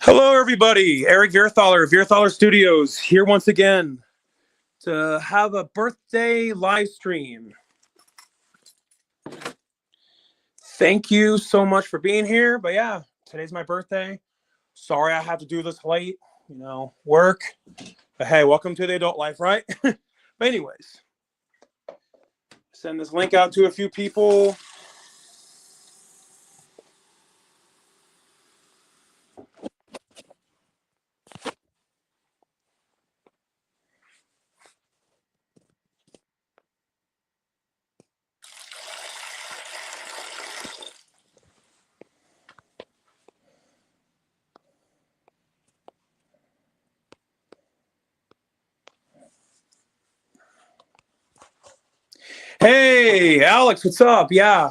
Hello, everybody. Eric Vierthaler of Vierthaler Studios here once again to have a birthday live stream. Thank you so much for being here. But yeah, today's my birthday. Sorry I have to do this late, work. But hey, welcome to the adult life, right? But anyways, send this link out to a few people. Hey, Alex, what's up? Yeah,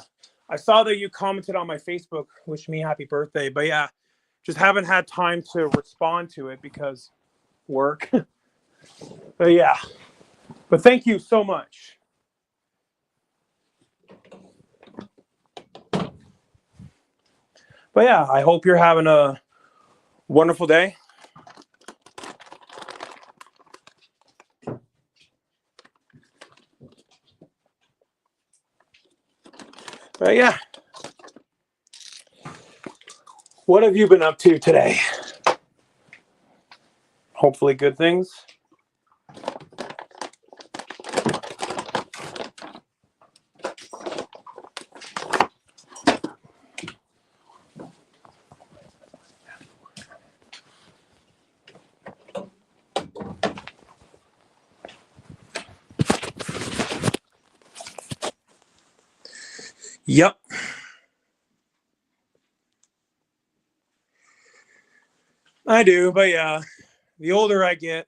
I saw that you commented on my Facebook, wish me happy birthday. But yeah, just haven't had time to respond to it because work. But yeah, but thank you so much. But yeah, I hope you're having a wonderful day. But yeah, what have you been up to today? Hopefully good things. Yep. I do, but yeah, the older I get,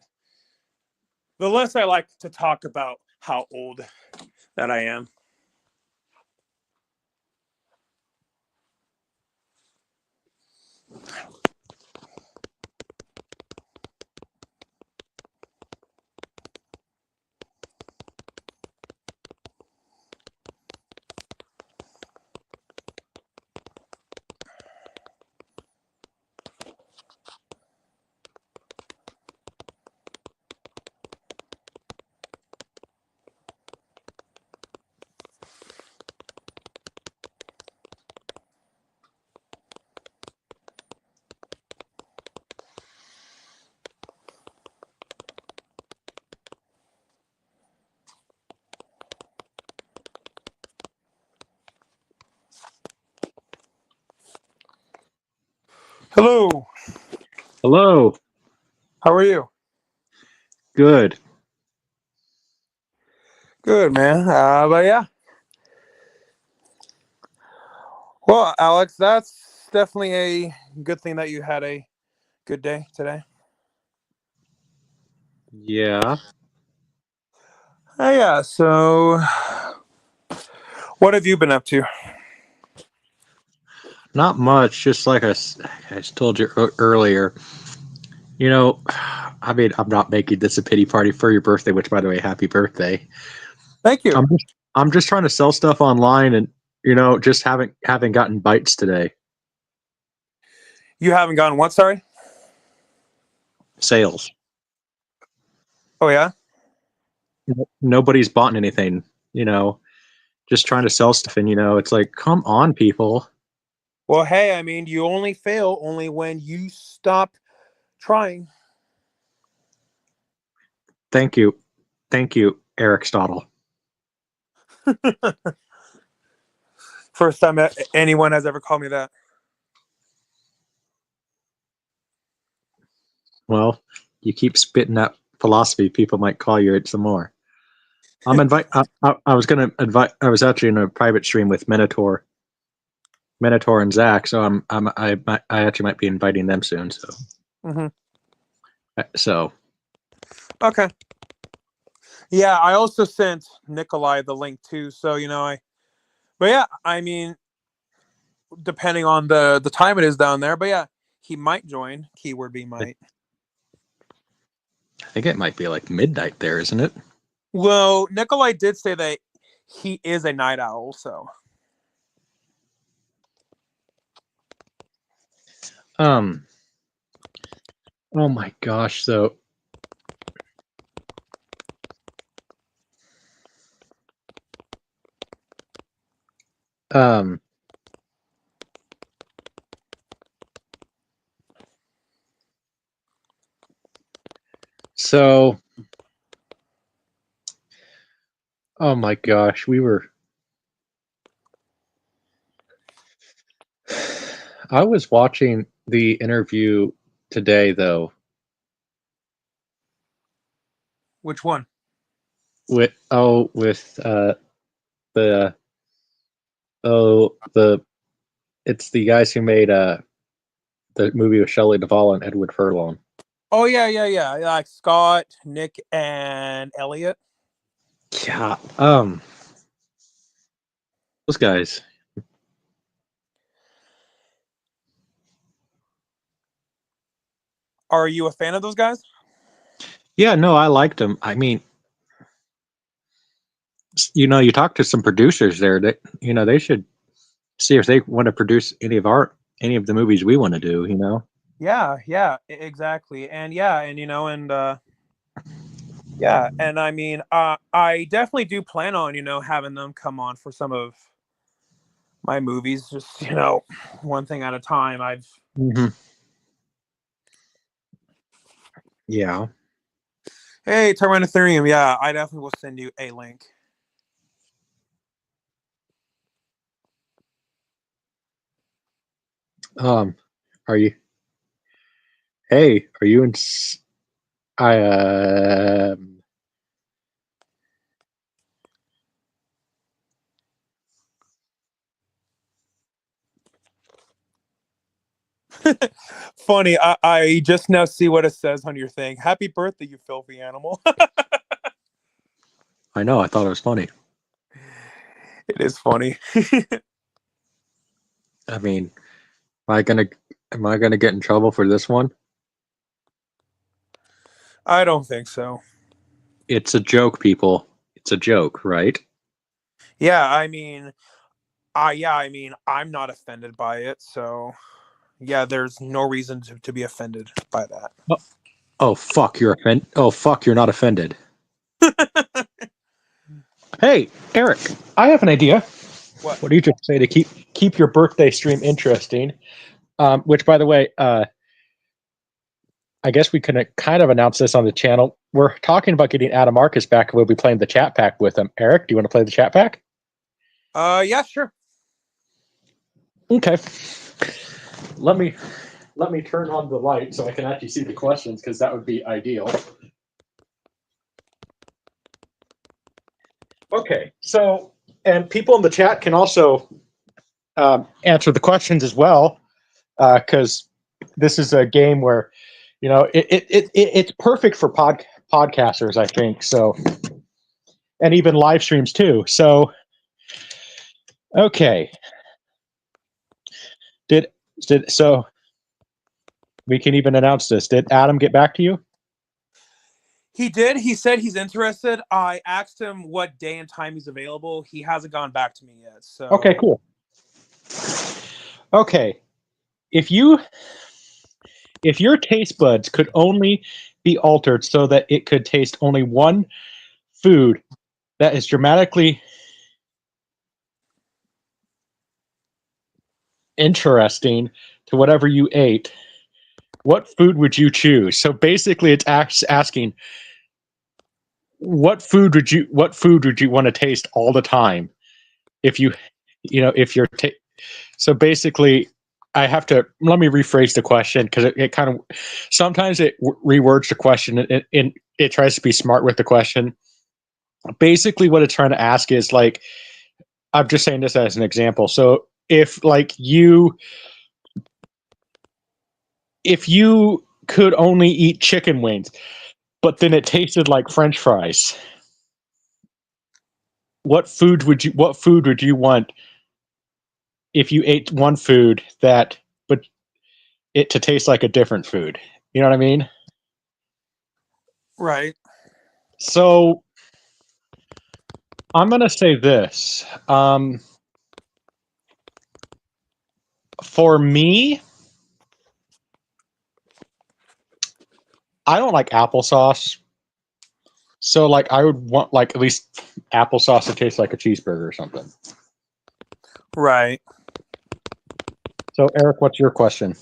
the less I like to talk about how old that I am. Hello. Hello. How are you? Good. Good, man. But yeah. Well, Alex, that's definitely a good thing that you had a good day today. Yeah. Yeah, so what have you been up to? Not much. Just like I told you earlier. I'm not making this a pity party for your birthday. Which, by the way, happy birthday. Thank you. I'm just trying to sell stuff online, and just haven't gotten bites today. You haven't gotten what, sorry? Sales. Oh, yeah? Nobody's bought anything. Just trying to sell stuff, and it's like, come on, people. Well, hey, I mean, you only fail only when you stop trying. Thank you, Eric Stottle. First time anyone has ever called me that. Well, you keep spitting that philosophy, people might call you it some more. I was gonna invite. I was actually in a private stream with Minotaur and Zach, so I actually might be inviting them soon. So, Mm-hmm. so Okay. Yeah, I also sent Nikolai the link too. So but yeah, I mean, depending on the time it is down there, but yeah, he might join. Keyword be might. I think it might be like midnight there, isn't it? Well, Nikolai did say that he is a night owl, so. Um, Oh my gosh! So, um, so, oh my gosh, we were. I was watching the interview today, though, Which one? with the the it's the guys who made the movie with Shelley Duvall and Edward Furlong. Oh yeah. Like Scott, Nick, and Elliot. Yeah, those guys. Are you a fan of those guys? Yeah, no, I liked them. I mean, you talk to some producers there that they should see if they want to produce any of the movies we want to do. Yeah, exactly. And yeah, and yeah, and I mean, I definitely do plan on, having them come on for some of my movies, just, one thing at a time. Mm-hmm. Yeah. Hey, Ethereum, yeah, I definitely will send you a link. Are you? Hey, are you in? I Funny, I just now see what it says on your thing. Happy birthday, you filthy animal. I know. I thought it was funny. It is funny. I mean, am I gonna am I gonna get in trouble for this one? I don't think so. It's a joke, people. It's a joke, right? Yeah, I mean, I'm not offended by it, so yeah, there's no reason to be offended by that. Oh, oh fuck, you're offended. Oh fuck, you're not offended. Hey, Eric, I have an idea. What? What do you just say to keep your birthday stream interesting? Which, by the way, I guess we can kind of announce this on the channel. We're talking about getting Adam Marcus back. We'll be playing the chat pack with him. Eric, do you want to play the chat pack? Yeah, sure. Okay. Let me turn on the light so I can actually see the questions because that would be ideal. Okay. So, and people in the chat can also answer the questions as well because this is a game where it's perfect for podcasters, I think. So, and even live streams too. So, okay. Did so we can even announce this. Did Adam get back to you? He did. He said he's interested. I asked him what day and time he's available. He hasn't gone back to me yet. So Okay, cool. Okay. If your taste buds could only be altered so that it could taste only one food that is dramatically interesting to whatever you ate, what food would you choose? So basically, it's asking what food would you want to taste all the time if if you're so basically. I have to let me rephrase the question because it kind of sometimes it rewords the question and it tries to be smart with the question. Basically, what it's trying to ask is like, I'm just saying this as an example. So if you could only eat chicken wings, but then it tasted like French fries, what food would you want if you ate one food that but it to taste like a different food? You know what I mean? right. So I'm gonna say this. For me, I don't like applesauce. So like I would want like at least applesauce to taste like a cheeseburger or something. Right. So Eric, what's your question?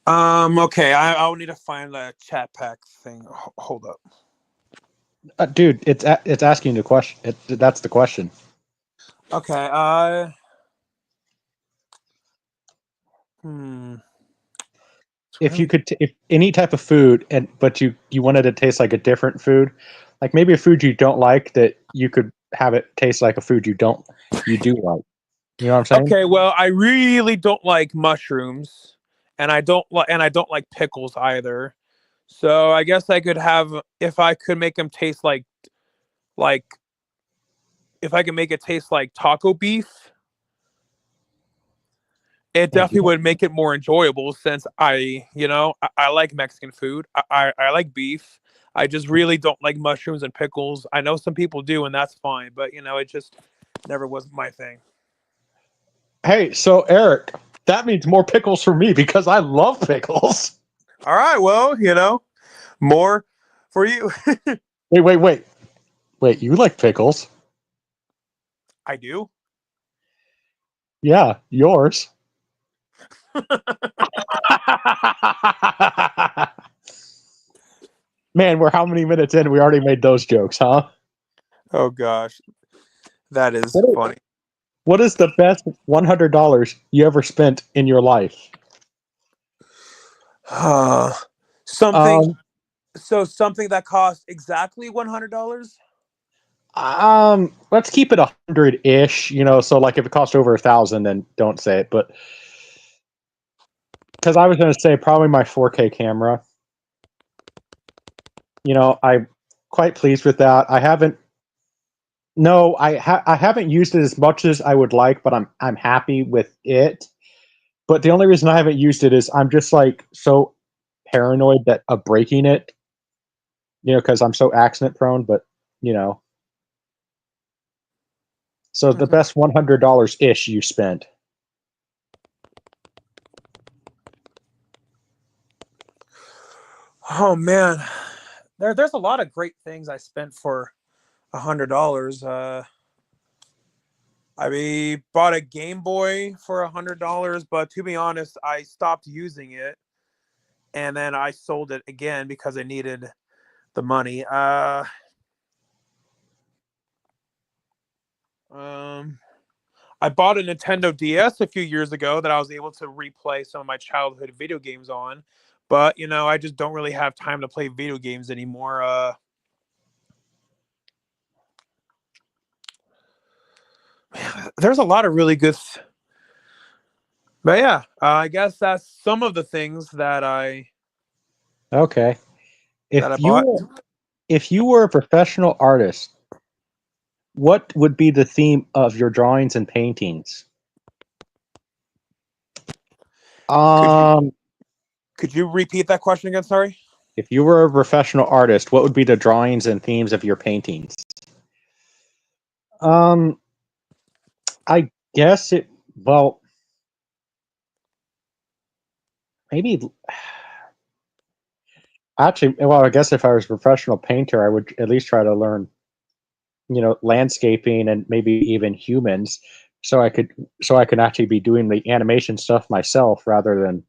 Okay, I'll need to find the chat pack thing. Hold up. Dude, it's asking the question. That's the question. Okay, hmm. If you could, if any type of food, and but you wanted to taste like a different food, like maybe a food you don't like that you could have it taste like a food you do like. You know what I'm saying? Okay, well, I really don't like mushrooms, and I don't like pickles either. So I guess I could have if I could make them taste like if I could make it taste like taco beef, it Man, definitely would make it more enjoyable since I like Mexican food. I like beef. I just really don't like mushrooms and pickles. I know some people do, and that's fine, but it just never was my thing. hey, so Eric, that means more pickles for me because I love pickles. All right, well, more for you. Wait. You like pickles? I do. Yeah, yours. Man, we're how many minutes in? We already made those jokes, huh? Oh gosh, that is What is, funny. what is the best $100 you ever spent in your life? Something Um, something that cost exactly $100. let's keep it 100-ish. So like if it cost over 1,000, then don't say it. But because I was going to say probably my 4K camera. I'm quite pleased with that. I haven't. No, I haven't used it as much as I would like, but I'm happy with it. But the only reason I haven't used it is I'm just like so paranoid that of breaking it. Because I'm so accident prone. But you know, so the Mhm. best $100 ish you spent. Oh man, there's a lot of great things I spent for $100. I bought a Game Boy for $100, but to be honest, I stopped using it, and then I sold it again because I needed the money. Um, I bought a Nintendo DS a few years ago that I was able to replay some of my childhood video games on, but I just don't really have time to play video games anymore. There's a lot of really good, but yeah, I guess that's some of the things Okay. that I If bought. you if you were a professional artist, what would be the theme of your drawings and paintings? Could you Um, could you repeat that question again? Sorry. if you were a professional artist, what would be the drawings and themes of your paintings? Um, I guess it. Well, maybe. Actually, well, I guess if I was a professional painter, I would at least try to learn, landscaping and maybe even humans, so I could actually be doing the animation stuff myself rather than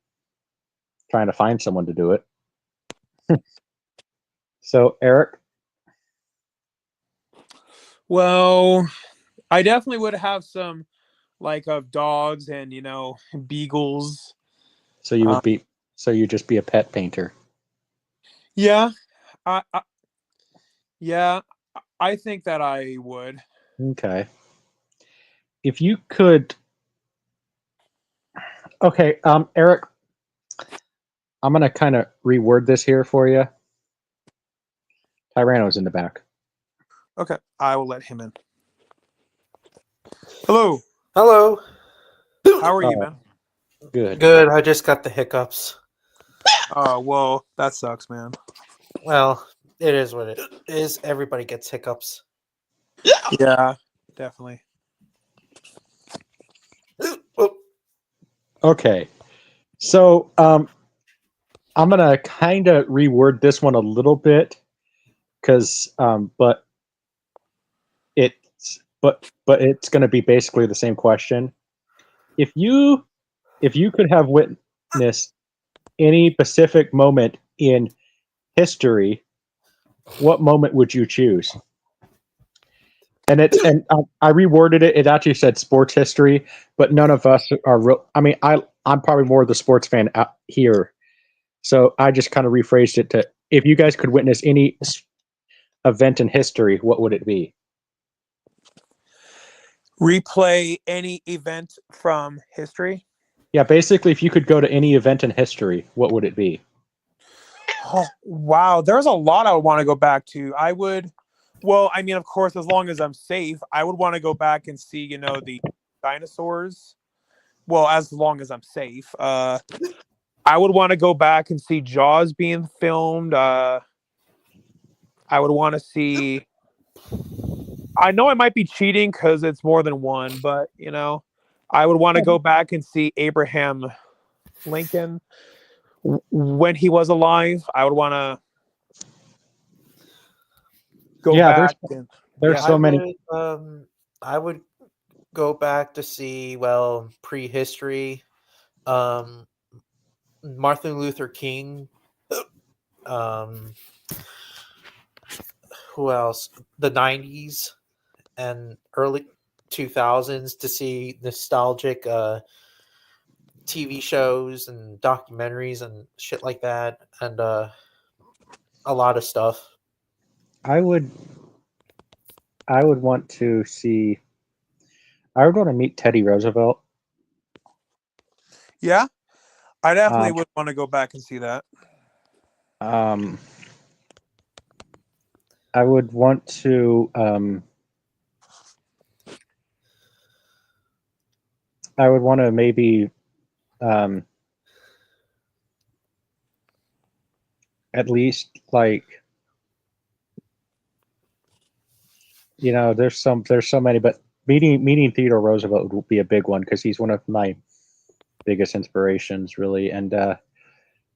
trying to find someone to do it. So, Eric, Well, I definitely would have some like of dogs and beagles. so you Uh, would be, so you just be a pet painter. yeah, I yeah, I think that I would. Okay. If you could, okay, Eric, I'm gonna kind of reword this here for you. Tyranno's in the back. Okay, I will let him in. Hello, Hello. how are you, Oh, man? good. Good. I just got the hiccups. Oh, well, that sucks, man. Well, it is what it is. Everybody gets hiccups. Yeah, definitely. Oh, Okay. So, I'm gonna kind of reword this one a little bit, because but it's gonna be basically the same question. If you could have witnessed any specific moment in history, what moment would you choose? And I reworded it. It actually said sports history, but none of us are real. I mean, I'm probably more the sports fan out here, so I just kind of rephrased it to, if you guys could witness any event in history, what would it be? Replay any event from history. Yeah, basically, if you could go to any event in history, what would it be? Oh, wow, there's a lot I would want to go back to. I would, well, I mean, of course, as long as I'm safe, I would want to go back and see, the dinosaurs. Well, as long as I'm safe. I would want to go back and see Jaws being filmed. I would want to see. I know I might be cheating because it's more than one, but I would want to go back and see Abraham Lincoln when he was alive. I would want to go back. There's so many. I would go back to see, prehistory. Martin Luther King. Who else? The 90s and early 2000s to see nostalgic TV shows and documentaries and shit like that, and a lot of stuff. I would want to see. I would want to meet Teddy Roosevelt. Yeah, I definitely would want to go back and see that. I would want to. I would want to maybe. At least, like, there's so many, but meeting Theodore Roosevelt would be a big one because he's one of my biggest inspirations, really, and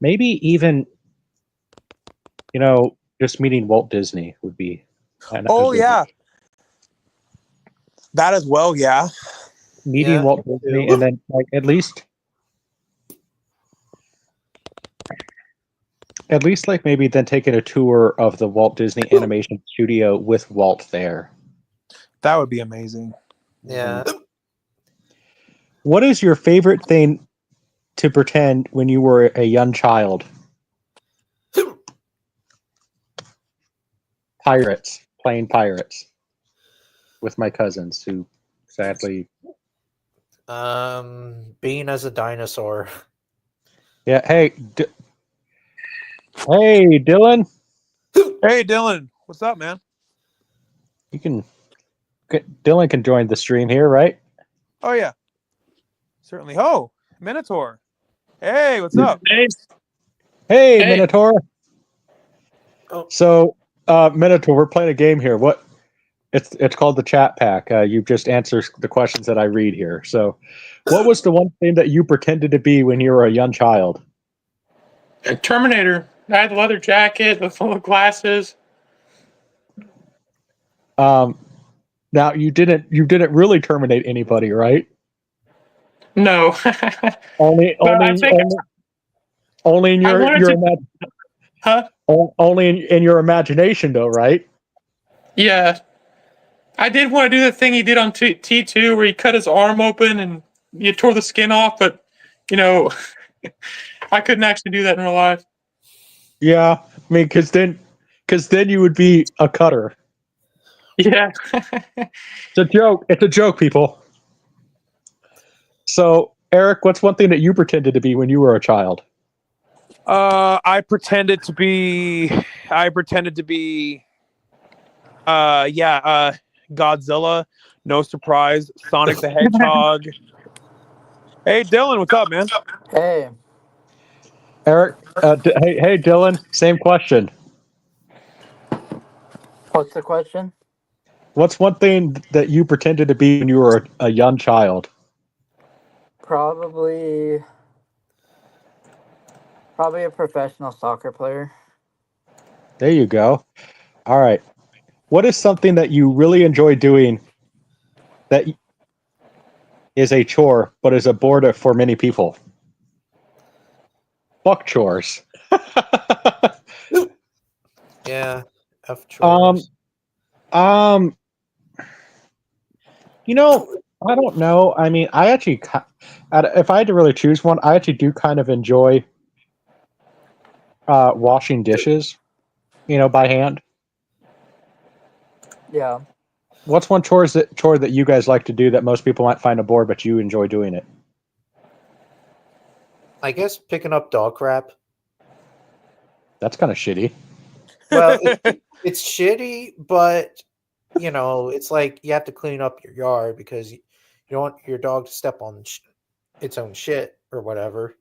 maybe even just meeting Walt Disney would be. Oh yeah, that as well. Yeah, meeting Walt Disney, and then at least maybe then taking a tour of the Walt Disney Animation Studio with Walt there. That would be amazing. Yeah. What is your favorite thing to pretend when you were a young child? Playing pirates with my cousins who sadly. Being as a dinosaur. Yeah. Hey, Dylan. Hey, Dylan. What's up, man? Dylan can join the stream here, right? Oh yeah, certainly. Oh, Minotaur. Hey, what's up? Hey, Minotaur. Oh. So, Minotaur, we're playing a game here. It's called the Chat Pack. You just answer the questions that I read here. So, what was the one thing that you pretended to be when you were a young child? A Terminator. I had the leather jacket, the full glasses. Now you didn't really terminate anybody, right? No. only in your huh? Only in your imagination, though, right? Yeah. I did want to do the thing he did on T2 where he cut his arm open and you tore the skin off, but I couldn't actually do that in real life. Yeah, I mean, because then you would be a cutter. Yeah. It's a joke. It's a joke, people. So, Eric, what's one thing that you pretended to be when you were a child? I pretended to be Godzilla. No surprise. Sonic the Hedgehog. Hey, Dylan, what's up, man? Hey. Eric, hey, Dylan, same question. What's the question? What's one thing that you pretended to be when you were a young child? Probably Probably a professional soccer player. There you go. All right. What is something that you really enjoy doing that is a chore but is a bore for many people? Fuck chores. Yeah, F um, chores. um, you know, I don't know. I mean, I actually, if I had to really choose one, I actually do kind of enjoy washing dishes. By hand. Yeah. What's one chore that you guys like to do that most people might find a bore, but you enjoy doing it? I guess picking up dog crap. That's kind of shitty. Well, it's shitty, but it's like you have to clean up your yard because you don't want your dog to step on its own shit or whatever.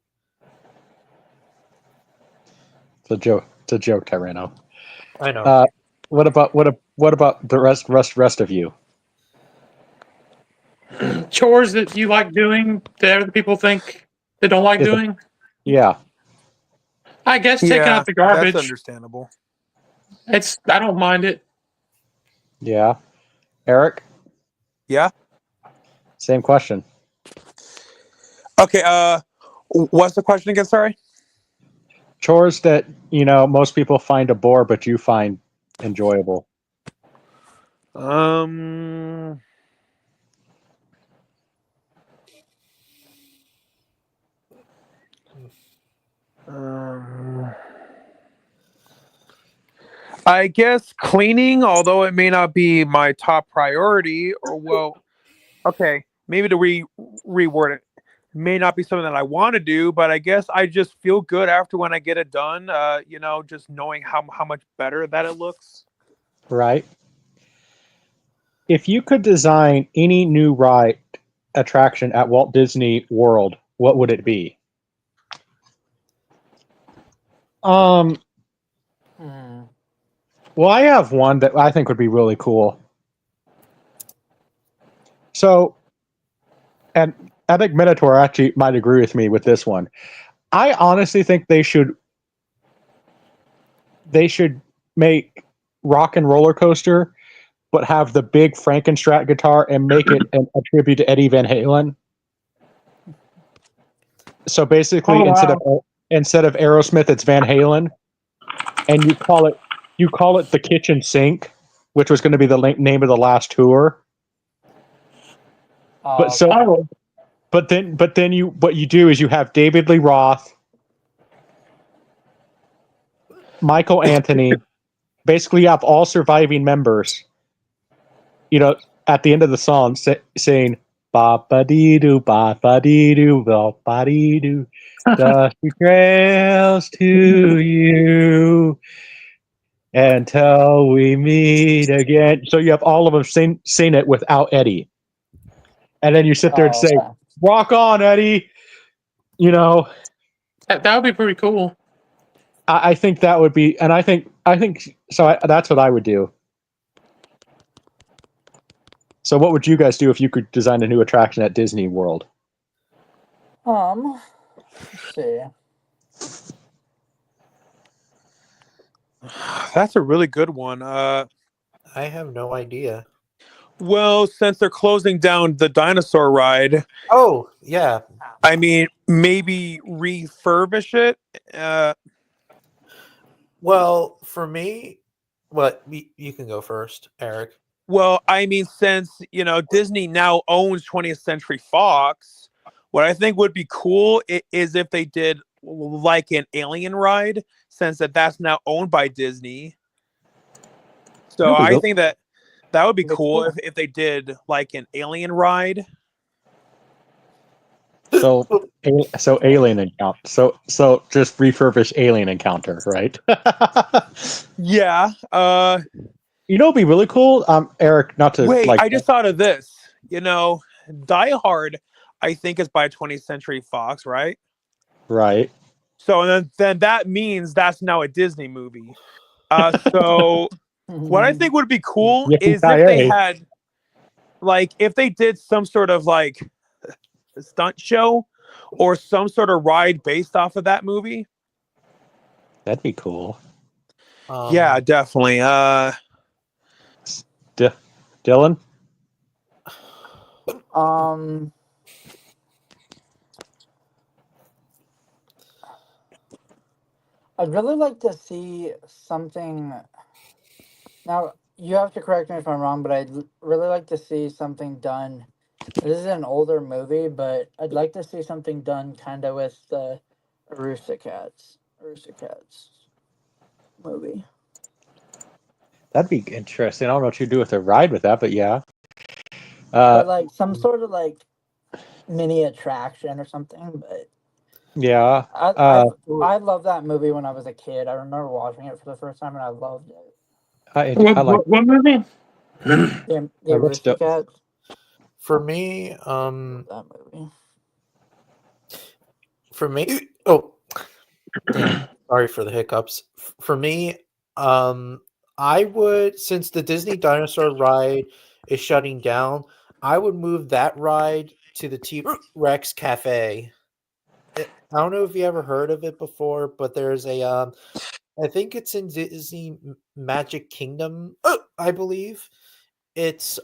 It's a joke. It's a joke, Tyrano. I know. What about the rest of you? Chores that you like doing that other people think they don't like Is it- doing. Yeah. I guess taking Yeah, out the that's garbage. understandable. I don't mind it. Yeah. Eric? Yeah. Same question. Okay. What's the question again? Sorry. Chores that, most people find a bore, but you find enjoyable. Um. I guess cleaning, although it may not be my top priority, or well, okay, maybe to reword it, may not be something that I want to do, but I guess I just feel good after when I get it done. Just knowing how much better that it looks. Right. If you could design any new ride attraction at Walt Disney World, what would it be? Um, well, I have one that I think would be really cool. So, and I think Minotaur actually might agree with me with this one. I honestly think they should make Rock and Roller Coaster, but have the big Frankenstrat guitar and make it a tribute to Eddie Van Halen. So basically, Oh, wow. instead of Aerosmith, it's Van Halen, and you call it the Kitchen Sink, which was going to be the name of the last tour. But so, Oh, but then what you do is you have David Lee Roth, Michael Anthony, basically you have all surviving members, at the end of the song saying ba ba dee doo ba ba dee doo ba dee doo, dusty trails to you until we meet again. So you have all of them sing it without Eddie, and then you sit there and say, "Rock on, Eddie." that would be pretty cool. I think that would be, and I think so. That's what I would do. So, what would you guys do if you could design a new attraction at Disney World? Let's see. That's a really good one. I have no idea. Well, since they're closing down the dinosaur ride, Oh, yeah. I mean, maybe refurbish it. Well, for me, you can go first, Eric. Well, I mean, since Disney now owns 20th Century Fox, what I think would be cool is if they did like an Alien ride, since that's now owned by Disney. So I think that would be cool if they did like an Alien ride. So Alien Encounter. So just refurbish Alien Encounter, right? Yeah. It'd be really cool. Eric, not to Wait, like. I just thought of this. Die Hard, I think, is by 20th Century Fox, right? Right. So then that means that's now a Disney movie. So what I think would be cool is if they had, if they did some sort of stunt show or some sort of ride based off of that movie. That'd be cool. Yeah, definitely. Dylan? I'd really like to see something. Now, you have to correct me if I'm wrong, but really like to see something done. This is an older movie, but I'd like to see something done kind of with the Aristocats. Aristocats movie. That'd be interesting. I don't know what you'd do with a ride with that, but yeah. But like some sort of like mini attraction or something. But Yeah. I loved that movie when I was a kid. I remember watching it for the first time and I loved it. I like. What movie? The Let's do. Aristocats. For me, That movie. oh, damn, sorry for the hiccups. For me, I would, since the Disney dinosaur ride is shutting down, I would move that ride to the T-Rex Cafe. I don't know if you ever heard of it before, but there's a I think it's in Disney Magic Kingdom, I believe. It's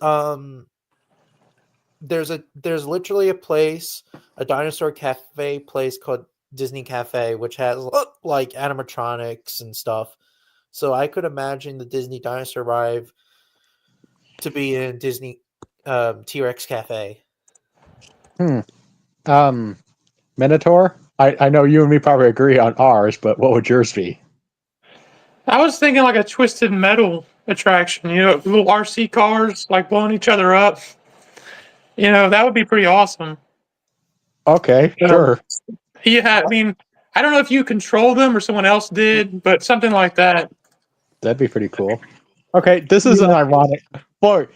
there's literally a dinosaur cafe place called Disney Cafe, which has like animatronics and stuff. So I could imagine the Disney dinosaur ride to be in Disney T-Rex Cafe. Minotaur? I know you and me probably agree on ours, but what would yours be? I was thinking like a twisted metal attraction, little RC cars like blowing each other up. That would be pretty awesome. Okay, sure. Yeah, I mean, I don't know if you control them or someone else did, but something like that. That'd be pretty cool. Okay, this is an ironic. Boy,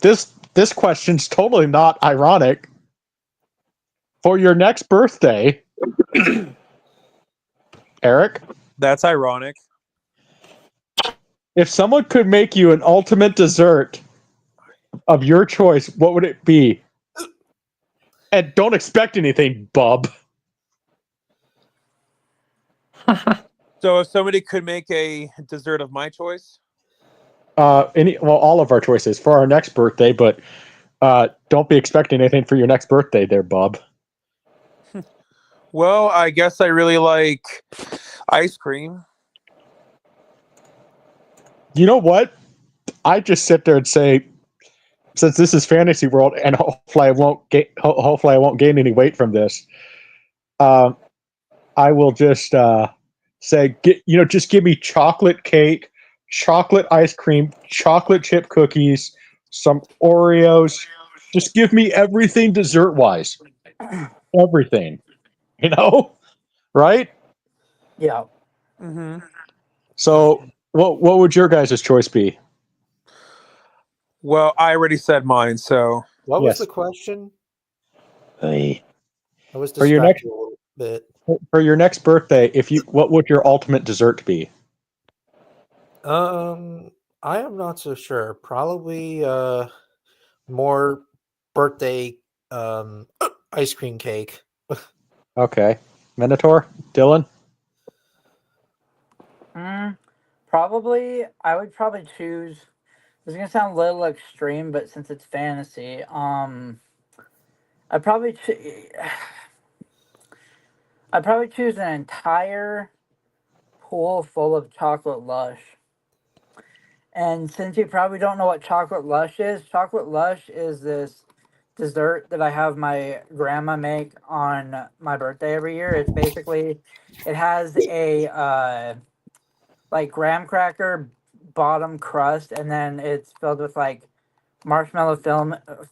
this question's totally not ironic. For your next birthday, Eric, That's ironic. if someone could make you an ultimate dessert of your choice, what would it be? And don't expect anything, bub. So if somebody could make a dessert of my choice, All of our choices for our next birthday, but don't be expecting anything for your next birthday there, bub. well, I guess I really like ice cream. You know what? I just sit there and say, since this is fantasy world, and hopefully I won't gain any weight from this. I will just say, just give me chocolate cake, chocolate ice cream, chocolate chip cookies, some Oreos. Just give me everything dessert wise, everything. Right? Yeah. Mm-hmm. So, what would your guys' choice be? Well, I already said mine, so What Yes. was the question? Hey. I was For your distracted a little bit. For your next birthday, what would your ultimate dessert be? I am not so sure. Probably more birthday ice cream cake. Okay, Minotaur, Dylan. Probably, I would probably choose. This is gonna sound a little extreme, but since it's fantasy, I'd probably I'd probably choose an entire pool full of chocolate lush. And since you probably don't know what chocolate lush is this dessert that I have my grandma make on my birthday every year. It's basically, it has a like graham cracker bottom crust, and then it's filled with like marshmallow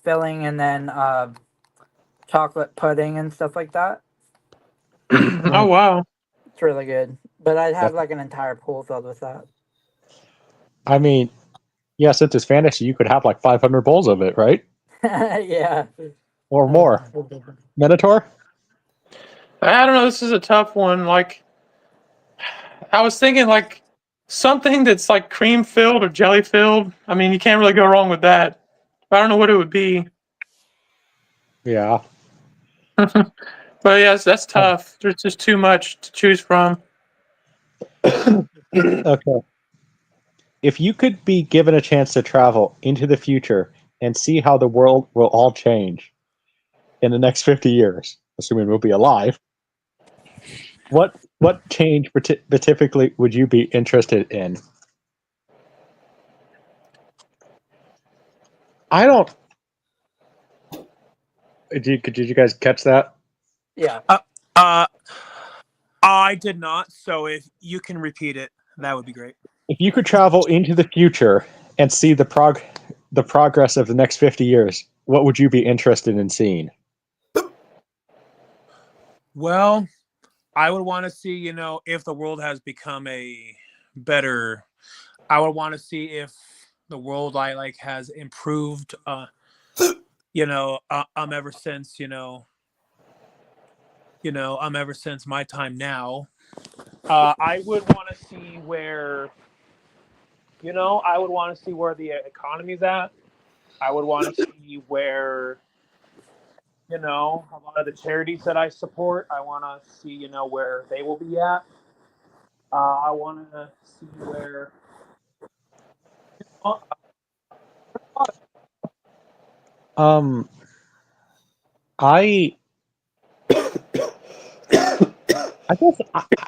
filling, and then chocolate pudding and stuff like that. Oh wow. It's really good. But I'd have like an entire pool filled with that. I mean, yeah, since it's fantasy, you could have like 500 bowls of it, right? Yeah. Or more. Minotaur? I don't know. This is a tough one. Like, I was thinking like something that's like cream filled or jelly filled. I mean, you can't really go wrong with that. But I don't know what it would be. Yeah. But yes, that's tough. There's just too much to choose from. Okay. If you could be given a chance to travel into the future and see how the world will all change in the next 50 years, assuming we'll be alive, what change typically would you be interested in? I don't. Did you guys catch that? Yeah. Uh, I did not. So if you can repeat it, that would be great. If you could travel into the future and see the progress of the next 50 years, what would you be interested in seeing? Well, I would want to see, if the world has become a better. I would want to see if the world like has improved. Ever since ever since my time now. I would want to see where, I would want to see where the economy's at. I would want to see where, a lot of the charities that I support. I want to see, where they will be at. I want to see where. Um, I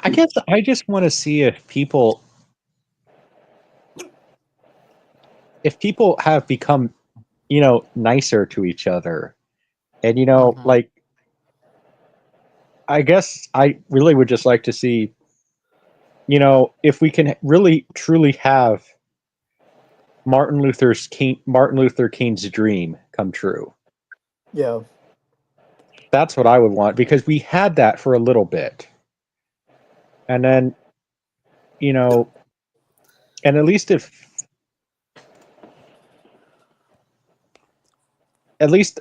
I guess I just want to see if people have become, nicer to each other, and Mhm. like I guess I really would just like to see, if we can really truly have Martin Luther King's dream come true. Yeah. That's what I would want, because we had that for a little bit, and then you know, and at least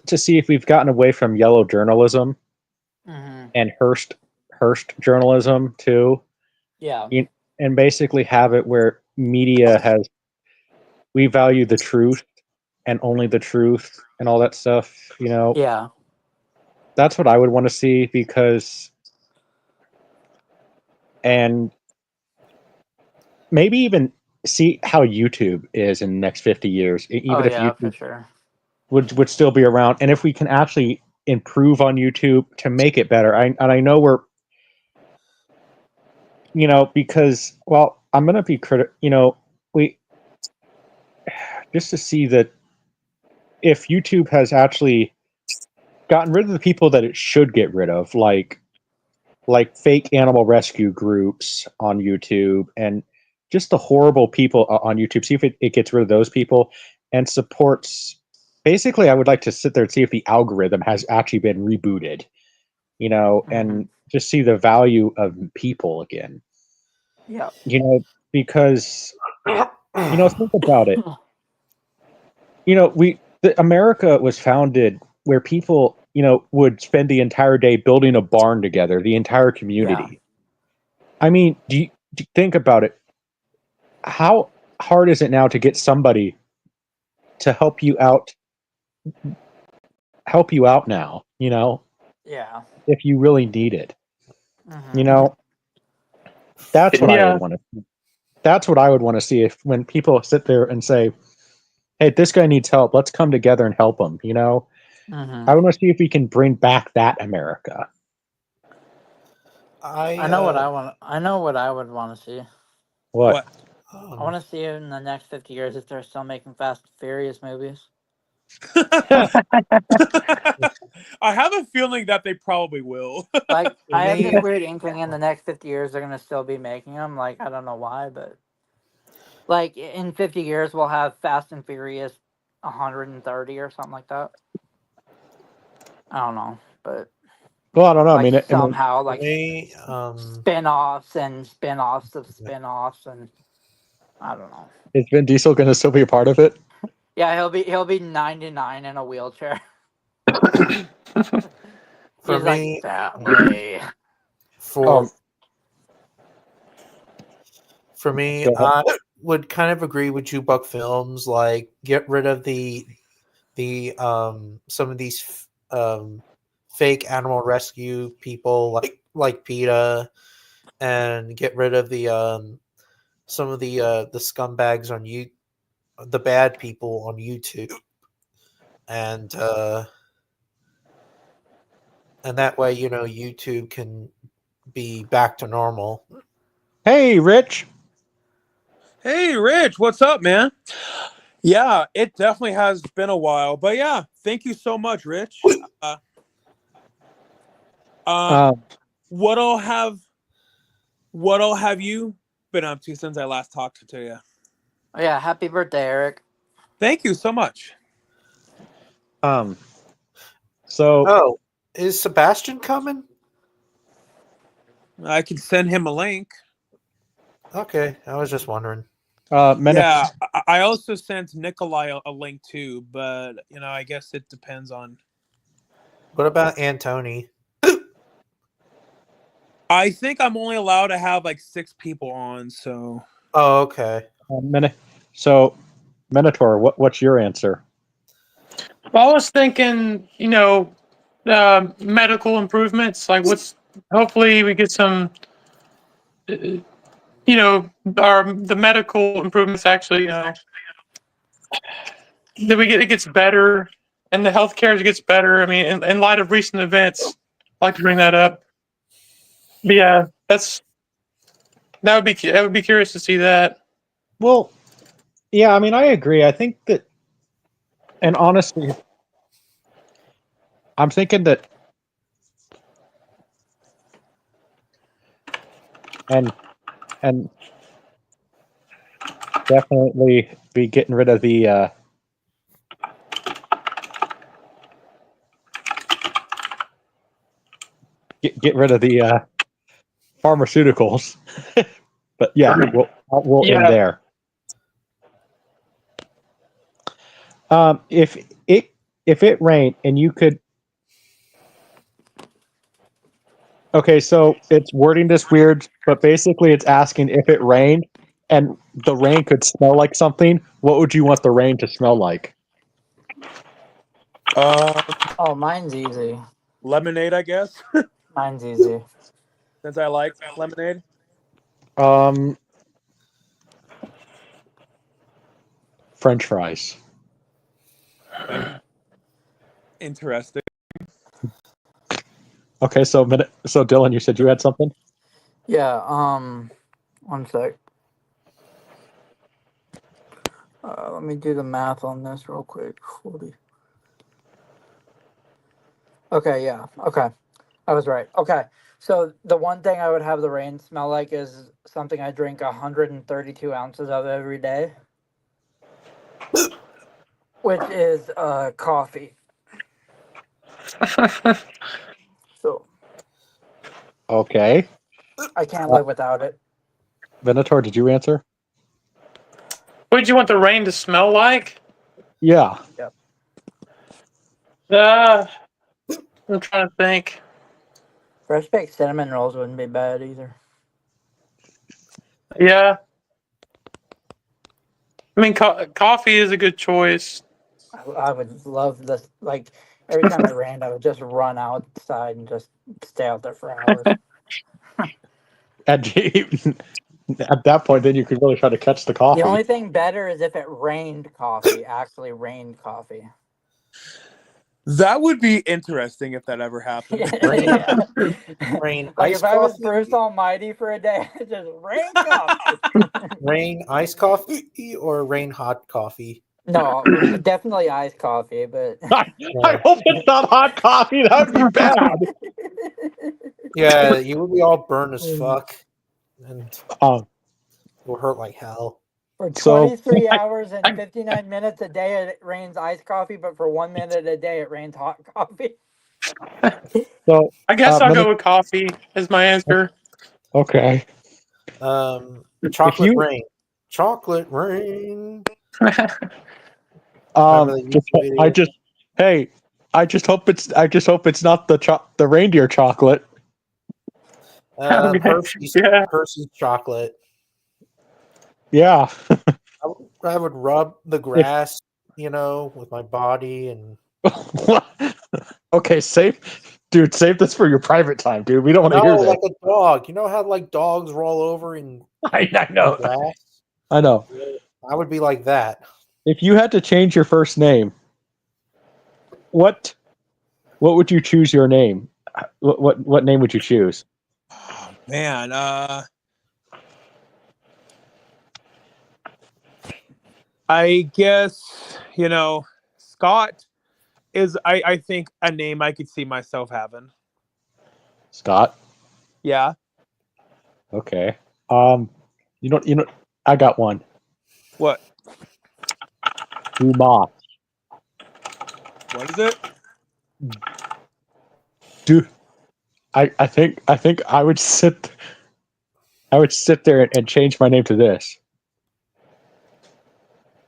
to see if we've gotten away from yellow journalism Mhm. and Hearst journalism too, Yeah. and basically have it where media has we value the truth and only the truth and all that stuff. Yeah. That's what I would want to see, and maybe even see how YouTube is in the next 50 years, Oh even if yeah, for YouTube sure. would still be around, and if we can actually improve on YouTube to make it better. I know we're, because, well, I'm going to be critical, we just to see that if YouTube has actually gotten rid of the people that it should get rid of, like fake animal rescue groups on YouTube, and just the horrible people on YouTube. See if it gets rid of those people and supports. Basically, I would like to sit there and see if the algorithm has actually been rebooted, Mhm. and just see the value of people again, Yeah. because, think about it. America was founded where people, would spend the entire day building a barn together, the entire Yeah. community. I mean, do you think about it? How hard is it now to get somebody to help you out now, Yeah. if you really need it? You Mhm. know, that's what I would Yeah, want to that's what I would want to see, if when people sit there and say, "Hey, this guy needs help. Let's come together and help him." I Mhm. want to see if we can bring back that America. I I know what I want. I know what I would want to see. What? What? I want to see in the next 50 years if they're still making Fast and Furious movies. I have a feeling that they probably will. Like, for I have me, this weird inkling in the next 50 years they're gonna still be making them. Like, I don't know why, but like in 50 years we'll have Fast and Furious 130 or something like that. I don't know, but Well, I don't know. like I mean, somehow for like me, spin-offs and spin-offs of spin-offs, and I don't know. is Vin Diesel going to still be a part of it? Yeah, he'll be 99 in a wheelchair. for He's like me, that way. for Um, for me, go ahead. I would kind of agree with you, Buck Films. Like, get rid of the some of these fake animal rescue people like PETA and get rid of the some of the scumbags on the bad people on YouTube, and that way, YouTube can be back to normal. Hey, Rich. Hey, Rich, what's up, man? Yeah, it definitely has been a while, but yeah, thank you so much, Rich. Um, What all have you been up to since I last talked to you? Oh, yeah, happy birthday, Eric. Thank you so much. So Oh, is Sebastian coming? I can send him a link. Okay, I was just wondering. Yeah, I also sent Nikolai a link too, but I guess it depends on. What about Antony? I think I'm only allowed to have like 6 people on, so. Oh, okay. So, Minotaur, what's your answer? Well, I was thinking, medical improvements. Like, hopefully we get some, the medical improvements actually, that it gets better, and the healthcare gets better. I mean, in light of recent events, I'd like to bring that up. But yeah, that would be curious to see that. Well, yeah, I mean, I agree. I think that, and honestly, I'm thinking that, and definitely be getting rid of the get rid of the pharmaceuticals. But yeah, we'll end there. If it rained and you could. Okay, so it's wording this weird, but basically it's asking if it rained and the rain could smell like something, what would you want the rain to smell like? Oh, mine's easy. Lemonade, I guess, Mine's easy. since I like lemonade. French fries. Interesting. Okay, so Dylan, you said you had something? Yeah, one sec. Let me do the math on this real quick. 40. Okay, yeah. Okay. I was right. Okay. So the one thing I would have the rain smell like is something I drink 132 ounces of every day, which is coffee. So Okay. I can't live without it. Venator, did you answer? What did you want the rain to smell like? Yeah. Yep. I'm trying to think. Fresh baked cinnamon rolls wouldn't be bad either. Yeah. I mean, coffee is a good choice. I would love this. Like every time it rained, I would just run outside and just stay out there for hours. At that point, then you could really try to catch the coffee. The only thing better is if it rained coffee, actually rained coffee. That would be interesting if that ever happened. Yeah. Rain Like iced if I was coffee? Bruce Almighty for a day, I'd just rain coffee. Rain iced coffee or rain hot coffee? No, definitely iced coffee, but I hope it's not hot coffee. That would be bad. Yeah, you would be all burned as fuck, and Um, it will hurt like hell. for So- 23 hours and 59 minutes a day, it rains iced coffee, but for 1 minute a day, it rains hot coffee. so I guess I'll Minotaur- go with coffee as my answer. Okay. Chocolate rain. Chocolate rain. I just hope it's not the reindeer chocolate. Hershey's, Yeah. Hershey's chocolate. Yeah. I would rub the grass, with my body, and Okay, safe Dude, save this for your private time, dude. We don't want to No, hear this. like a dog. You know how like dogs roll over in I know. grass? I know. I would be like that. If you had to change your first name, what would you choose your name? What name would you choose? Oh, man, I guess Scott is I think a name I could see myself having. Scott. Yeah. Okay. I got one. What? Dumas. What is it? Dude, I think I would sit there and change my name to this.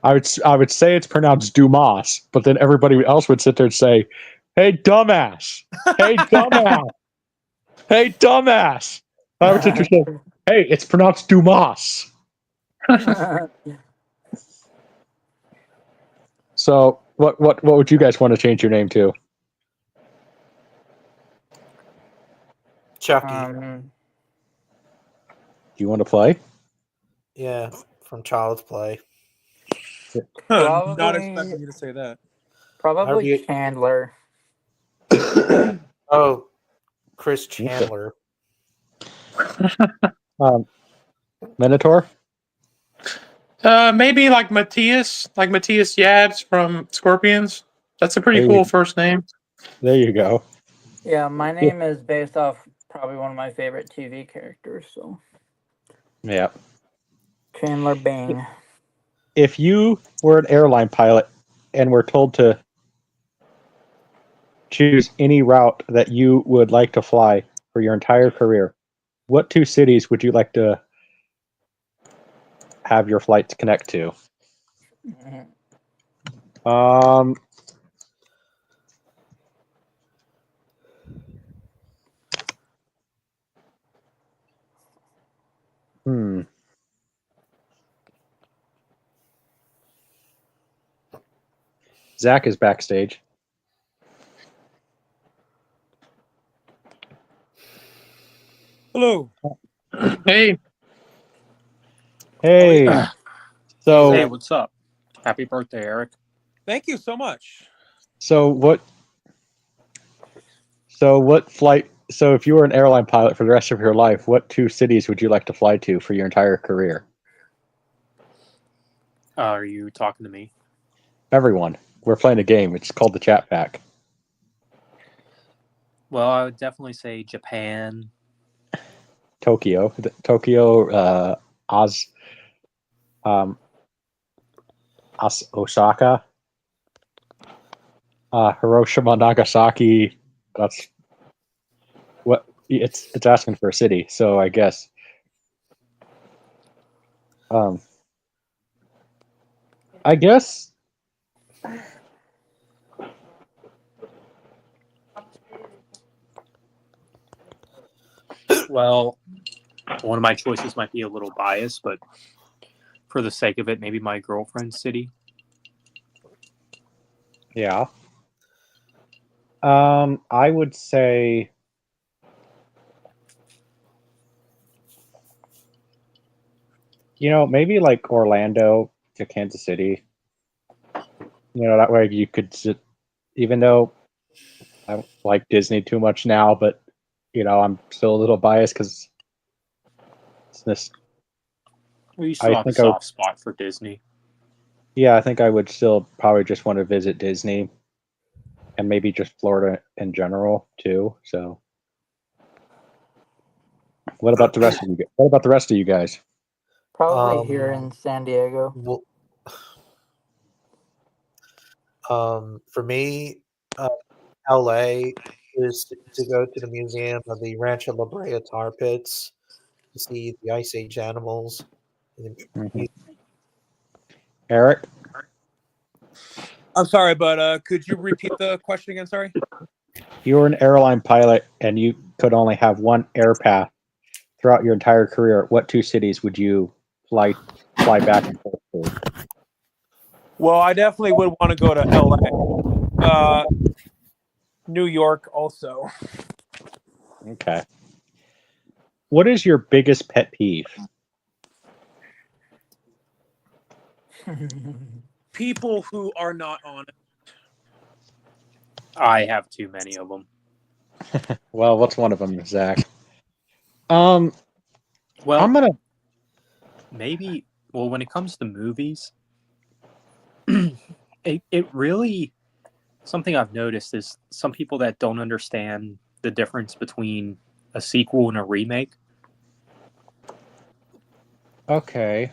I would say it's pronounced Dumas, but then everybody else would sit there and say, "Hey, dumbass! Hey, dumbass! Hey, dumbass!" I would sit there and say, "Hey, it's pronounced Dumas." So, what would you guys want to change your name to? Chucky. Do you want to play? Yeah, from Child's Play. Not Probably- expecting you to say that. Probably I'd be- Chandler. Oh, Chris Chandler. Minotaur? Maybe like Matthias Yabs from Scorpions. That's a pretty Hey. cool first name. There you go. Yeah, my name is based off probably one of my favorite TV characters. So Yeah. Chandler Bing. If you were an airline pilot and were told to choose any route that you would like to fly for your entire career, what two cities would you like to have your flights connect to? Mhm. Zach is backstage. Hello. Hey, Hey. Hey, So what's up? Happy birthday, Eric. Thank you so much. so what flight so if you were an airline pilot for the rest of your life, what two cities would you like to fly to for your entire career? Are you talking to me? Everyone. We're playing a game. It's called the Chat Pack. Well, I would definitely say Japan. Tokyo, Osaka, Hiroshima, Nagasaki. That's what it's asking for a city. So I guess, I guess. Well, one of my choices might be a little biased, but for the sake of it, maybe my girlfriend's city. Yeah. I would say. Maybe like Orlando to Kansas City. That way you could sit, even though I don't like Disney too much now, but I'm still a little biased because it's this. Well, you still have a think I would- soft spot for Disney. Yeah, I think I would still probably just want to visit Disney, and maybe just Florida in general too. So, what about the rest of you? What about the rest of you guys? Probably here in San Diego. Well, for me, LA is to go to the museum of the Rancho La Brea tar pits to see the Ice Age animals. Eric? I'm sorry, but could you repeat the question again? Sorry. You were an airline pilot and you could only have one air path throughout your entire career. What two cities would you fly back and forth to? Well, I definitely would want to go to LA. New York also. Okay. What is your biggest pet peeve? People who are not honest. I have too many of them. Well, what's one of them, Zach? I'm Well, gonna. maybe. Well, when it comes to movies, it really something I've noticed is some people that don't understand the difference between a sequel and a remake. Okay.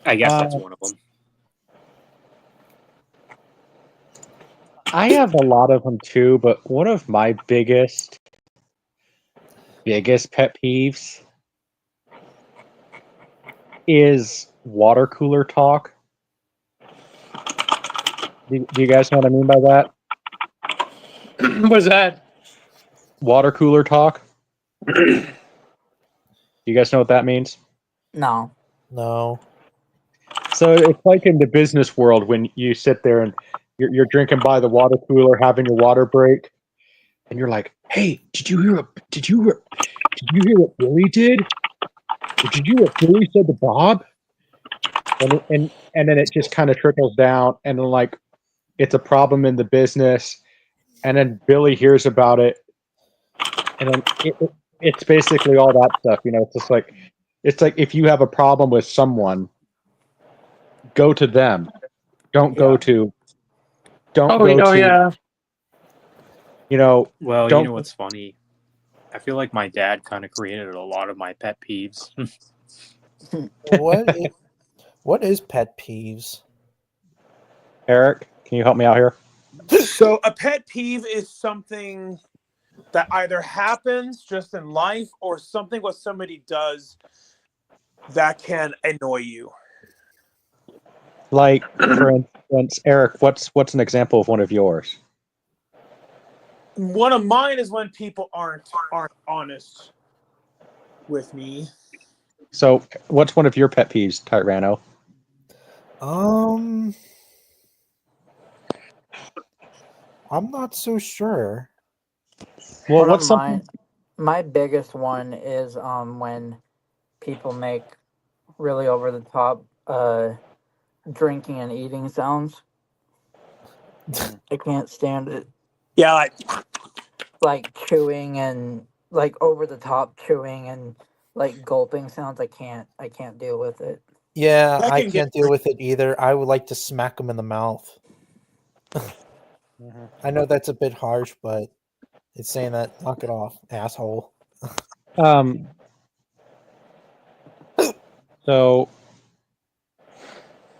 I guess that's one of them. I have a lot of them too, but one of my biggest pet peeves is water cooler talk. Do you guys know what I mean by that? What is that? Water cooler talk. Do you guys know what that means? No. No. So it's like in the business world when you sit there and you're drinking by the water cooler, having your water break, and you're like, "Hey, did you hear what Billy did? Or did you hear what Billy said to Bob?" And then it just kind of trickles down, and then like it's a problem in the business, and then Billy hears about it, and then it's basically all that stuff. It's just like if you have a problem with someone, go to them. Don't go Yeah. to. Don't Oh, go oh to. yeah. Well, you Don't. know what's funny? I feel like my dad kind of created a lot of my pet peeves. What is pet peeves? Eric, can you help me out here? So a pet peeve is something that either happens just in life or something what somebody does that can annoy you. Like, for instance, Eric, what's an example of one of yours? One of mine is when people aren't honest with me. So, what's one of your pet peeves, Tyrano? I'm not so sure. Well, One of what's something? my biggest one is when people make really over the top drinking and eating sounds. I can't stand it. Yeah, Like chewing and like over the top chewing and like gulping sounds. I can't deal with it. Yeah, that I can get can't deal with it either. I would like to smack him in the mouth. I know that's a bit harsh, but it's saying that knock it off, asshole. Um. So,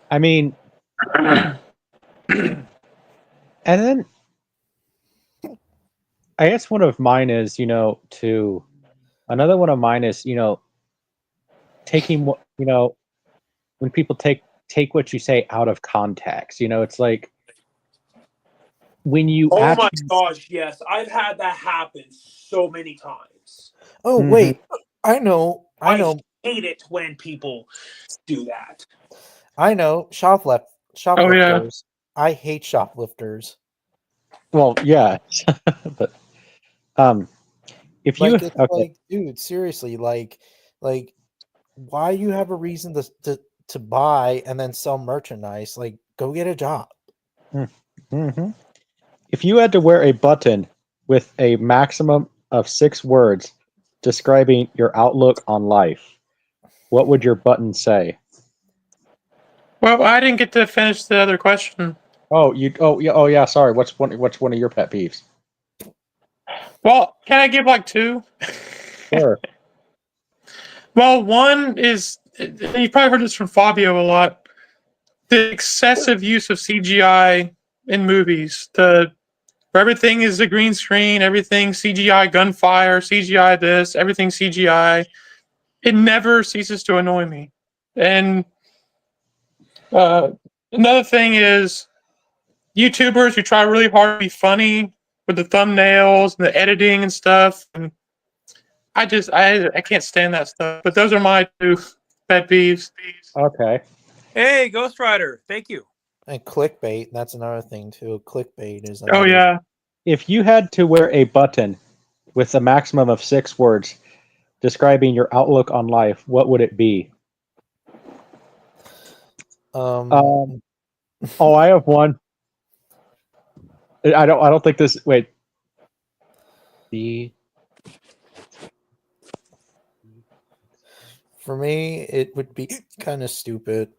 I mean, and then I guess one of mine is, to another one of mine is, taking what when people take what you say out of context. It's like when you Oh my actually. gosh, yes. I've had that happen so many times. Oh Mhm. wait, I know. I hate it when people do that. Oh yeah. Shoplifters. I hate shoplifters. Well, yeah, but if you Like it's okay, like, dude, seriously, like why you have a reason to buy and then sell merchandise? Like, go get a job. mhm. If you had to wear a button with a maximum of 6 words describing your outlook on life, what would your button say? Well, I didn't get to finish the other question. Oh, you. Oh, yeah. Sorry. What's one of your pet peeves? Well, can I give like two? Sure. Well, one is you probably heard this from Fabio a lot. The excessive use of CGI in movies. Where everything is a green screen, everything CGI gunfire, CGI this, everything CGI. It never ceases to annoy me. And uh, another thing is YouTubers who try really hard to be funny with the thumbnails and the editing and stuff. And I can't stand that stuff. But those are my two pet peeves. Okay. Hey, Ghost Rider, thank you. And clickbait, that's another thing too. Clickbait is Oh another. yeah. If you had to wear a button with a maximum of 6 words describing your outlook on life, what would it be? Um, Oh, I have one. I don't think this. Wait. The for me, it would be kind of stupid.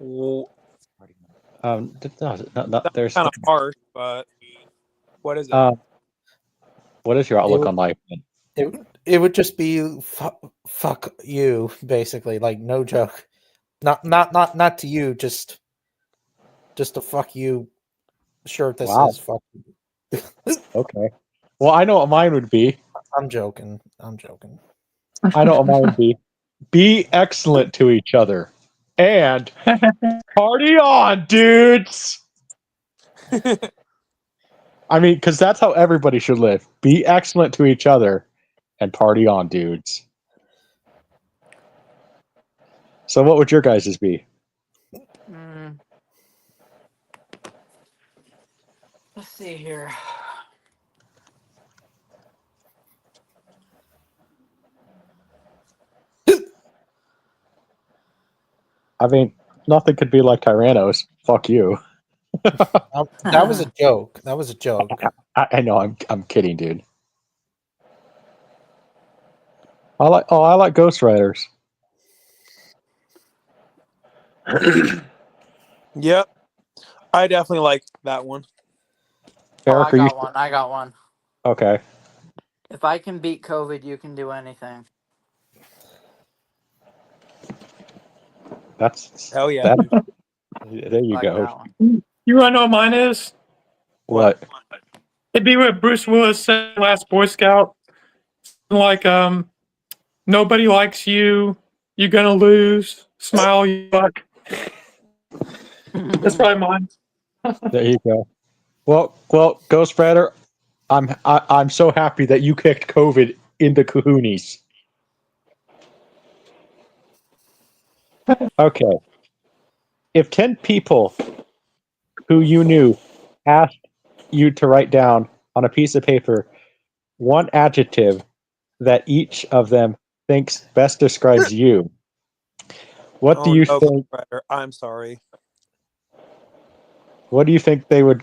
Well, no, that's there's kind of harsh, but what is it? what is your It outlook would, on life? it would just be fuck you, basically. Like no joke. Not to you. Just a fuck you shirt that Wow. says fuck. Okay. Well, I know what mine would be. I'm joking. I know what mine would be. Be excellent to each other. And party on, dudes! I mean, because that's how everybody should live. Be excellent to each other and party on, dudes. So what would your guys' be? Let's see here. I mean, nothing could be like Tyranno's. Fuck you. That was a joke. That was a joke. I know, I'm kidding, dude. I like Ghost Riders. Yep, I definitely like that one. Eric, I are you got one. I got one. okay? If I can beat COVID, you can do anything. That's Hell yeah, that. dude. There you Like go. that one. You want to know what mine is? What? It'd be what Bruce Willis said in Last Boy Scout. Like, nobody likes you. You're gonna lose. Smile, you fuck. That's probably mine. There you go. Well, Ghost Rider, I'm so happy that you kicked COVID in the kahoonies. Okay. If 10 people who you knew asked you to write down on a piece of paper one adjective that each of them thinks best describes you, what do Oh you no, think? Ghost Rider, I'm sorry. What do you think they would?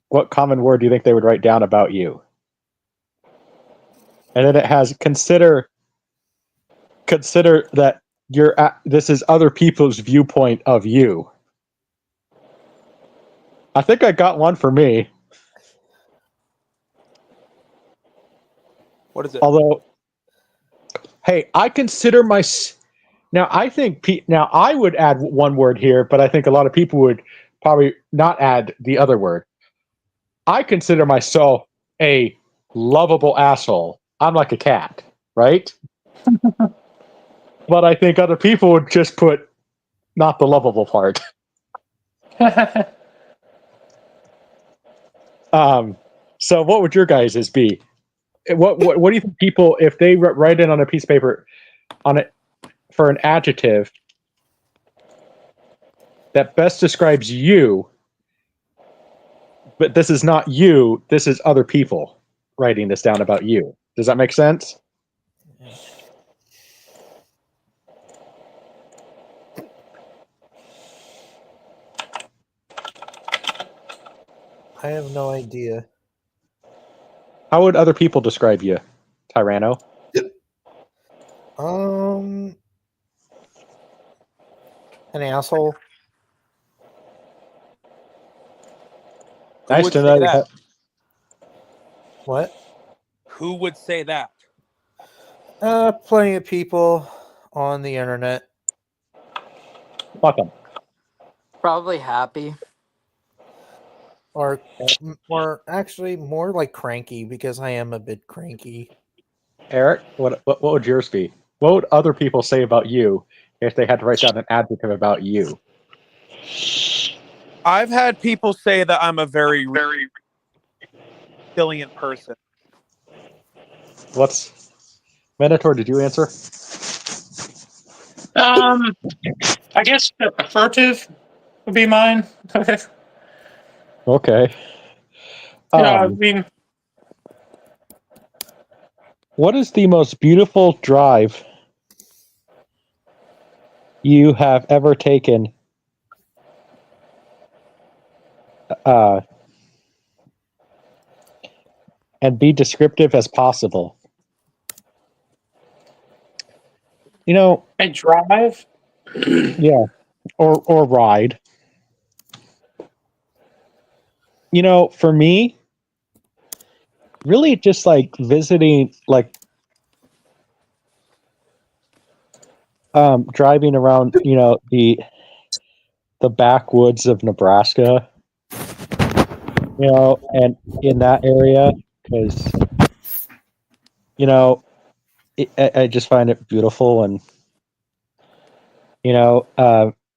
What common word do you think they would write down about you? And then it has consider that this is other people's viewpoint of you. I think I got one for me. What is it? Although, hey, I consider my now. I think now I would add one word here, but I think a lot of people would probably not add the other word. I consider myself a lovable asshole. I'm like a cat, right? But I think other people would just put not the lovable part. So what would your guys's be? What do you think people, if they write in on a piece of paper on it for an adjective that best describes you, but this is not you, this is other people writing this down about you. Does that make sense? I have no idea. How would other people describe you, Tyranno? An asshole. Who Nice would to say know. that? What? Who would say that? Plenty of people on the internet. Fuck them. Probably happy. Or actually more like cranky, because I am a bit cranky. Eric, what would yours be? What would other people say about you if they had to write down an adjective about you? I've had people say that I'm a very resilient person. What's Minotaur? Did you answer? I guess affirmative would be mine. Okay. Yeah, I mean, What is the most beautiful drive you have ever taken? And be descriptive as possible. You know, a drive. yeah, or ride. You know, for me, really just like visiting, like driving around, you know, the backwoods of Nebraska, you know, and in that area, because you know, I just find it beautiful, and you know,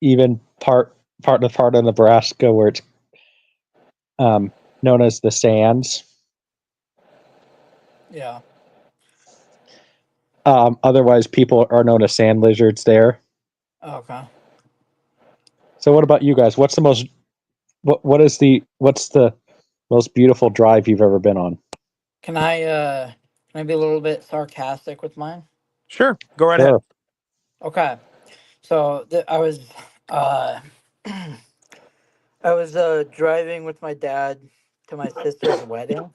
even part of Nebraska where it's known as the Sands. Yeah. Otherwise, people are known as sand lizards there. Okay. So, what about you guys? What's the most what's the most beautiful drive you've ever been on? Can I be a little bit sarcastic with mine? Sure, go right ahead. Sure. Okay. So uh I was driving with my dad to my sister's wedding,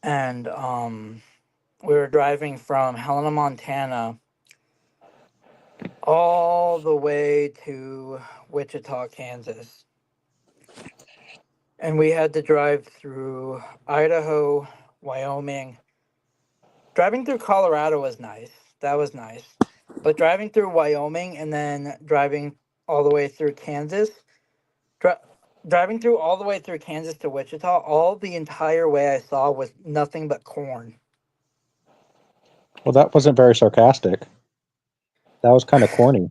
and we were driving from Helena, Montana, all the way to Wichita, Kansas. And we had to drive through Idaho, Wyoming. Driving through Colorado was nice. That was nice. But driving through Wyoming and then driving all the way through Kansas, dri- driving through all the way through Kansas to Wichita, all the entire way I saw was nothing but corn. Well, that wasn't very sarcastic. That was kind of corny.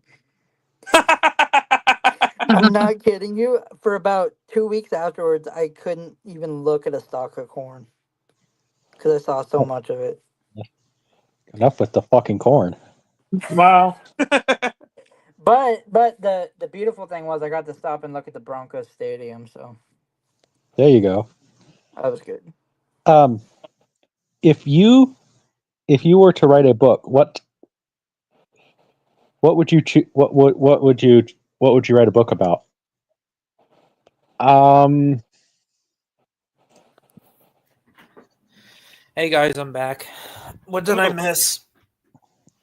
I'm not kidding you. For about 2 weeks afterwards, I couldn't even look at a stalk of corn because I saw so much of it. Enough with the fucking corn. Wow. But the beautiful thing was I got to stop and look at the Broncos stadium, so There you go. that was good. Um, if you were to write a book, what would you what would you write a book about? Um, Hey guys, I'm back. What did I Hello. miss?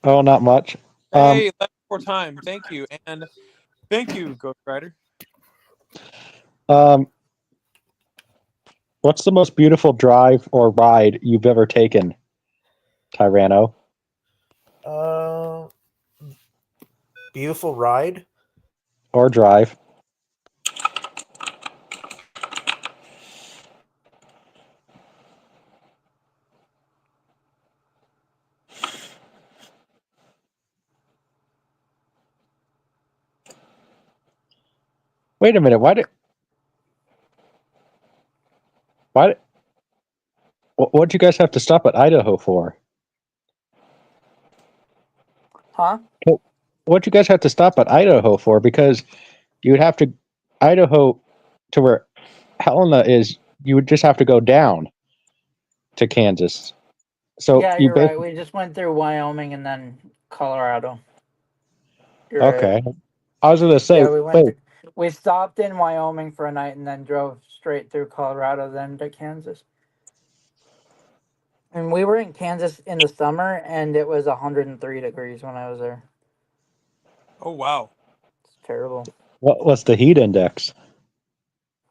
oh, not much. Hey, left for time. Thank you, and thank you, Ghost Rider. Um, what's the most beautiful drive or ride you've ever taken, Tyranno? Uh, beautiful ride. Or drive? Wait a minute. Why? What'd you guys have to stop at Idaho for? Huh? What'd you guys have to stop at Idaho for? Because you would have to Idaho to where Helena is. You would just have to go down to Kansas. So Yeah, you you're right. basically We just went through Wyoming and then Colorado. You're right. okay. I was gonna say, Yeah, we went wait, through, we stopped in Wyoming for a night and then drove straight through Colorado, then to Kansas. And we were in Kansas in the summer, and it was 103 degrees when I was there. Oh wow. It's terrible. what was the heat index?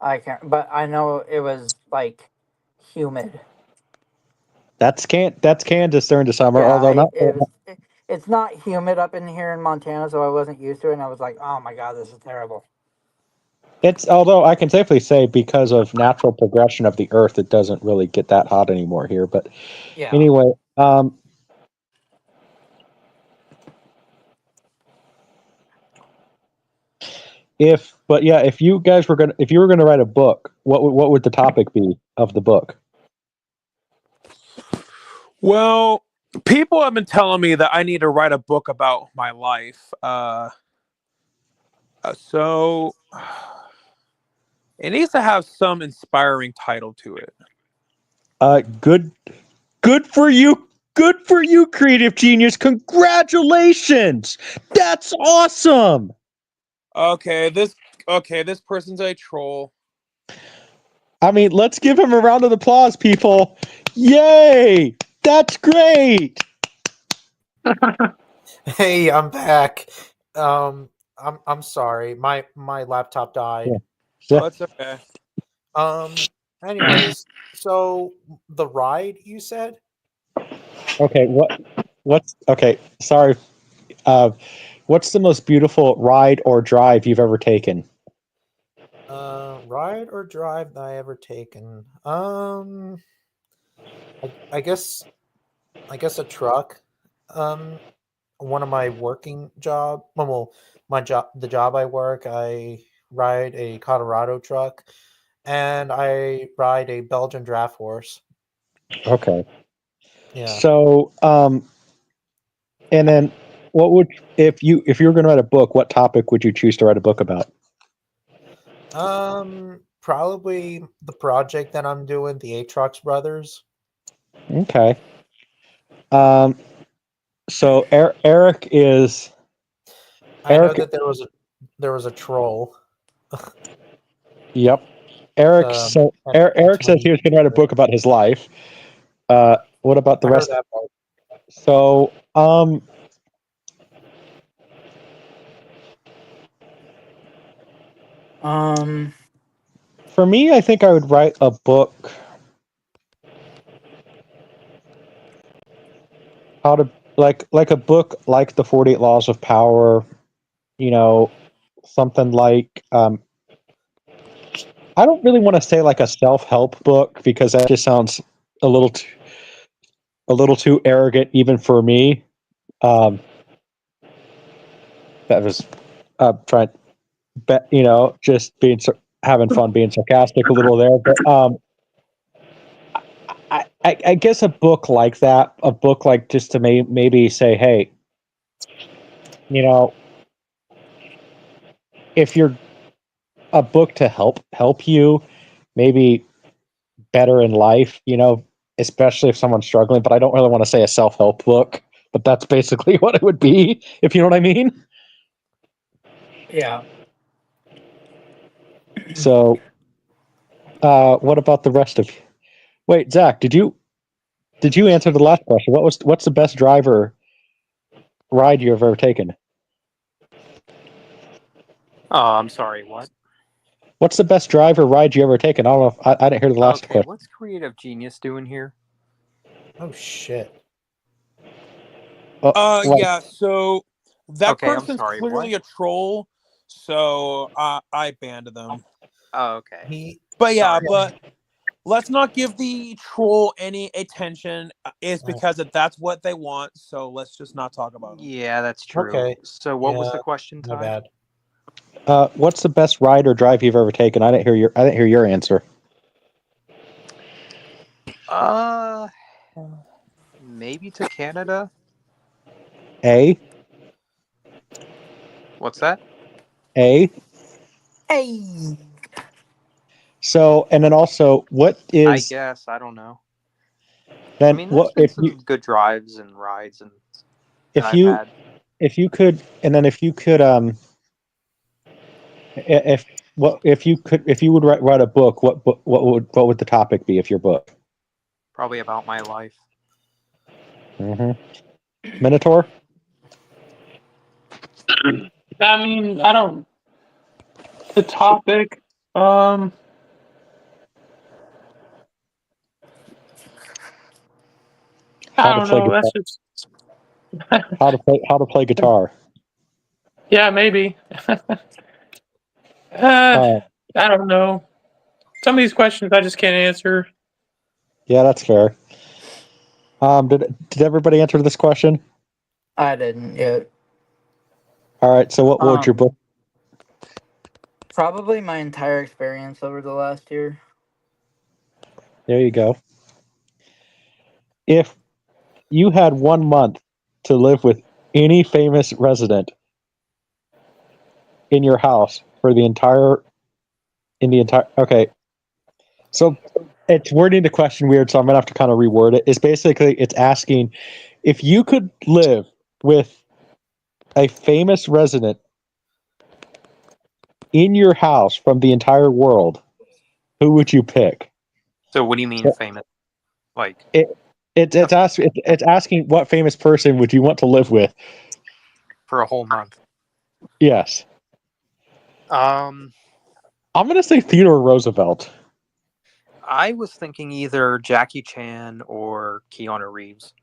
I can't, but I know it was like humid. That's Kansas during the summer, Yeah, although not. it's not humid up in here in Montana, so I wasn't used to it, and I was like, oh my god, this is terrible. It's although I can safely say because of natural progression of the Earth, it doesn't really get that hot anymore here. But Yeah. anyway, if you guys were gonna if you were gonna write a book, what would the topic be of the book? Well, people have been telling me that I need to write a book about my life. So It needs to have some inspiring title to it. Good for you. Good for you, creative genius. Congratulations. That's awesome. Okay, this person's a troll. I mean, let's give him a round of applause, people. Yay! That's great. Hey, I'm back. I'm sorry. My laptop died. Oh, it's okay. Anyways, so the ride you said? Okay, what's okay, sorry. What's the most beautiful ride or drive you've ever taken? Ride or drive that I ever taken? I guess a truck. One of my working job. Well, my job, the job I work, I ride a Colorado truck, and I ride a Belgian draft horse. Okay. Yeah. So, and then what would if you were going to write a book, what topic would you choose to write a book about? Probably the project that I'm doing, the Atrox Brothers. Okay. So Eric is I know Eric. that there was a troll. Yep. Eric says he was going to write a book about his life. What about the I heard rest? that part. So, for me, I think I would write a book how to like a book like the 48 Laws of Power. You know, something like I don't really want to say like a self-help book because that just sounds a little too arrogant even for me. Um, that was trying, just being having fun, being sarcastic a little there. But I guess a book like that, a book like just to maybe say, hey, you know, if you're a book to help you, maybe better in life, especially if someone's struggling. But I don't really want to say a self-help book, but that's basically what it would be, if you know what I mean. Yeah. So, what about the rest of you? Wait, Zach, did you answer the last question? What's the best driver ride you've ever taken? Oh, I'm sorry. What? What's the best driver ride you ever taken? I don't know if I didn't hear the last Okay, question. what's Creative Genius doing here? Oh shit. Like, Yeah, so that Okay, I'm person's sorry, clearly what? a troll, so I banned them. Oh, okay. He But yeah, Sorry. but let's not give the troll any attention. Is because that's what they want. So let's just not talk about them. Yeah, that's true. Okay. So what was Yeah, the question, my Ty? bad. what's the best ride or drive you've ever taken? I didn't hear your answer. Maybe to Canada? A. What's that? A. Hey. So, and then also, what I is guess, I don't know. I then mean, there's what been some good drives and rides and that if I've you had. if you could and then if you could if you would write a book, what would the topic be of your book? Probably about my life. Minotaur. I mean, I don't. The topic. How I to don't play know. guitar. That's just. How to play guitar. Yeah, maybe. Uh, I don't know. Some of these questions I just can't answer. yeah, that's fair. Did everybody answer this question? I didn't yet. All right. So what would your book? Probably my entire experience over the last year. There you go. If you had 1 month to live with any famous resident in your house for the entire in the entire. Okay, so it's wording the question weird, so I'm gonna have to kind of reword it. It's basically it's asking if you could live with a famous resident in your house from the entire world, who would you pick? So what do you mean So famous? Like it's asking what famous person would you want to live with? for a whole month? Yes, Um, I'm gonna say Theodore Roosevelt. I was thinking either Jackie Chan or Keanu Reeves.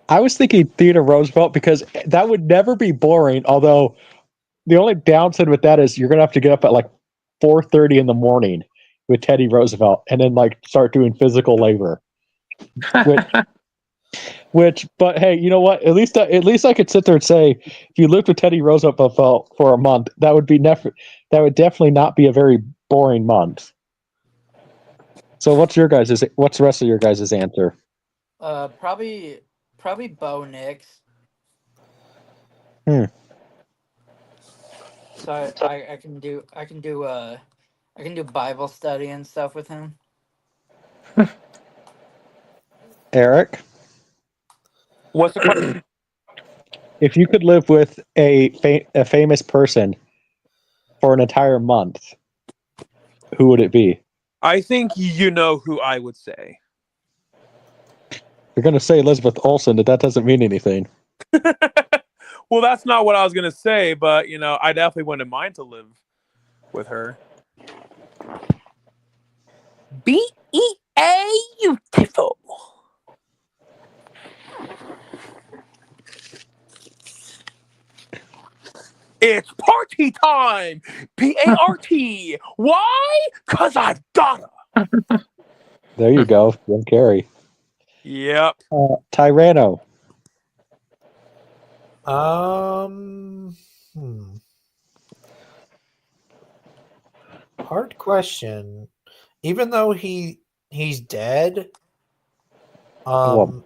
I was thinking Theodore Roosevelt because that would never be boring. Although the only downside with that is you're gonna have to get up at like 4:30 in the morning with Teddy Roosevelt, and then like start doing physical labor. But hey, you know what? At least I could sit there and say, if you lived with Teddy Roosevelt for a month, that would definitely not be a very boring month. So what's the rest of your guys' answer? Probably Bo Nix. Hmm. So I can do Bible study and stuff with him. Eric, What's the question? if you could live with a famous person for an entire month, who would it be? I think you know who I would say. You're going to say Elizabeth Olsen, but that doesn't mean anything. Well, that's not what I was gonna say, but I definitely wouldn't mind to live with her. BEA beautiful. It's party time. PART. Why? Cause I gotta. There you go, Jim Carrey. Yep. Tyranno. Hmm. Hard question. Even though he's dead, Well,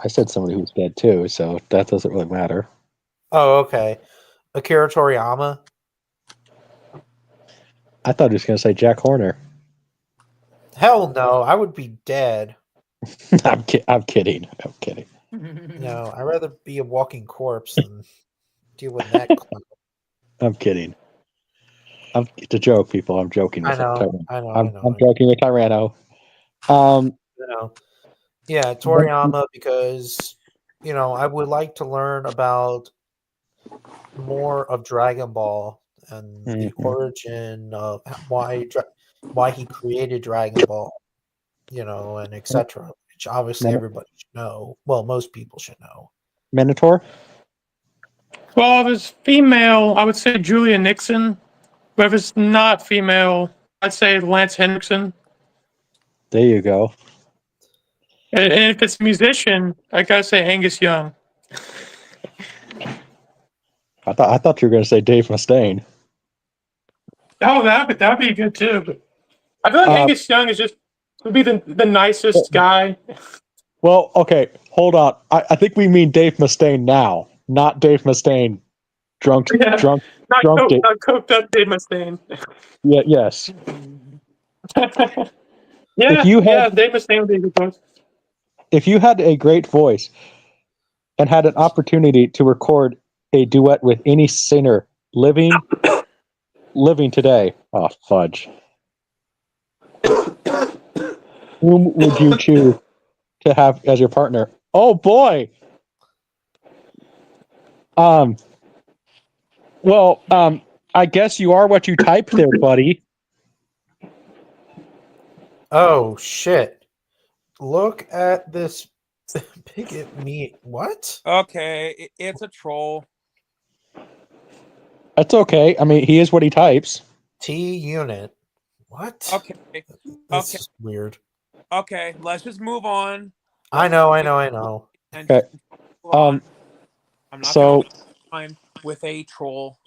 I said somebody who's dead too, so that doesn't really matter. oh, okay. Akira Toriyama. I thought he was going to say Jack Horner. Hell no, I would be dead. I'm kidding. No, I'd rather be a walking corpse than deal with that clown. I'm kidding. It's a joke, people. I'm joking with Tyranno. I know. I'm joking with Tyranno. Yeah, Toriyama, because I would like to learn about more of Dragon Ball and the origin of why he created Dragon Ball, and etc. Which obviously everybody should know. Well, most people should know. Minotaur? Well, if it's female, I would say Julia Nixon. But if it's not female, I'd say Lance Henriksen. There you go. And if it's a musician, I gotta say Angus Young. I thought you were going to say Dave Mustaine. Oh, that'd be good too. But I feel like Angus Young would be the nicest guy. Well, okay, hold on. I think we mean Dave Mustaine now, not Dave Mustaine drunk. Not coked up Dave Mustaine. Yeah, yes. Yeah, Dave Mustaine would be a good choice. If you had a great voice and had an opportunity to record a duet with any singer living today, oh fudge, whom would you choose to have as your partner? Oh boy. Well, I guess you are what you typed there, buddy. Oh shit! Look at this. Pick at me. What? Okay, it's a troll. That's okay. I mean, he is what he types. T unit. What? Okay. This is weird. Okay, let's just move on. I know. Okay. I'm not going to time with a troll.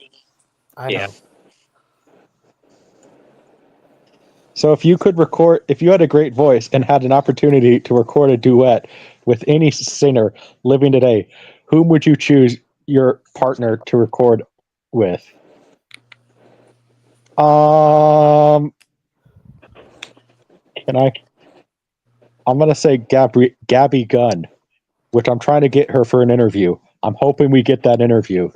I know. So if you had a great voice and had an opportunity to record a duet with any singer living today, whom would you choose your partner to record with? Can I? I'm gonna say Gabby Gunn, which I'm trying to get her for an interview. I'm hoping we get that interview.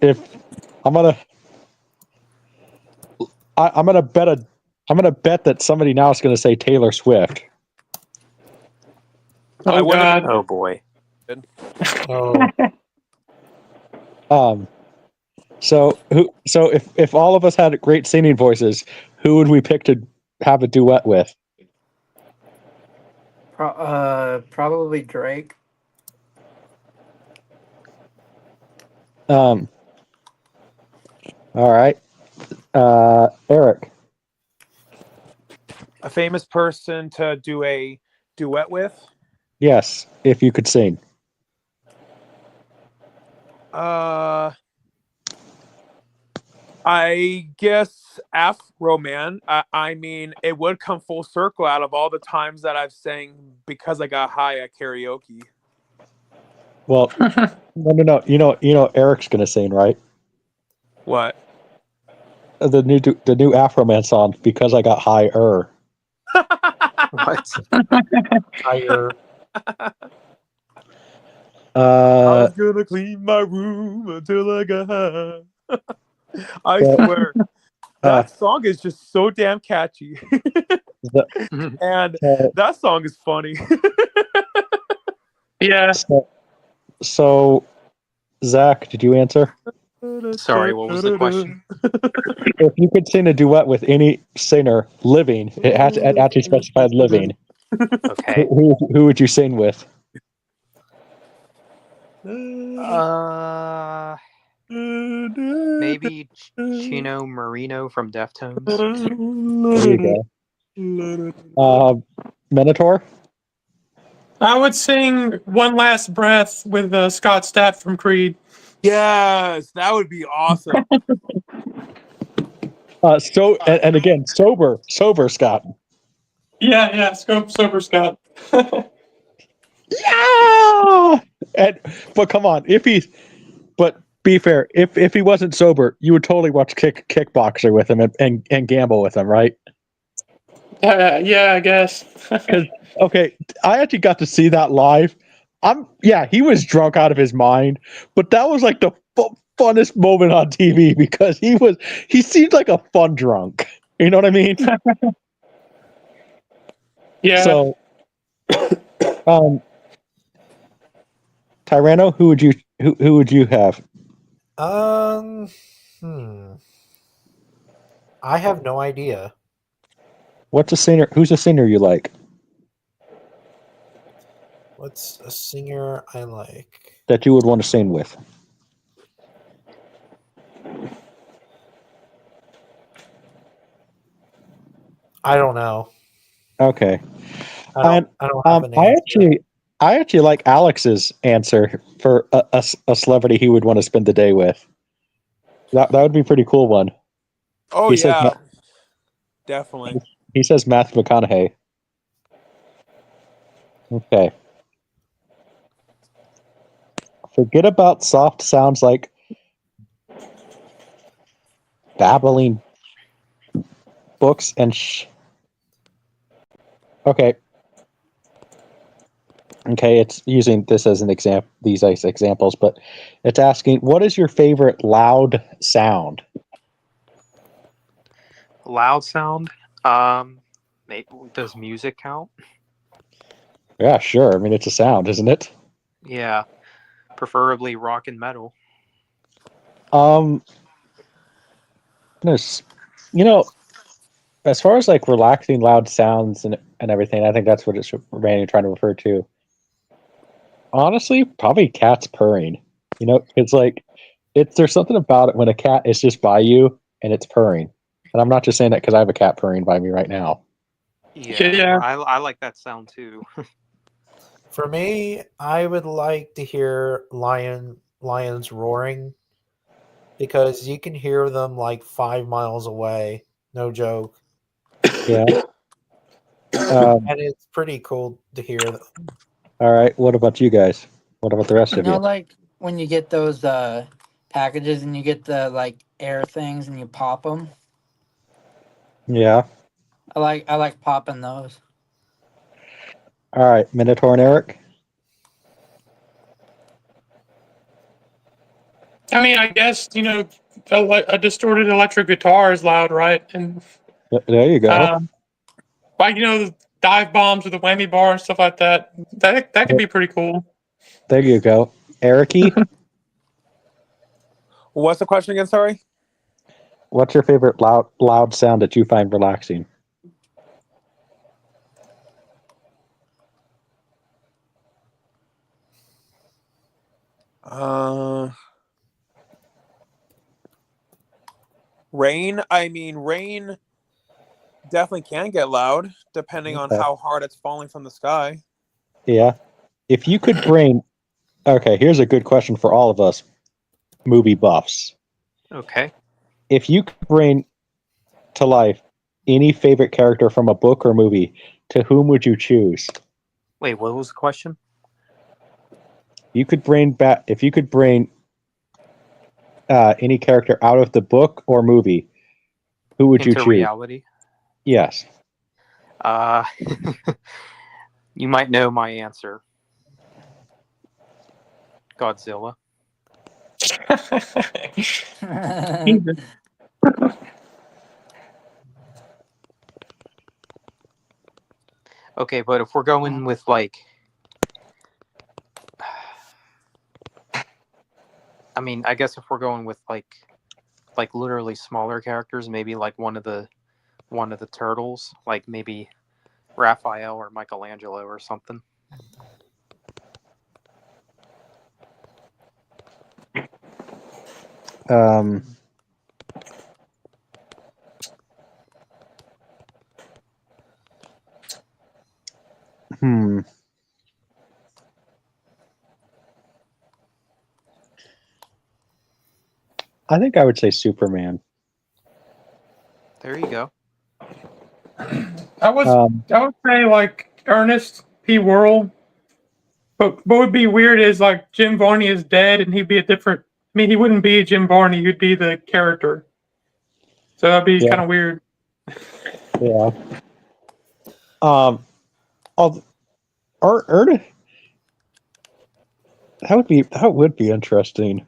If I'm gonna, I'm gonna bet that somebody now is gonna say Taylor Swift. I Oh wouldn't have Oh boy. Oh, So if all of us had great singing voices, who would we pick to have a duet with? Probably Drake. All right, Eric. a famous person to do a duet with. Yes, if you could sing. I guess Afro Man. I mean, it would come full circle out of all the times that I've sang because I got high at karaoke. Well, no. You know Eric's gonna sing, right? What? The new Afro Man song, Because I Got Higher. What? higher. I Uh, was gonna clean my room until I got high. I so, swear, uh, that song is just so damn catchy. the, And so, that song is funny. Yeah. so, Zach, did you answer? Sorry, what was the question? If you could sing a duet with any singer living, it actually specified living. Okay. Who would you sing with? Maybe Chino Marino from Deftones. There you go. Minotaur? I would sing One Last Breath with Scott Stapp from Creed. Yes, that would be awesome. And again, sober Scott. Yeah, Sober Scott. Yeah. But come on, but be fair, if he wasn't sober, you would totally watch Kickboxer with him and gamble with him, right? Yeah, I guess. Because okay, I actually got to see that live. He was drunk out of his mind, but that was like the funnest moment on TV because he seemed like a fun drunk. You know what I mean? Yeah. So, Tyranno, who would you have? Hmm. I have no idea. What's a singer? Who's a singer you like What's a singer I like? that you would want to sing with? I don't know. Okay. I don't have an answer. I actually like Alex's answer for a celebrity he would want to spend the day with. That would be a pretty cool one. Oh He says yeah, definitely. he says Matthew McConaughey. Okay. Forget about soft sounds like babbling books and Okay. Okay, it's using this as an example, these as examples, but it's asking, what is your favorite loud sound? Loud sound. Does music count? Yeah, sure. I mean, it's a sound, isn't it? Yeah, preferably rock and metal. Goodness. You know, as far as like relaxing loud sounds and everything, I think that's what it's mainly trying to refer to. Honestly, probably cats purring. You know, it's like there's something about it when a cat is just by you and it's purring. And I'm not just saying that because I have a cat purring by me right now. Yeah. I like that sound too. For me, I would like to hear lions roaring because you can hear them like 5 miles away. No joke. Yeah. And it's pretty cool to hear them. All right. What about you guys? What about the rest of you? Like when you get those packages and you get the like air things and you pop them. Yeah. I like popping those. All right, Minotaur and Eric. I mean, I guess a distorted electric guitar is loud, right? And There you go. like the dive bombs or the whammy bar and stuff like that. That could be pretty cool. There you go. Ericy, What's the question again? Sorry. what's your favorite loud sound that you find relaxing? Rain. I mean, rain definitely can get loud depending on Okay. how hard it's falling from the sky. Yeah. If you could bring, okay, here's a good question for all of us movie buffs. Okay. If you could bring to life any favorite character from a book or movie, to whom would you choose? Wait, what was the question? You could bring back, if you could bring any character out of the book or movie, who would you Into choose? reality. Yes. You might know my answer. Godzilla. Okay, but if we're going with like, I mean, I guess if we're going with like literally smaller characters, maybe like one of the turtles, like maybe Raphael or Michelangelo or something. I think I would say Superman. There you go. I would say like Ernest P. Worrell. But what would be weird is like Jim Varney is dead and he'd be a different. I mean, he wouldn't be Jim Varney; he'd be the character. So that'd be kind of weird. Yeah. Ernest. That would be interesting.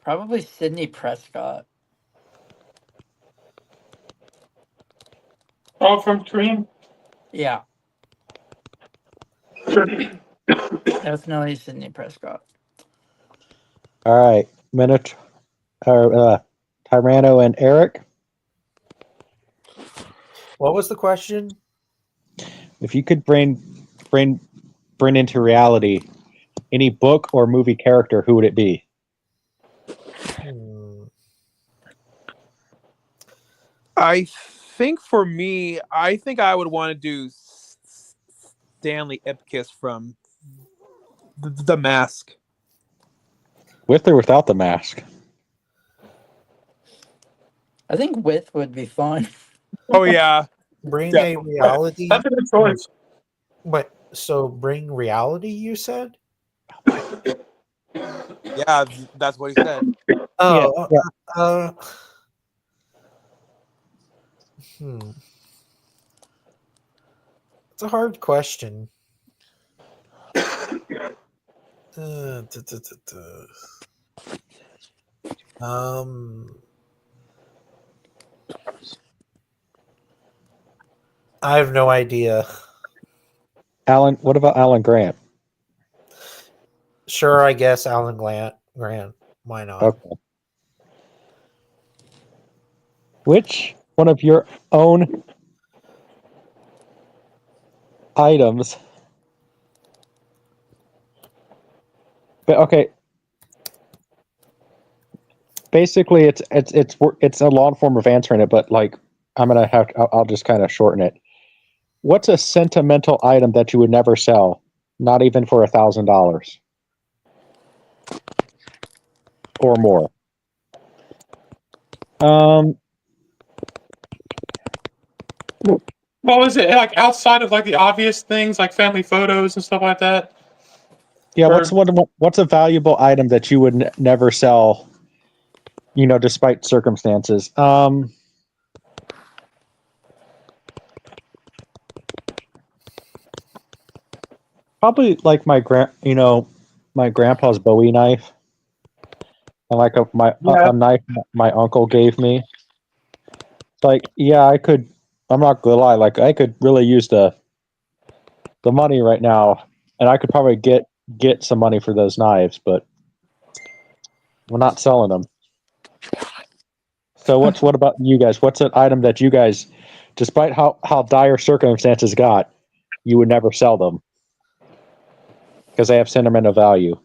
Probably Sidney Prescott. Oh, from Dream. Yeah. Definitely Sidney Prescott. All right, Tyranno and Eric. What was the question? If you could bring into reality any book or movie character, who would it be? I think for me, I think I would want to do Stanley Ipkiss from the Mask. With or without the mask? I think with would be fun. Oh yeah. Bring Definitely. a reality. That's a good choice. What? So bring reality? You said? Yeah, that's what he said. Oh, Yeah. It's a hard question. I have no idea. Alan, what about Alan Grant? Sure, I guess Alan Grant. Why not? Okay. Which one of your own items? But okay. Basically, it's a long form of answering it, but like I'll just kind of shorten it. What's a sentimental item that you would never sell, not even for $1,000 or more? What was it like outside of like the obvious things like family photos and stuff like that? Yeah, Or what's a valuable item that you would never sell? Despite circumstances. Probably like my grandpa's Bowie knife, and like yeah, a knife my uncle gave me. It's like, yeah, I could. I'm not gonna lie. Like, I could really use the money right now, and I could probably get some money for those knives, but we're not selling them. So what about you guys? What's an item that you guys, despite how dire circumstances got, you would never sell them because they have sentimental value?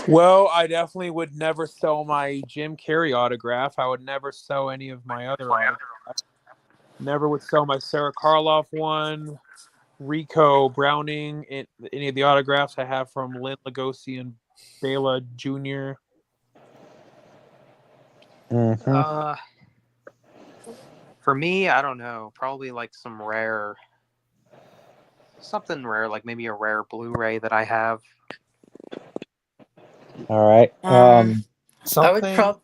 Well, I definitely would never sell my Jim Carrey autograph. I would never sell any of my other autographs. Never would sell my Sarah Karloff one, Rico Browning, any of the autographs I have from Lynn Lugosi and Bela Jr. Mm-hmm. For me, I don't know. Probably like something rare, like maybe a rare Blu-ray that I have. All right. I would Something. probably.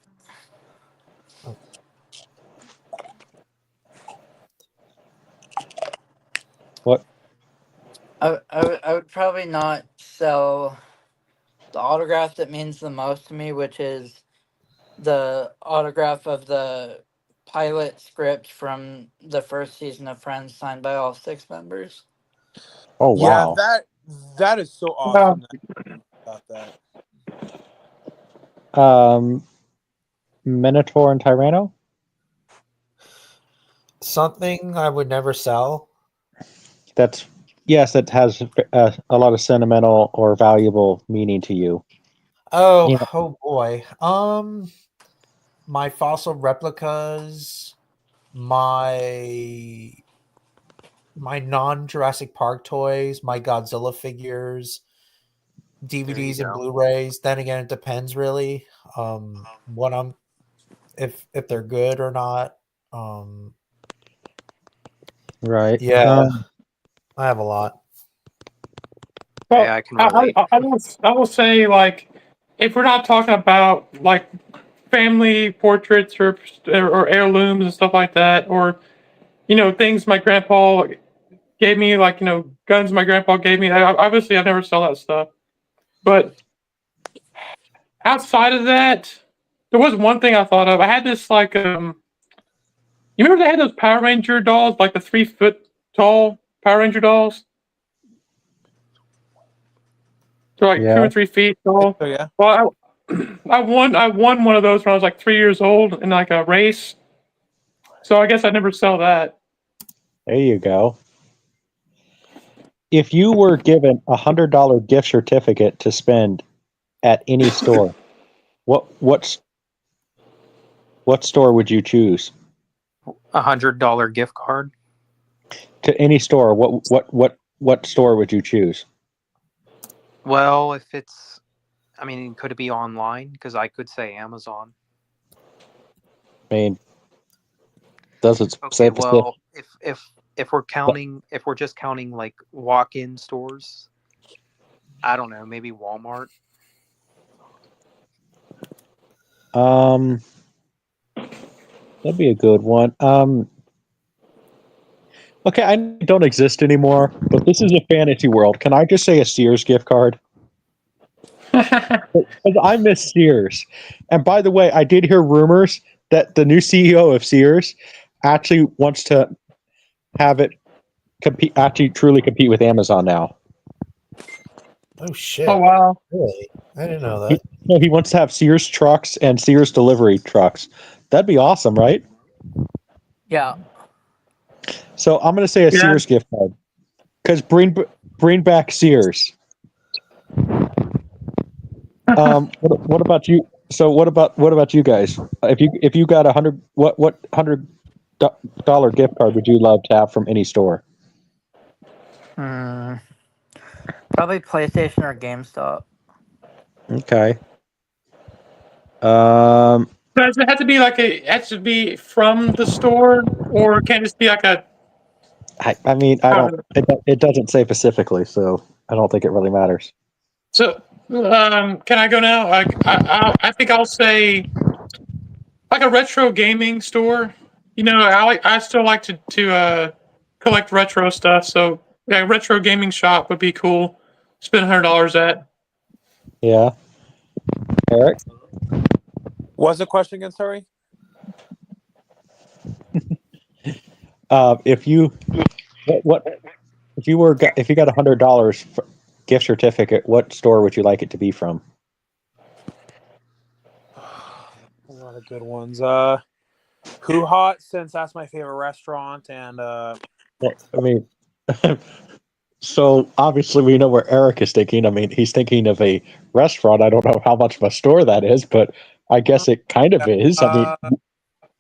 What? I would probably not sell the autograph that means the most to me, which is the autograph of the pilot script from the first season of Friends, signed by all 6 members. Oh Yeah, wow. that is so no. awesome about that. Minotaur and Tyranno. Something I would never sell. That's yes. It has a lot of sentimental or valuable meaning to you. Oh, You know, oh boy. My fossil replicas, my non Jurassic Park toys, my Godzilla figures, There you DVDs and go. Blu-rays. Then again, it depends really. What I'm if they're good or not. Um, right. yeah, I have a lot. Hey, Well, I can relate. I will say like if we're not talking about like family portraits or heirlooms and stuff like that, or things my grandpa gave me, like guns my grandpa gave me. Obviously, I never sell that stuff. But outside of that, there was one thing I thought of. I had this like you remember they had those Power Ranger dolls, like the 3 foot tall Power Ranger dolls? They're like Yeah. 2 or 3 feet tall. So yeah. Well, I won one of those when I was like 3 years old in like a race. So I guess I never sell that. There you go. If you were given $100 gift certificate to spend at any store, what store would you choose? $100 gift card. To any store, what store would you choose? Well, if I mean, could it be online? Because I could say Amazon. I mean, does it say Okay, specific? well, if we're just counting like walk-in stores, I don't know, maybe Walmart. That'd be a good one. Okay, I don't exist anymore, but this is a fantasy world. Can I just say a Sears gift card? 'Cause I miss Sears. And by the way, I did hear rumors that the new CEO of Sears actually wants to have it actually truly compete with Amazon now. Oh shit! Oh wow. Really? I didn't know He, that. no, he wants to have Sears trucks and Sears delivery trucks. That'd be awesome, right? Yeah. So I'm going to say a Yeah. Sears gift card because bring back Sears. What about you? So what about you guys? If you got what $100 gift card would you love to have from any store? Hmm. Probably PlayStation or GameStop. Okay. Um, Does it have to be like it has to be from the store, or can it just be like a? I mean, I don't. It doesn't say specifically, so I don't think it really matters. So, can I go now? I think I'll say like a retro gaming store. I still like to collect retro stuff. So yeah, retro gaming shop would be cool. Spend $100 at. Yeah, Eric. What's the question again? Sorry. If you what if you got $100 gift certificate, what store would you like it to be from? A lot of good ones. Who Hot, since that's my favorite restaurant, and Well, I mean, so obviously we know where Eric is thinking. I mean, he's thinking of a restaurant. I don't know how much of a store that is, but I guess it kind of is. I mean,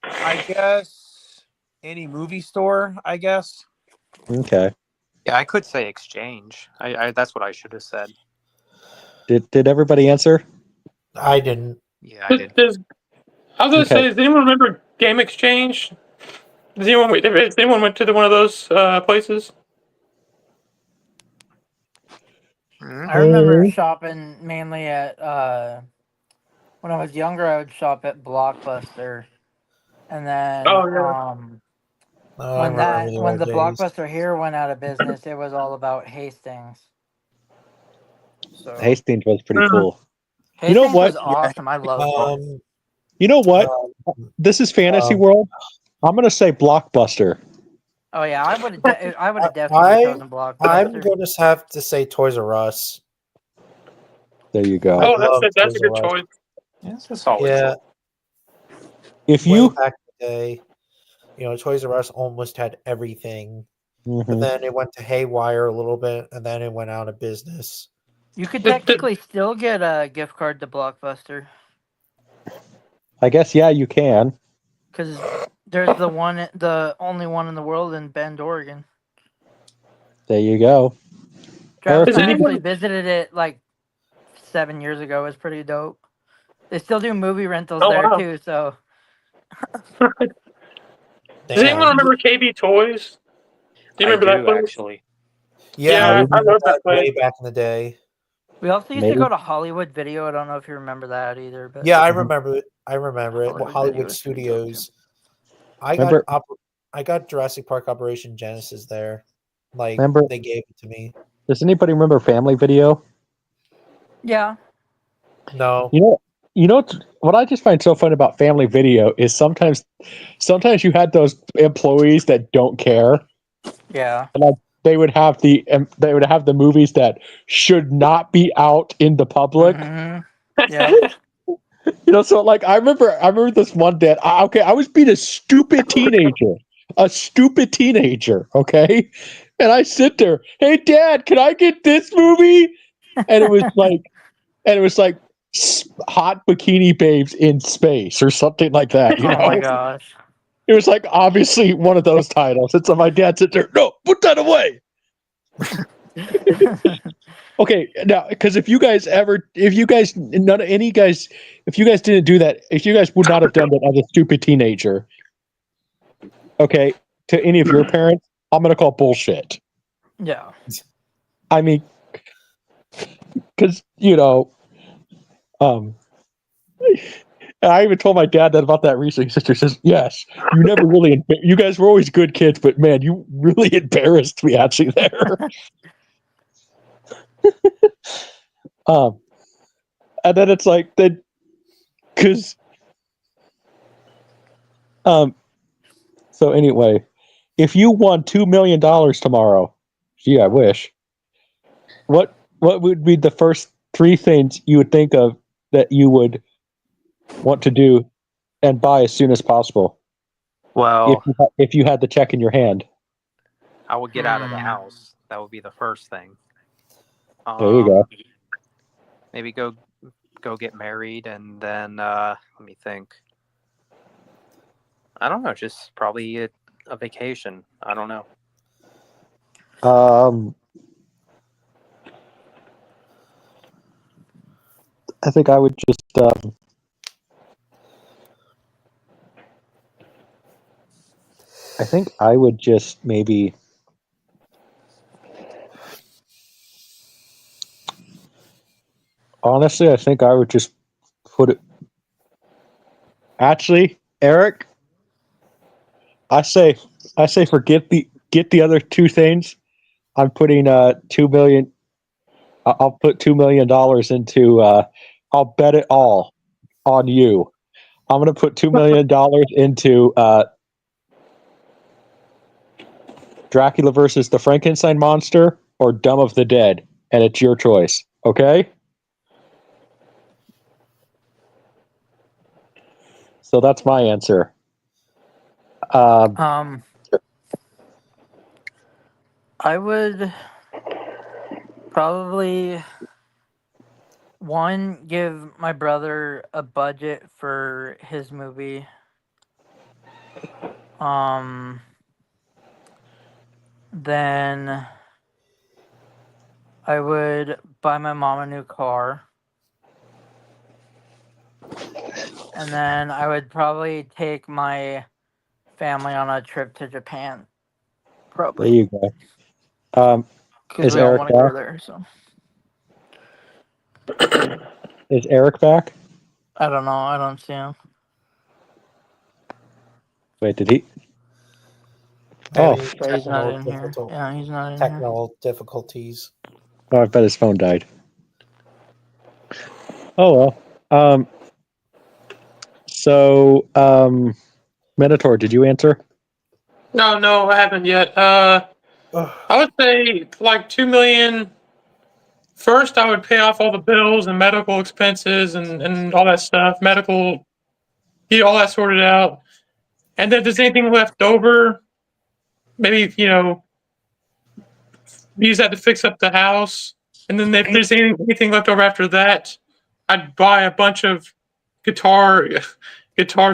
I guess any movie store. I guess. okay. Yeah, I could say exchange. I that's what I should have said. Did everybody answer? I didn't. Yeah, I did. I was gonna Okay. say, does anyone remember Game Exchange? Does anyone went to one of those places? I remember shopping mainly at when I was younger. I would shop at Blockbuster, and then Oh yeah. No, I remember the when old the days. Blockbuster here went out of business, it was all about Hastings. So Hastings was pretty Mhm. cool. Hastings You know what? was awesome. I loved it. You know what? Um, This is Fantasy World. I'm gonna say Blockbuster. Oh yeah, I would have. I would have I- definitely chosen Blockbuster. I'm going to have to say Toys R Us. There you go. Oh, love that's a Toys good R Us. choice. Yeah, it's a solid Yeah, choice. If way you, back in the day, Toys R Us almost had everything, but Mhm. then it went to haywire a little bit, and then it went out of business. You could The- technically still get a gift card to Blockbuster I guess yeah, you can. because there's the only one in the world in Bend, Oregon. There you go. Travis Eric, and I anyone- actually visited it like 7 years ago. It was pretty dope. They still do movie rentals Oh, there wow. too. So Does anyone Damn. remember KB Toys? Do you I remember that do place? actually. Yeah, Yeah, I remember love that place. way back in the day. we also used Maybe. to go to Hollywood Video. I don't know if you remember that either. But Yeah, I Mhm. remember it. I remember it. Hollywood Hollywood Video is pretty dope, Studios. I Remember- got Jurassic Park Operation Genesis there. Like Remember- they gave it to me. Does anybody remember Family Video? yeah. No. You know what I just find so fun about Family Video is sometimes you had those employees that don't care. Yeah. They would have the movies that should not be out in the public. Mhm. Yeah. So like I remember this one dad. I was being a stupid teenager, okay, and I sit there, hey dad, can I get this movie? And it was like hot bikini babes in space or something like that. Oh my gosh. It was like obviously one of those titles. And so my dad sits there, no, put that away. Okay, now because if you guys didn't do that, if you guys would not have done that as a stupid teenager, okay, to any of your parents, I'm gonna call bullshit. Yeah. I mean, because I even told my dad that about that recently. His sister says, "Yes, you guys were always good kids, but man, you really embarrassed me actually there." And then it's like because so anyway, if you won $2 million tomorrow, gee, I wish. What would be the first three things you would think of that you would want to do and buy as soon as possible? Well, If you had the check in your hand, I would get out of the house. That would be the first thing. There you go. Maybe go get married, and then let me think. I don't know. Just probably a vacation. I don't know. I think I would just I think I would just maybe. Honestly, I think I would just put it. Actually, Eric, I say forget the other two things. I'm putting 2 million. I'll put $2 million into. I'll bet it all on you. I'm gonna put $2 million into Dracula versus the Frankenstein monster or Dumb of the Dead, and it's your choice. Okay. So that's my answer. I would probably give my brother a budget for his movie. Then I would buy my mom a new car. And then I would probably take my family on a trip to Japan. There Probably. you go. Because Is we all Eric want to go back? there. So Is Eric back? I don't know. I don't see him. Wait, did he? Maybe So he's not technical in here. difficult- Yeah, he's not in here. technical difficulties. Oh, I bet his phone died. Oh well. So, Minotaur, did you answer? No, I haven't yet. Ugh. I would say like 2 million. First, I would pay off all the bills and medical expenses and all that stuff. Medical, get all that sorted out. And then if there's anything left over, maybe, use that to fix up the house. And then if there's anything left over after that, I'd buy a bunch of guitar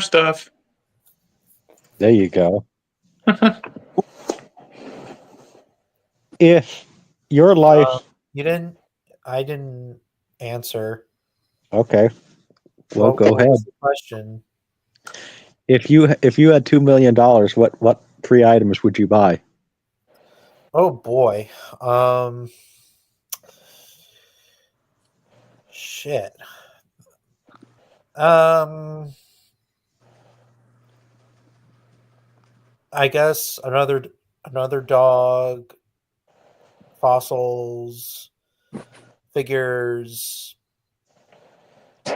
stuff. There you go. If your life, I didn't answer. okay, well, What go ahead. was the question? If you had $2 million, what 3 items would you buy? Oh boy. Shit. I guess another dog, fossils, figures, A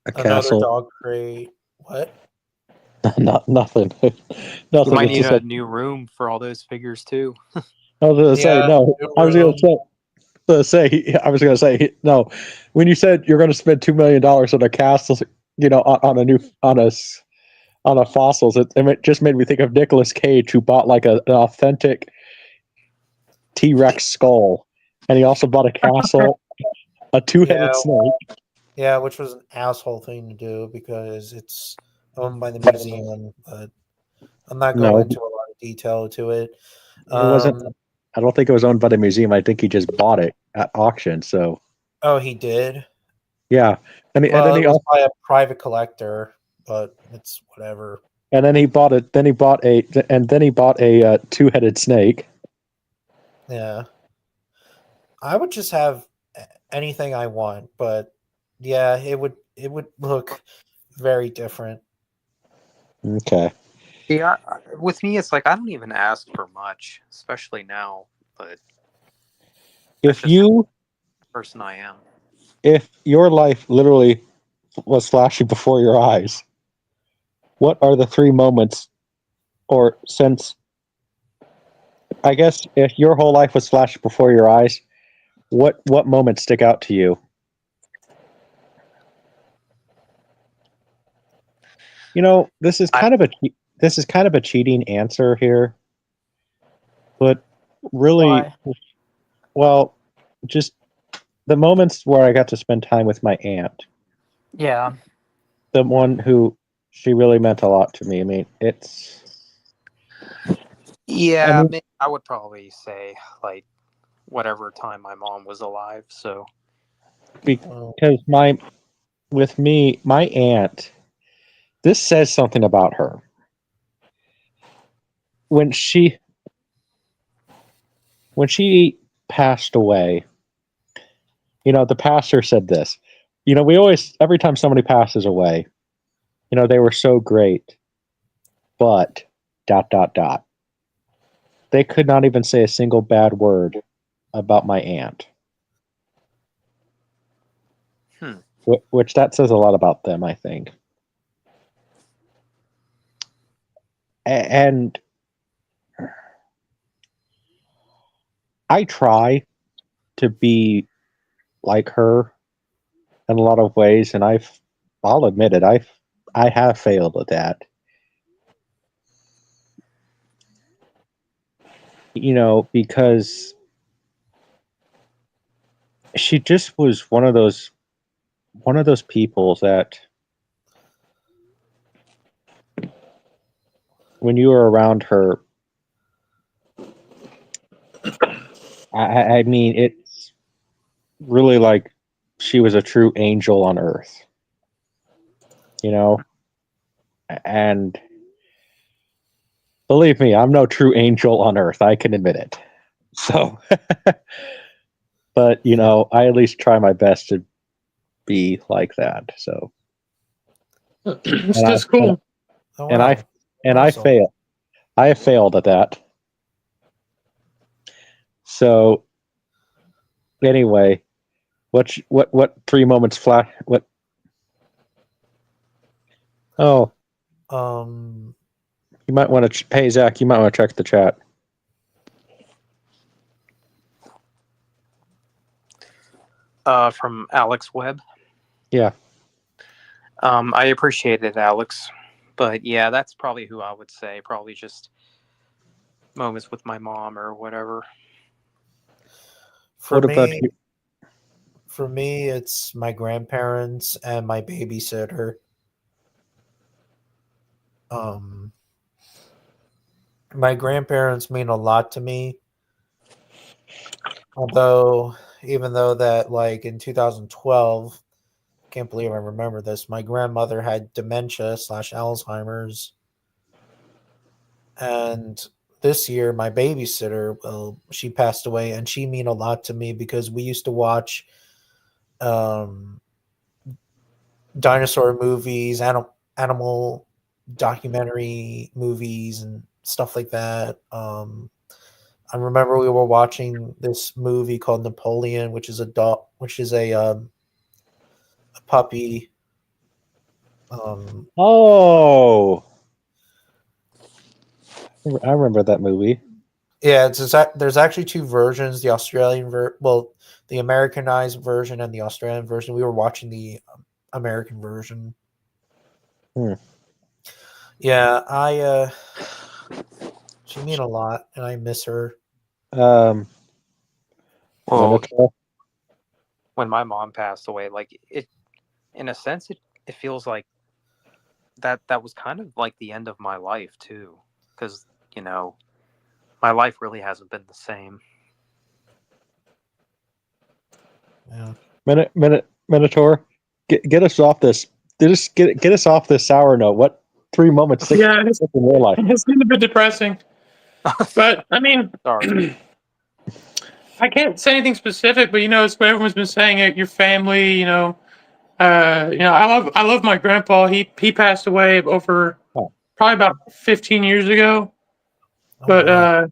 another castle? dog crate. What? Nothing. You Nothing. might It's need just a like new room for all those figures too. I was gonna say no. new I was gonna room. say no. When you said you're going to spend $2 million on a castle, on a fossils, it just made me think of Nicolas Cage, who bought like an authentic T-Rex skull, and he also bought a castle, a two-headed snake. Yeah, which was an asshole thing to do because it's owned by the museum. But I'm not going into a lot of detail to it. It wasn't. I don't think it was owned by the museum. I think he just bought it at auction. So. Oh, he did. Yeah, and then he it was also, by a private collector, but it's whatever. and then he bought it. Then he bought a two-headed snake. Yeah, I would just have anything I want, but yeah, it would look very different. Okay. Yeah, with me, it's like I don't even ask for much, especially now. But If the person I am, if your life literally was flashing before your eyes, what are the 3 moments, or since, I guess, if your whole life was flashing before your eyes, what moments stick out to you? This is kind of a cheating answer here, but really, Why? well, just the moments where I got to spend time with my aunt. Yeah. The one who, she really meant a lot to me. I mean, it's. yeah, I would probably say like whatever time my mom was alive. So Because my aunt, this says something about her. when she passed away, the pastor said this. We always, every time somebody passes away, they were so great, but ... They could not even say a single bad word about my aunt. Which that says a lot about them, I think. And I try to be like her in a lot of ways, and I'll admit it, I have failed at that. Because she just was one of those people that when you were around her, I mean, it's really like she was a true angel on earth, and believe me, I'm no true angel on earth. I can admit it. So, but I at least try my best to be like that. So, It's and I just cool. Oh, and wow. I and I Awesome. fail. I have failed at that. So, anyway, what 3 moments flash? What? Oh, Um, you might want to. Hey, Zach, you might want to check the chat. From Alex Webb. Yeah. I appreciate it, Alex. But yeah, that's probably who I would say. Probably just moments with my mom or whatever. for What about me, you? for me, it's my grandparents and my babysitter. Um, my grandparents mean a lot to me. Although, even though that, like in 2012, can't believe I remember this. My grandmother had dementia / Alzheimer's, and this year my babysitter, well, she passed away, and she mean a lot to me because we used to watch dinosaur movies, animal documentary movies, and stuff like that. I remember we were watching this movie called Napoleon, which is a puppy. Oh, I remember that movie. Yeah, there's actually two versions: the Australian the Americanized version and the Australian version. We were watching the American version. Yeah, she mean a lot, and I miss her. Well, Minotaur? when my mom passed away, like it, in a sense, it feels like that was kind of like the end of my life too, because my life really hasn't been the same. Yeah. Minotaur, get us off this. Just get us off this sour note. What 3 moments stick Yeah, in your life? it's been a bit depressing. But I mean, Sorry. I can't say anything specific, but it's what everyone's been saying. Your family, I love my grandpa. He passed away over probably about 15 years ago. Oh, But wow.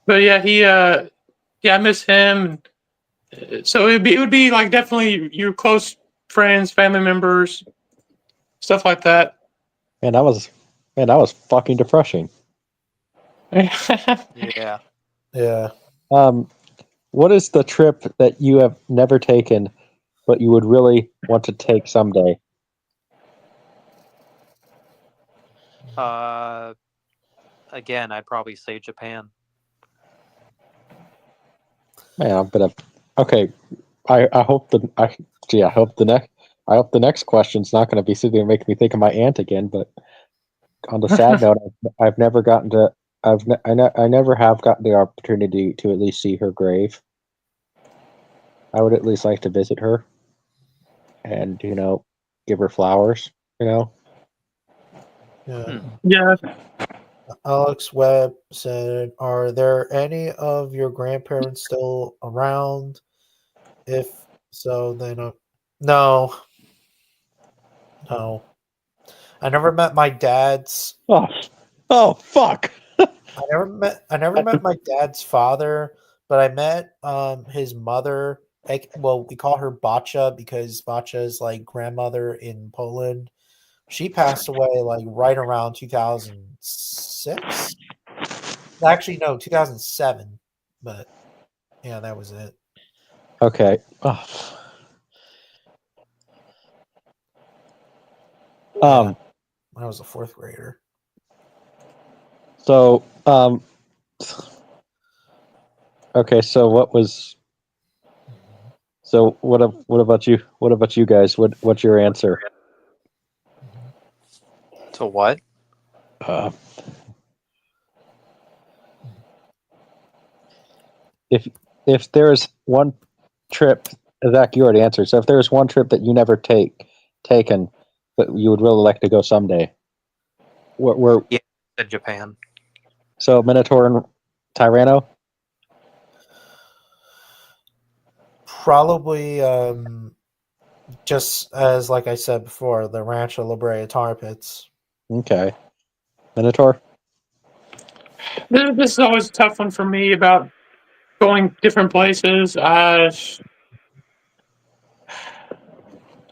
but yeah, I miss him. So it would be like definitely your close friends, family members, stuff like that. Man, that was fucking depressing. Yeah. Yeah. What is the trip that you have never taken, but you would really want to take someday? Again, I'd probably say Japan. Man, I'm gonna. Okay, I hope I hope the next question's not going to be sitting there making me think of my aunt again. But on the sad note, I've never gotten to. I never have gotten the opportunity to at least see her grave. I would at least like to visit her, and give her flowers. Yeah. Yeah, Alex Webb said, "Are there any of your grandparents still around? If so, then no, no. I never met my dad's. Oh, fuck. I never met my dad's father, but I met his mother. Well, we call her Bacha because Bacha is like grandmother in Poland. She passed away like right around 2006. Actually, no, 2007. But yeah, that was it. Okay. Oh. Yeah, I was a fourth grader. So, okay. So what about you? What about you guys? What's your answer? To what? Uh, if there's one trip, Zach, you already answered. So if there's one trip that you never taken, but you would really like to go someday, where Yeah, to Japan. so Minotaur and Tyranno? Probably just as like I said before, the Rancho La Brea tar pits. Okay, Minotaur. This is always a tough one for me about going different places. I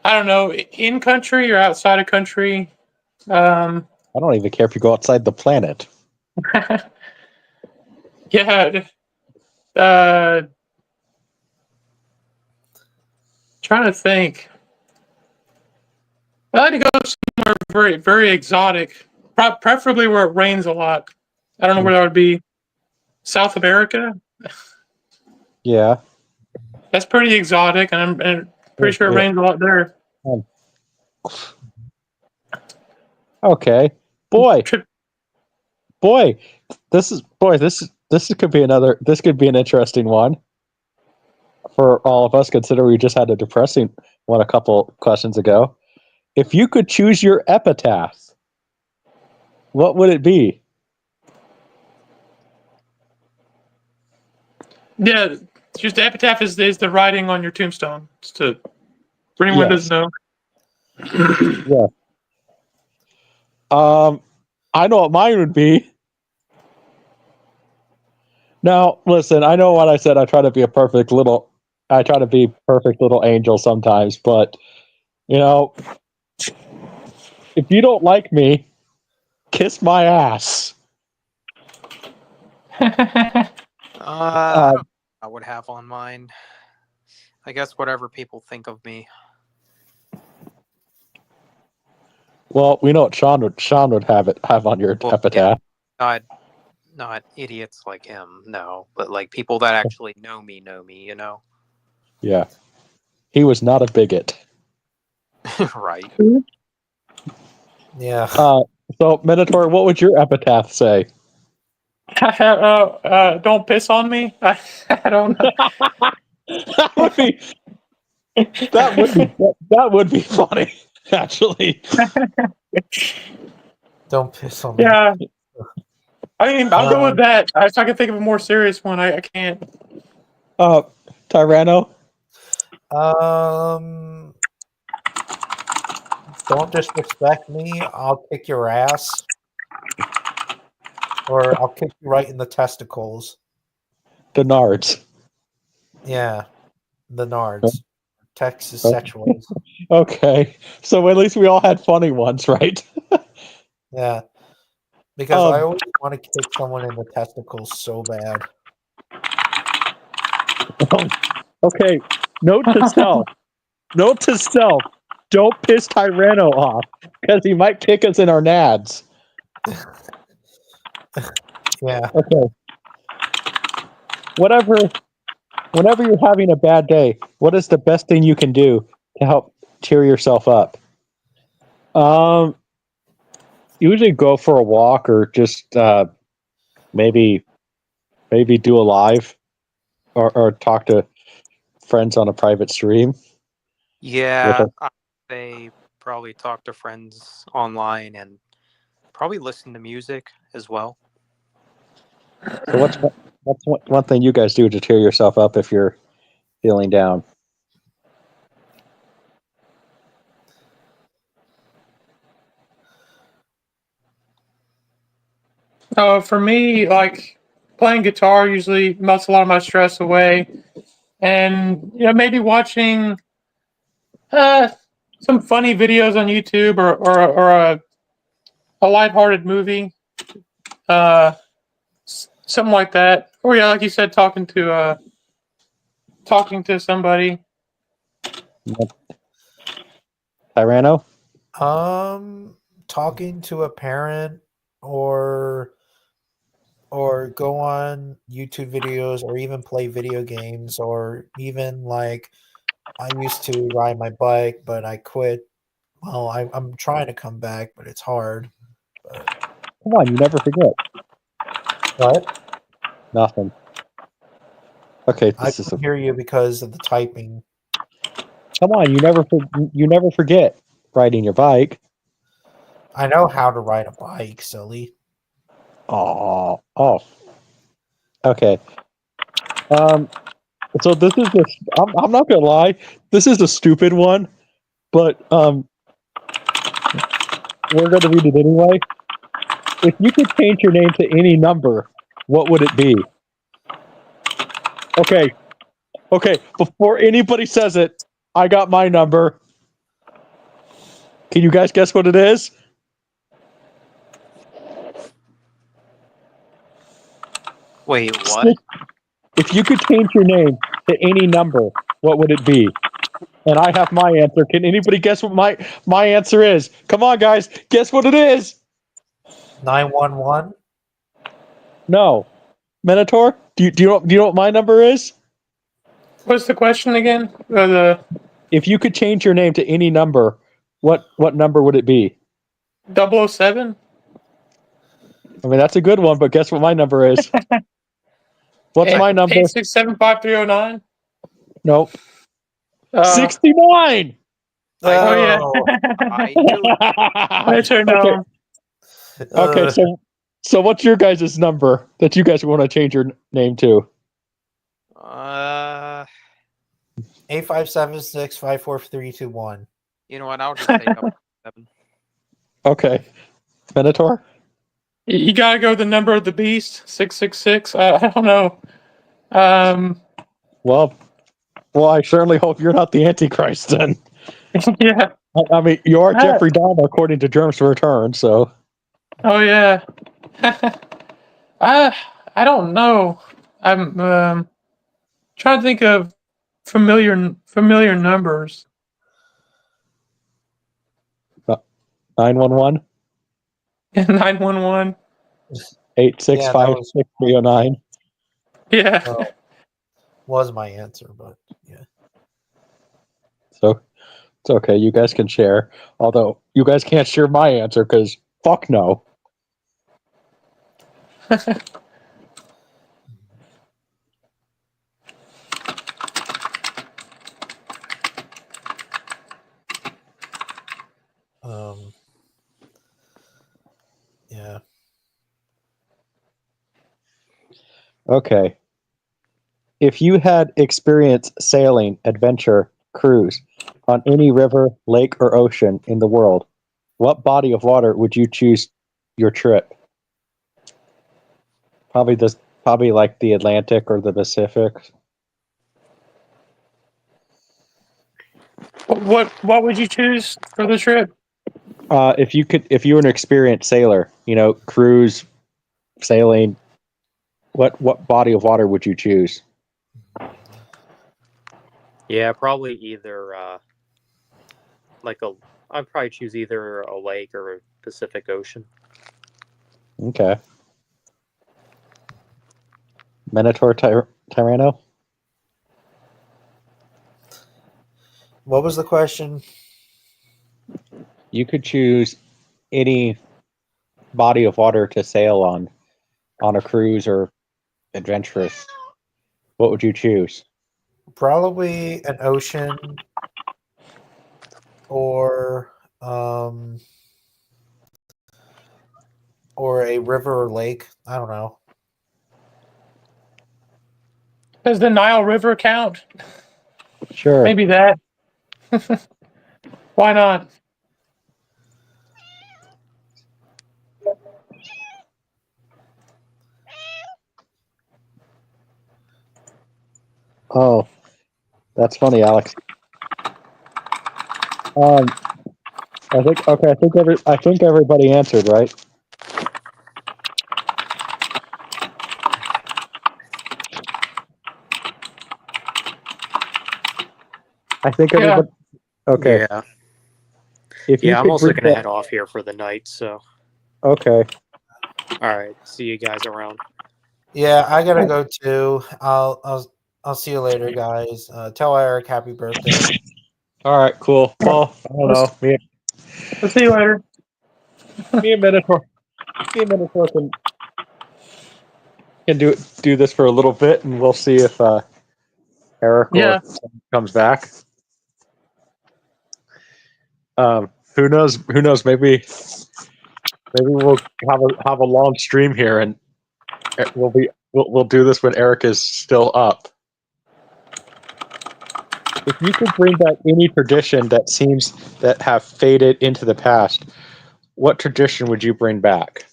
don't know, in country or outside of country. Um, I don't even care if you go outside the planet. yeah. Trying to think. I like to go somewhere very, very exotic, preferably where it rains a lot. I don't know where that would be. South America. Yeah. That's pretty exotic, and I'm pretty sure it Yeah. rains a lot there. Okay, boy, Trip. this could be another. This could be an interesting one for all of us. Consider we just had a depressing one a couple questions ago. If you could choose your epitaph, what would it be? Yeah, just the epitaph is the writing on your tombstone. Just to for anyone who Yes. doesn't know. Yeah. I know what mine would be. Now, listen, I know what I said. I try to be perfect little angel sometimes, but you know, if you don't like me, kiss my ass. I don't know what I would have on mine. I guess whatever people think of me. Well, we know what Sean would have on your Well, epitaph. yeah, not idiots like him, no, but like people that actually know me, you know? Yeah. He was not a bigot. Right. Yeah. So Minotaur, what would your epitaph say? Don't piss on me. I don't know. that would be funny, actually. Don't piss on me. Yeah. I mean, I'll go with that. If I can think of a more serious one, I can't. Tyranno? Don't disrespect me. I'll kick your ass. Or I'll kick you right in the testicles. The Nards. Yeah. The Nards. Texas sexuals. Okay. So at least we all had funny ones, right? Yeah. Because I always want to kick someone in the testicles so bad. Okay. Note to self. Don't piss Tyranno off, because he might kick us in our nads. Yeah. Okay. Whenever you're having a bad day, what is the best thing you can do to help cheer yourself up? Usually go for a walk, or just maybe do a live, or talk to friends on a private stream. Yeah, I say probably talk to friends online and Probably listen to music as well. So what's one thing you guys do to cheer yourself up if you're feeling down? For me, like playing guitar usually melts a lot of my stress away, and maybe watching uh, some funny videos on YouTube or a lighthearted movie, something like that. Or yeah, like you said, talking to somebody. Tyranno? Talking to a parent or go on YouTube videos or even play video games or even like I used to ride my bike, but I quit. Well, I'm trying to come back, but it's hard. But Come on, you never forget. what? Nothing. Okay, I this is. couldn't hear you because of the typing. Come on, you never forget riding your bike. I know how to ride a bike, silly. Oh. Okay. So this is just. I'm not gonna lie. This is a stupid one, but we're gonna read it anyway. If you could change your name to any number, what would it be? Okay. Before anybody says it, I got my number. Can you guys guess what it is? Wait, what? If you could change your name to any number, what would it be? And I have my answer. Can anybody guess what my answer is? Come on, guys, guess what it is? 911. No, Minotaur. Do you know what my number is? What's the question again? The If you could change your name to any number, what number would it be? 007? I mean, that's a good one, but guess what my number is? What's my number? 8675309. Nope. Uh, 69. oh yeah. I knew it. I should know. Okay, so what's your guys' number that you guys want to change your name to? 8576544321. You know what? I'll just take up 7. Okay, Minotaur. You gotta go with the number of the beast, 666. I don't know. Well, I certainly hope you're not the Antichrist then. Yeah. I mean, you are Jeffrey Dahmer according to Germs Return, so. Oh yeah. I don't know. I'm trying to think of familiar numbers. 911 911. 8656309. Yeah. Was my answer, but yeah. So it's okay. You guys can share. Although you guys can't share my answer because fuck no. Yeah. Okay. If you had experienced sailing, adventure, cruise on any river, lake, or ocean in the world, what body of water would you choose your trip? Probably like the Atlantic or the Pacific. What would you choose for the trip? If you were an experienced sailor, cruise, sailing, what body of water would you choose? Yeah, probably either I'd probably choose either a lake or a Pacific Ocean. Okay. Minotaur Tyranno? What was the question? You could choose any body of water to sail on a cruise or adventurous. What would you choose? Probably an ocean or river or lake. I don't know. Does the Nile River count? Sure. Maybe that. Why not? Oh, that's funny, Alex. I think okay. I think everybody answered, right? I think Yeah. everybody. Okay. Yeah. If you Yeah, I'm could also bring gonna back. head off here for the night, so Okay. all right. See you guys around. Yeah, I gotta go too. I'll see you later, guys. Tell Eric happy birthday. All right. Cool. Well, I don't know. We'll see you later. Me and Minotaur. Me and Minotaur can do this for a little bit, and we'll see if Eric or Yeah. someone comes back. Who knows? Who knows? Maybe we'll have a long stream here, and we'll do this when Eric is still up. If you could bring back any tradition that seems that have faded into the past, what tradition would you bring back?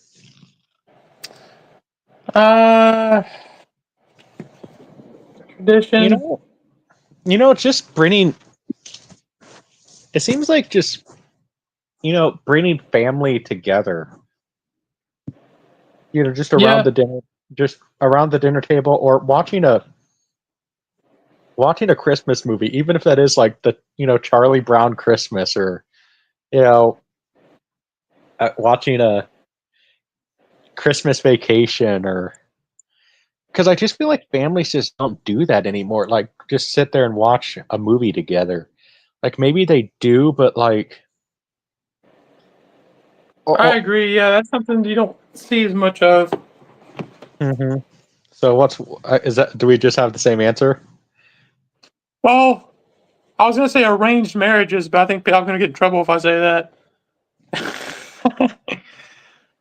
Uh, tradition. Just bringing. It seems like just bringing family together. Just around Yeah. the dinner table, or watching a Christmas movie, even if that is like the Charlie Brown Christmas, or you know watching a Christmas Vacation, or because I just feel like families just don't do that anymore. Like just sit there and watch a movie together. Like maybe they do, but like I agree. Yeah, that's something you don't see as much of. Mhm. So what's is that? Do we just have the same answer? Well, I was gonna say arranged marriages, but I think I'm gonna get in trouble if I say that.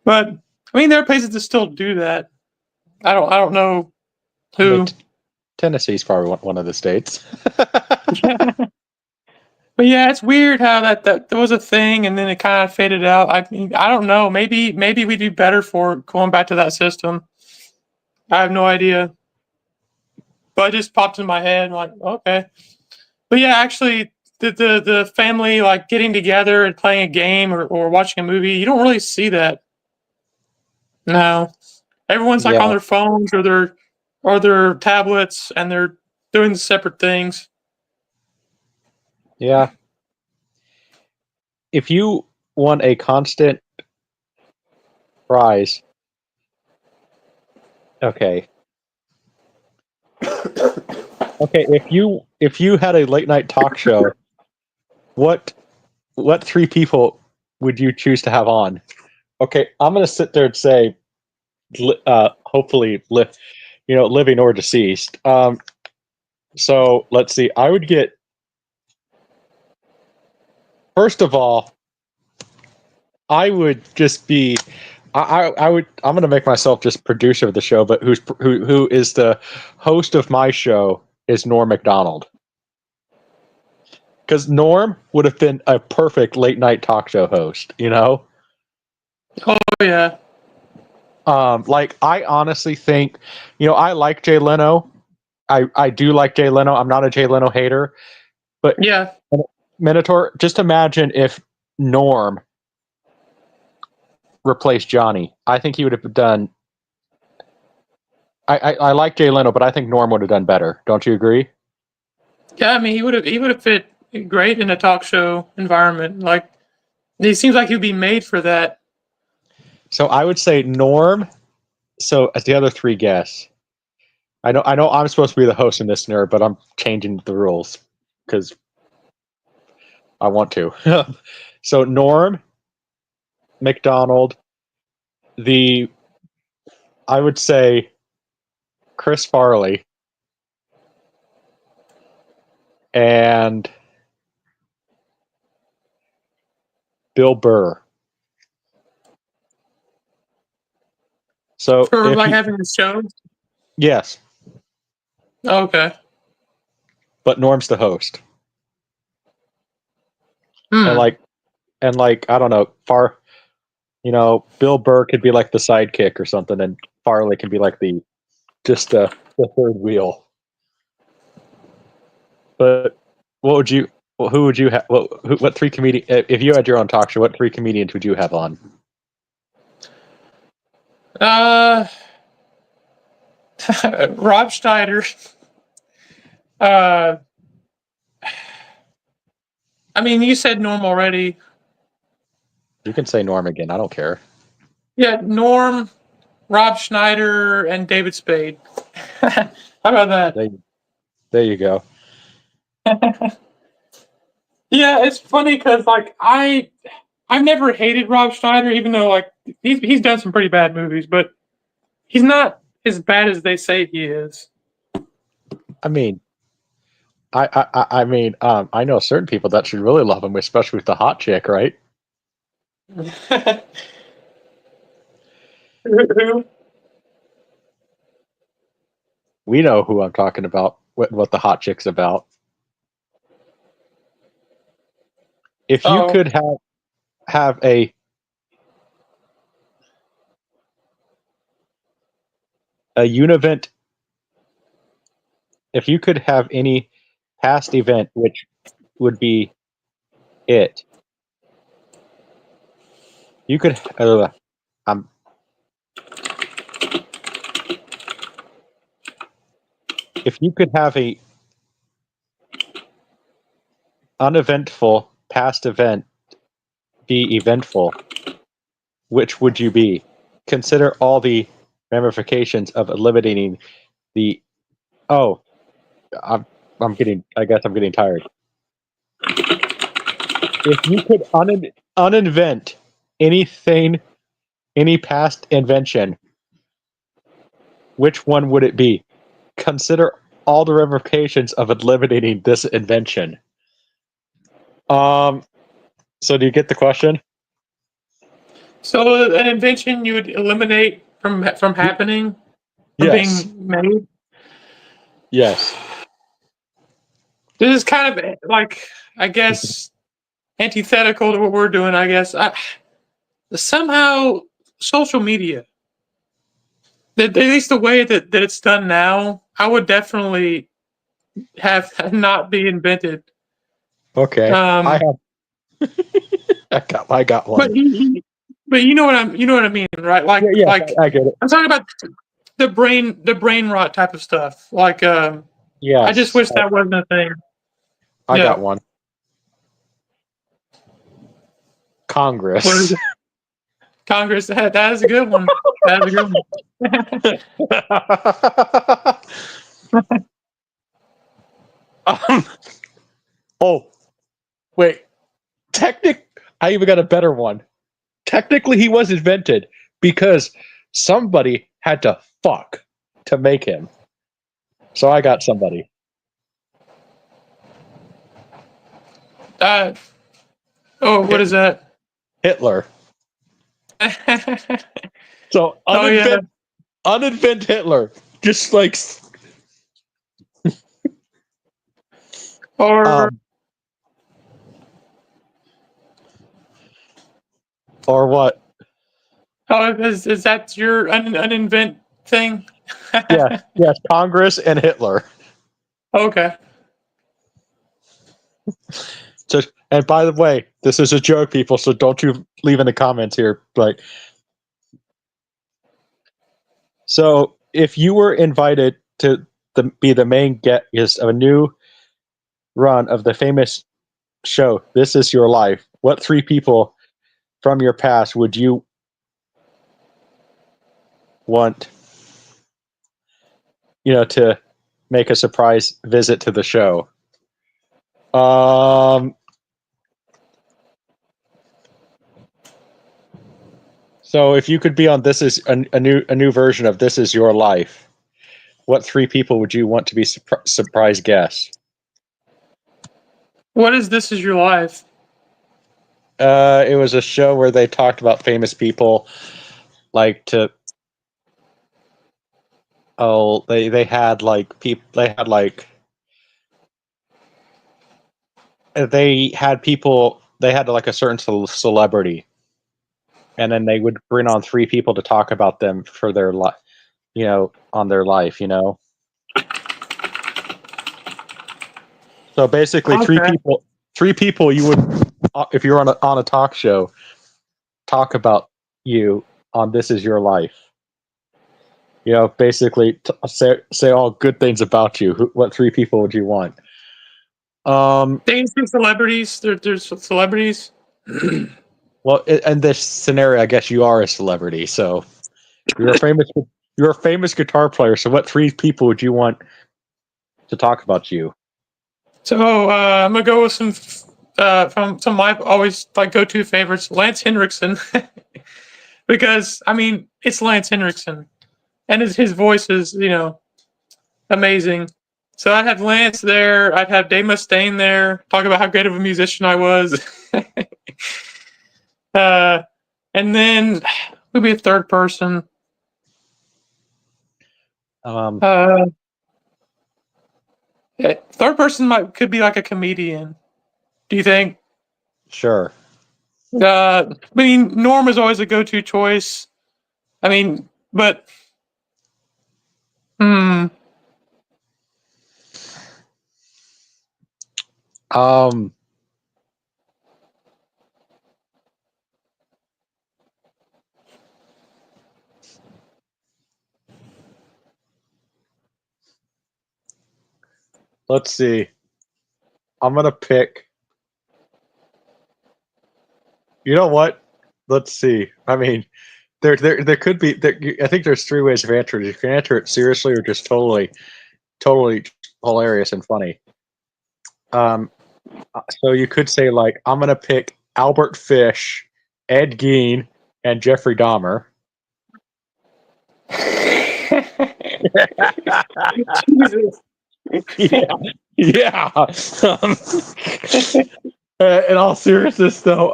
But I mean, there are places that still do that. I don't know I mean, who. Tennessee's probably one of the states. But yeah, it's weird how that was a thing and then it kind of faded out. I mean, I don't know. Maybe we'd be better for going back to that system. I have no idea. But it just popped in my head like, okay. But yeah, actually the family like getting together and playing a game or watching a movie, you don't really see that. No. Everyone's like on Yeah, their phones or their tablets and they're doing separate things. yeah. If you won a constant prize, okay, okay. If you had a late night talk show, what three people would you choose to have on? Okay, I'm gonna sit there and say, hopefully, living or deceased. So let's see. I would get first of all, I would just be. I would. I'm going to make myself just producer of the show, but who is the host of my show is Norm Macdonald, because Norm would have been a perfect late night talk show host. Oh yeah. Like I honestly think, I like Jay Leno. I do like Jay Leno. I'm not a Jay Leno hater, but Yeah. Minotaur. Just imagine if Norm replaced Johnny. I think he would have done. I like Jay Leno, but I think Norm would have done better. Don't you agree? Yeah, I mean he would have fit great in a talk show environment. Like he seems like he'd be made for that. So I would say Norm. So as the other three guests, I know I'm supposed to be the host in this nerd, but I'm changing the rules because I want to. So Norm McDonald, the I would say Chris Farley, and Bill Burr. So For if like you, having the show. yes, Okay. but Norm's the host, and Hmm. like I don't know, Bill Burr could be like the sidekick or something, and Farley can be like the third wheel. But what would you? Who would you have? What three comedian? If you had your own talk show, what three comedians would you have on? Uh, Rob Schneider. Uh, I mean, you said Norm already. You can say Norm again. I don't care. Yeah, Norm, Rob Schneider, and David Spade. How about that? There you go. Yeah, it's funny because like I've never hated Rob Schneider, even though like he's done some pretty bad movies, but he's not as bad as they say he is. I mean, I know certain people that should really love him, especially with the hot chick, right? Who? We know who I'm talking about. What the hot chick's about. If you Oh, could have a univent, if you could have any past event, which would be it? You could. Um, if you could have a uneventful past event be eventful, which would you be? Consider all the ramifications of eliminating the. Oh, I'm getting. I guess I'm getting tired. If you could uninvent anything, any past invention, which one would it be? Consider all the ramifications of eliminating this invention. So do you get the question? so an invention you would eliminate from happening, from Yes. being made. Yes. This is kind of like, I guess, antithetical to what we're doing. I guess somehow social media, at least the way that it's done now, I would definitely have not be invented. Okay. Um, I got but one. but you know what I mean, right? Yeah, yes, I get it. I'm talking about the brain rot type of stuff. Like I just Yes, wish that wasn't a thing. I Yeah. got one. What is Congress. it? Congress. That is a good one. That is a good one. um, oh, wait. I even got a better one. Technically, he was invented because somebody had to fuck to make him. So I got somebody. What is that? Hitler. So Oh yeah. uninvent Hitler. Just like Or or what? oh, is that your uninvent thing? Yes, Congress and Hitler. Okay. So, and by the way, this is a joke, people. So don't you leave in the comments here. But so, if you were invited to be the main guest of a new run of the famous show, This Is Your Life, what three people from your past would you want, to make a surprise visit to the show? So if you could be on This Is a new version of This Is Your Life, what three people would you want to be surprise guests? What is This Is Your Life? It was a show where they talked about famous people, like to Oh, they had like people. They had people. They had like a certain celebrity, and then they would bring on 3 people to talk about them for their life. On their life. So basically, 3 Okay. people. 3 people you would, if you're on a talk show, talk about you on This Is Your Life. Basically say all good things about you. What 3 people would you want? Things from celebrities. There's celebrities. Well, in this scenario, I guess you are a celebrity, so you're a famous you're a famous guitar player. So, what 3 people would you want to talk about you? So I'm gonna go with some from some of my always like go-to favorites, Lance Henriksen, because I mean it's Lance Henriksen, and his voice is amazing. So I'd have Lance there. I'd have Dave Mustaine there. Talk about how great of a musician I was. uh, and then who'd be a third person? Um, Uh, third person could be like a comedian. Do you think? sure. I mean, Norm is always a go-to choice. I mean, but hmm. Um, let's see. I'm gonna pick. You know what? Let's see. I mean, there could be. I think there's 3 ways of answering it. You can answer it seriously or just totally hilarious and funny. So you could say like, I'm gonna pick Albert Fish, Ed Gein, and Jeffrey Dahmer. Jesus. Yeah, yeah. Um, in all seriousness, though,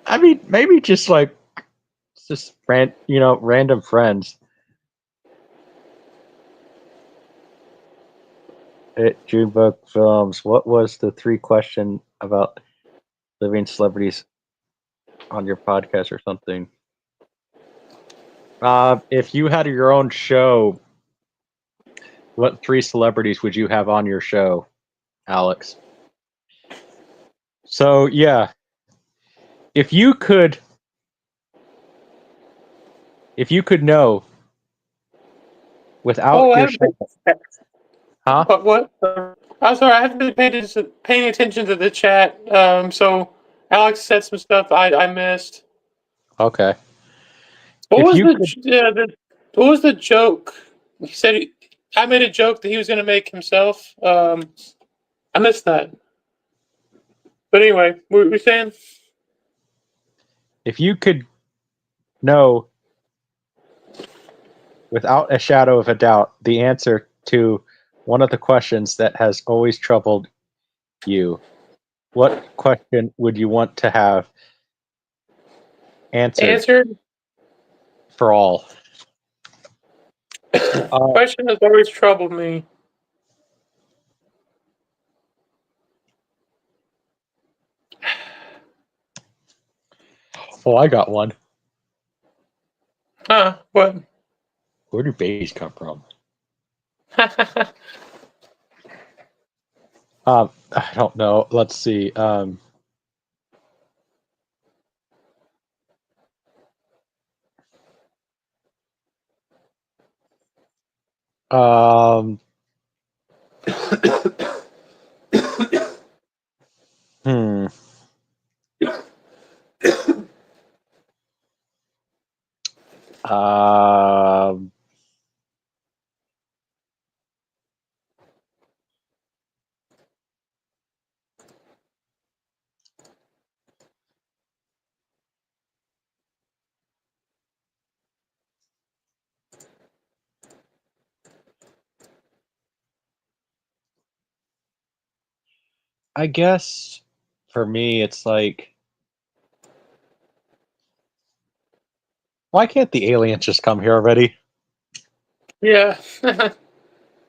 I mean, maybe just random friends. Junebug Films. What was the 3 question about living celebrities on your podcast or something? If you had your own show, what 3 celebrities would you have on your show, Alex? So yeah, if you could, know without Oh, I your haven't. show, huh? What? I'm sorry, I haven't been paying attention to the chat. So Alex said some stuff I missed. Okay. What If was you could, what was the joke? He said I made a joke that he was going to make himself. I missed that. But anyway, what were we saying? if you could know without a shadow of a doubt the answer to one of the questions that has always troubled you, what question would you want to have answered Answered. for all? Question has always troubled me. Oh, I got one. Huh? What? Where do babies come from? I don't know. Let's see. Um, hmm. Um, I guess for me, it's like Why can't the aliens just come here already? Yeah. I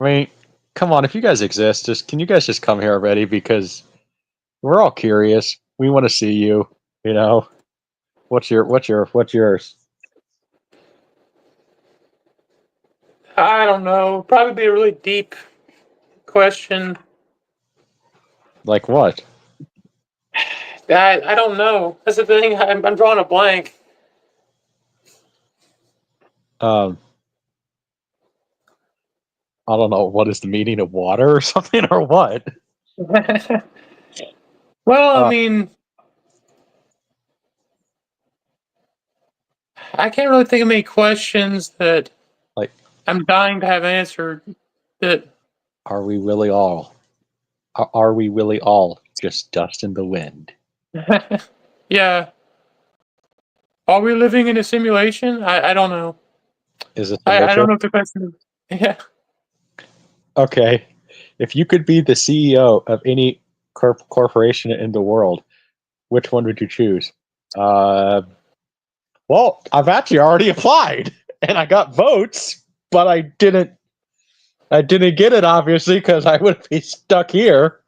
mean, come on, if you guys exist, can you guys just come here already? Because we're all curious. We want to see you. You know, what's yours? I don't know. Probably be a really deep question. Like what? I don't know. That's the thing. I'm drawing a blank. Um, I don't know. What is the meaning of water or something or what? Well, I Uh, mean, I can't really think of any questions that like, I'm dying to have answered. That are we really all? Are we really all just dust in the wind? yeah. Are we living in a simulation? I don't know. Is it the I don't Matrix? know if the question is. Yeah. Okay. If you could be the CEO of any corporation in the world, which one would you choose? Well, I've actually already applied and I got votes, but I didn't get it obviously because I would be stuck here.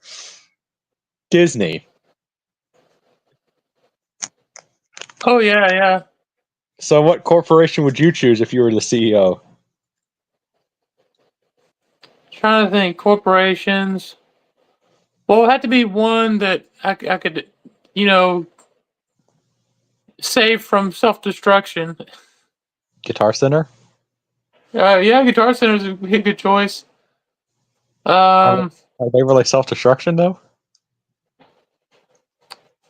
Disney. Oh yeah, yeah. So what corporation would you choose if you were the CEO? Trying to think. Corporations. Well, it had to be one that I could, you know, save from self destruction. Guitar Center? Yeah, Guitar Center is a good choice. Are, Um, are they really self-destruction though?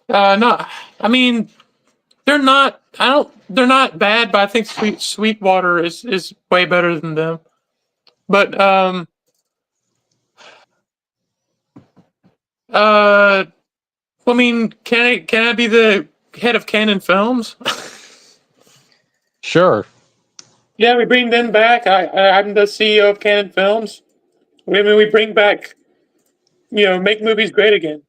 not. I mean, they're not. I don't. They're not bad, but I think Sweetwater is way better than them. But uh, I mean, can I be the head of Canon Films? Sure. Yeah, we bring them back. I'm the CEO of Canon Films. We bring back, make movies great again.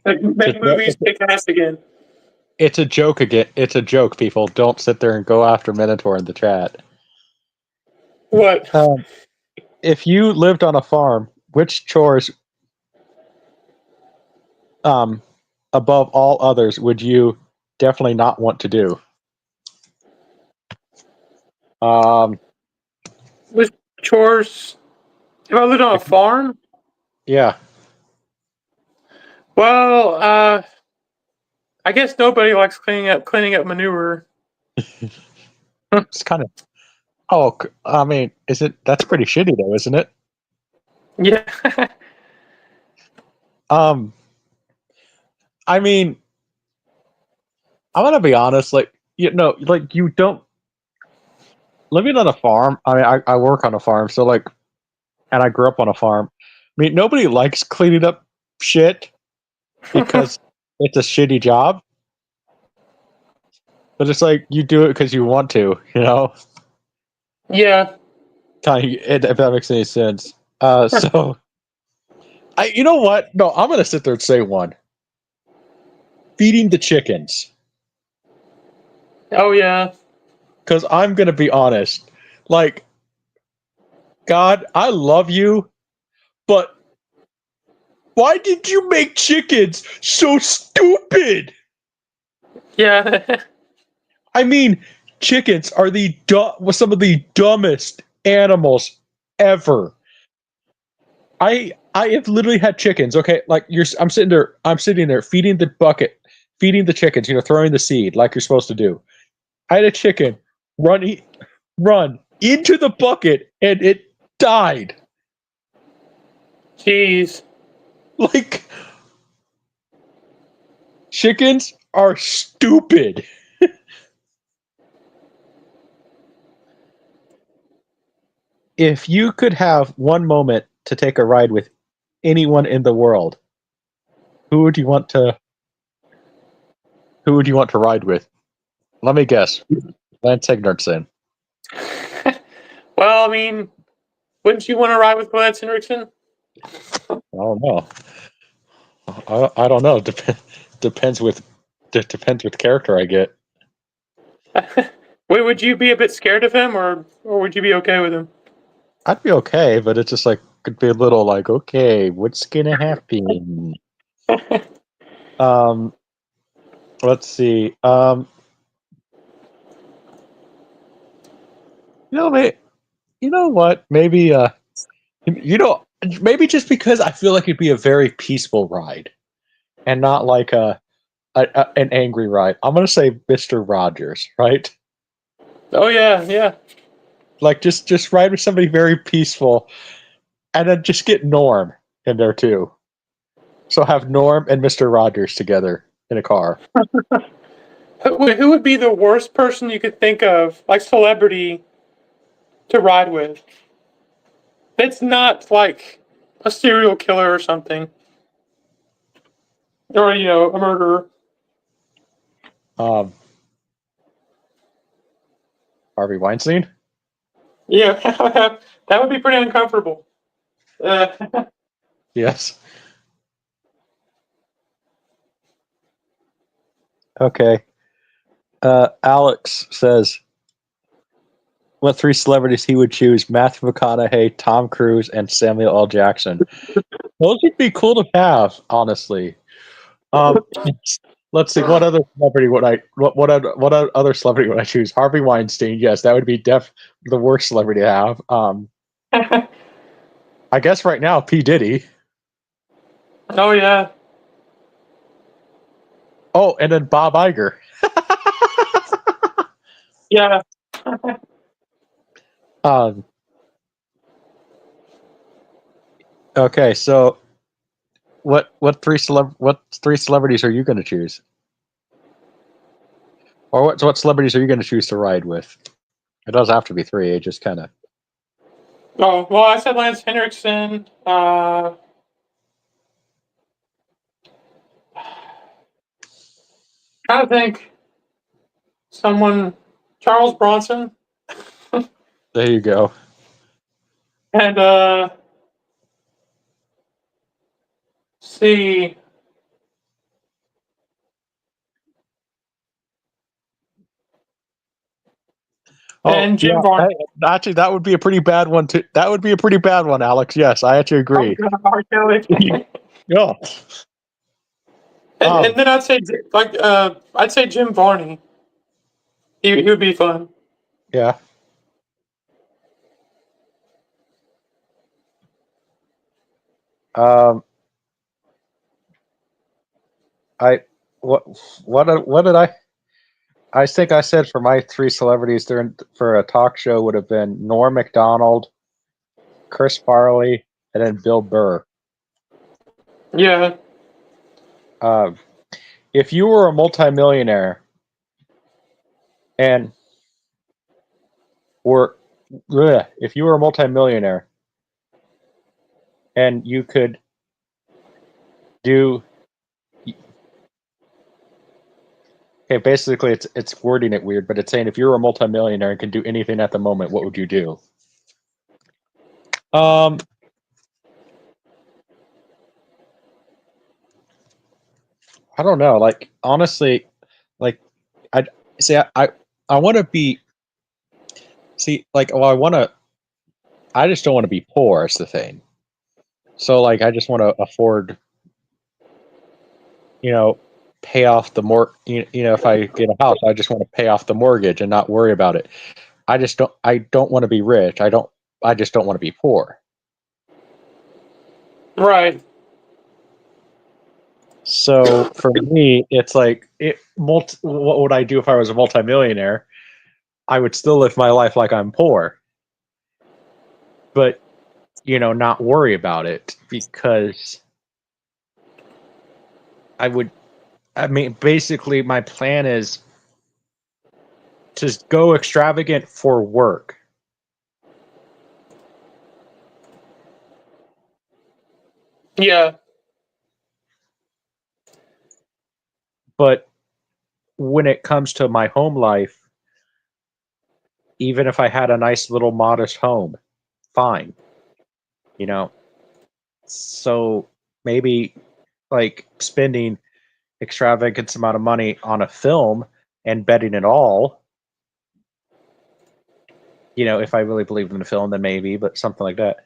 Like, It's make movies kick ass again. it's a joke again. It's a joke, people. Don't sit there and go after Minotaur in the chat. What? Um, if you lived on a farm, which chores um, above all others would you definitely not want to do? Um, Which chores? If I lived on a if, farm, yeah, well, I guess nobody likes cleaning up manure. it's kind of. Oh, I mean, is it? That's pretty shitty, though, isn't it? Yeah. Um, I mean, I'm gonna be honest. Like, like you don't living on a farm. I mean, I work on a farm, so like, and I grew up on a farm. I mean, nobody likes cleaning up shit because it's a shitty job. But it's like you do it because you want to, you know. Yeah. Kind of, if that makes any sense. So you know what? No, I'm gonna sit there and say one. Feeding the chickens, Oh yeah. because I'm gonna be honest. Like, God, I love you, but why did you make chickens so stupid? Yeah. I mean, chickens are some of the dumbest animals ever. I have literally had chickens. Okay, like I'm sitting there feeding the bucket, feeding the chickens. Throwing the seed like you're supposed to do. I had a chicken run into the bucket and it died. Jeez. Like, chickens are stupid. If you could have one moment to take a ride with anyone in the world, who would you want to ride with? Let me guess. Lance Sigurdsson. Well, I mean, wouldn't you want to ride with Lance Henriksen? I don't know. I don't know. Depends with depends what character I get. Wait, would you be a bit scared of him, or would you be okay with him? I'd be okay, but it's just like could be a little like, okay, what's gonna happen? Um, let's see. You know what? Maybe maybe just because I feel like it'd be a very peaceful ride, and not like an angry ride. I'm gonna say Mr. Rogers, right? Oh yeah. Like just ride with somebody very peaceful, and then just get Norm in there too. So have Norm and Mr. Rogers together in a car. Who would be the worst person you could think of, like celebrity, to ride with? That's not like a serial killer or something, or a murderer. Um, Harvey Weinstein. Yeah, that would be pretty uncomfortable. Yes. Okay. Alex says, what three celebrities he would choose? Matthew McConaughey, Tom Cruise, and Samuel L. Jackson. Those would be cool to have, honestly. Um, let's see. What other celebrity would I? What other celebrity would I choose? Harvey Weinstein. Yes, that would be the worst celebrity to have. I guess right now P Diddy. Oh yeah. Oh, and then Bob Iger. Yeah. Um, okay, so what three celebrities are you going to choose? Or what celebrities are you going to choose to ride with? It doesn't have to be three. It just kind of. Oh well, I said Lance Henriksen. I think someone, Charles Bronson, There you go. and see. Oh And yeah, Jim Varney. actually, that would be a pretty bad one too. That would be a pretty bad one, Alex. Yes, I actually Oh, agree. God, R. Kelly. Yeah. And then I'd say I'd say Jim Varney. He would be fun. Yeah. Um. I what what did I think I said for my three celebrities during for a talk show would have been Norm Macdonald, Chris Farley, and then Bill Burr. Yeah. Um, if you were a multimillionaire and were if you were a multimillionaire and you could do okay, basically it's wording it weird, but it's saying if you were a multimillionaire and can do anything at the moment, what would you do? Um, I don't know. Like honestly, like I see. I want to be. See, like, well, I want to. I just don't want to be poor. Is the thing. So, like, I just want to afford. You know, pay off the if I get a house, I just want to pay off the mortgage and not worry about it. I just don't. I don't want to be rich. I don't. I just don't want to be poor. Right. So for me, it's like what would I do if I was a multimillionaire? I would still live my life like I'm poor, but not worry about it because I would. I mean, basically, my plan is to go extravagant for work, Yeah. but when it comes to my home life, even if I had a nice little modest home, fine. So maybe like spending extravagant amount of money on a film and betting it all. If I really believed in the film, then maybe, but something like that.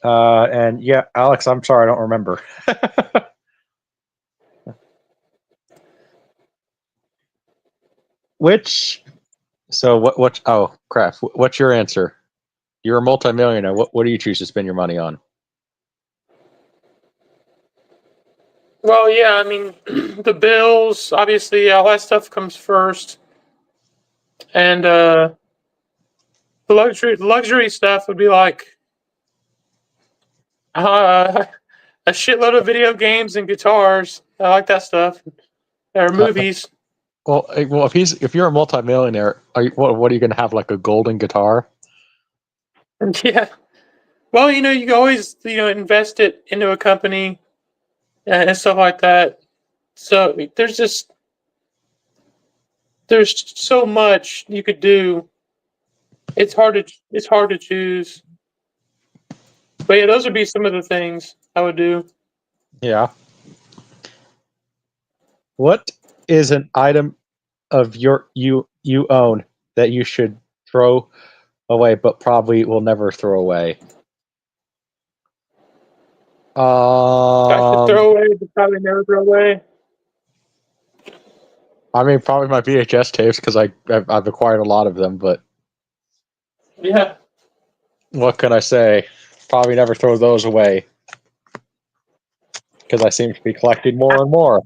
And yeah, Alex, I'm sorry, I don't remember. What? Oh, crap. What's your answer? You're a multimillionaire. What do you choose to spend your money on? Well, yeah, I mean, the bills, obviously, all that stuff comes first, and the luxury stuff would be like uh, a shitload of video games and guitars. I like that stuff. Or movies. Well, if you're a multimillionaire, what are you going to have, like a golden guitar? Yeah. Well, you can always invest it into a company and stuff like that. So there's so much you could do. It's hard to choose. But yeah, those would be some of the things I would do. Yeah. What is an item of you own that you should throw away, but probably will never throw away? I should throw away, but probably never throw away. I mean, probably my VHS tapes because I've acquired a lot of them. But Yeah. what can I say? Probably never throw those away because I seem to be collecting more and more.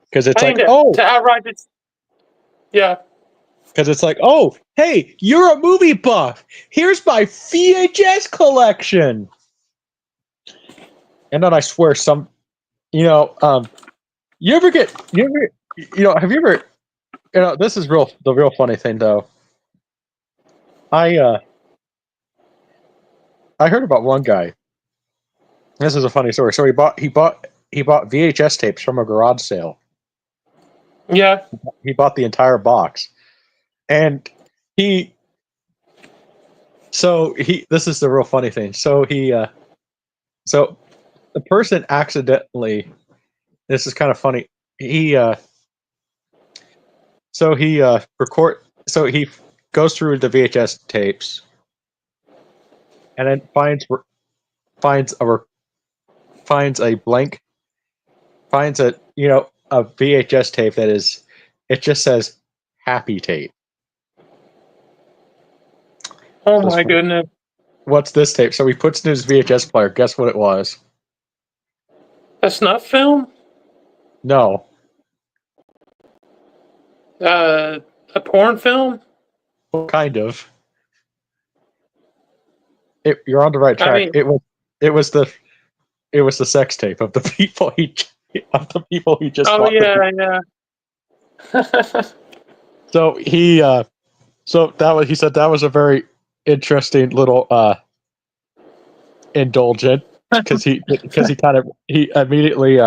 Because it's I like, think oh, to outright just yeah. because it's like, oh, hey, you're a movie buff. Here's my VHS collection. And then I swear, you ever, have you ever, this is the real funny thing though. I heard about one guy. This is a funny story. So he bought VHS tapes from a garage sale. Yeah. He bought the entire box, and he. So this is the real funny thing. So the person accidentally. This is kind of funny. So he goes through the VHS tapes, and then finds a finds a blank finds a VHS tape it just says happy tape. Oh Says, my goodness. what's this tape? So he puts in his VHS player. Guess what it was? A snuff film? No. A porn film? Kind of. You're on the right I track. mean, It was the sex tape of the people he just oh bought. yeah, yeah. So he said that was a very interesting little indulgent because he immediately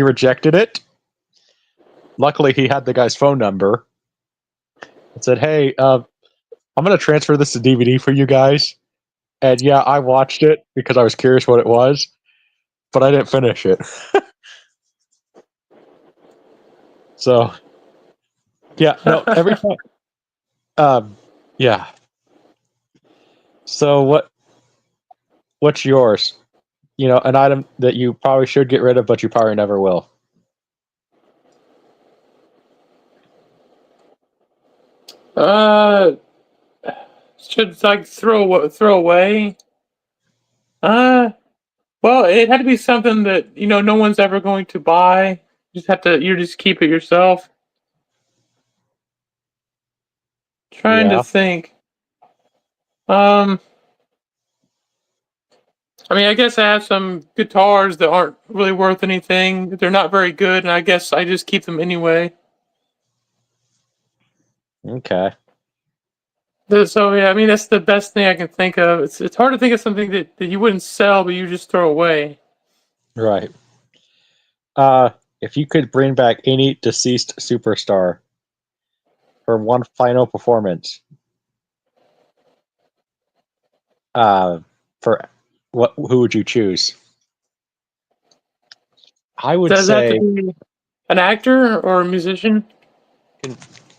rejected it. Luckily, he had the guy's phone number and said, "Hey, I'm going to transfer this to DVD for you guys." And yeah, I watched it because I was curious what it was, but I didn't finish it. So yeah, no, every time. Yeah. So what's yours? An item that you probably should get rid of, but you probably never will. uh, should like throw away? Uh, well, it had to be something that no one's ever going to buy. You just keep it yourself. Trying to Yeah. think. Um, I mean, I guess I have some guitars that aren't really worth anything. They're not very good, and I guess I just keep them anyway. Okay. So yeah, I mean that's the best thing I can think of. It's hard to think of something that you wouldn't sell, but you just throw away. Right. If you could bring back any deceased superstar for one final performance, uh, for who would you choose? I would Does that have say to be an actor or a musician?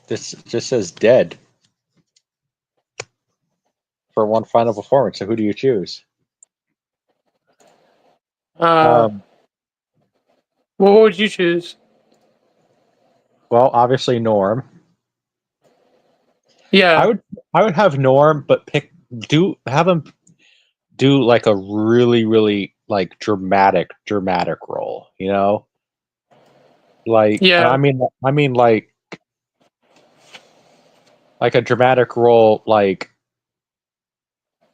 this just says dead for one final performance. So who do you choose? Uh, Um, what would you choose? well, obviously Norm. I Yeah, would I would have Norm, but have him do like a really like dramatic role. You know, like yeah, I mean like a dramatic role like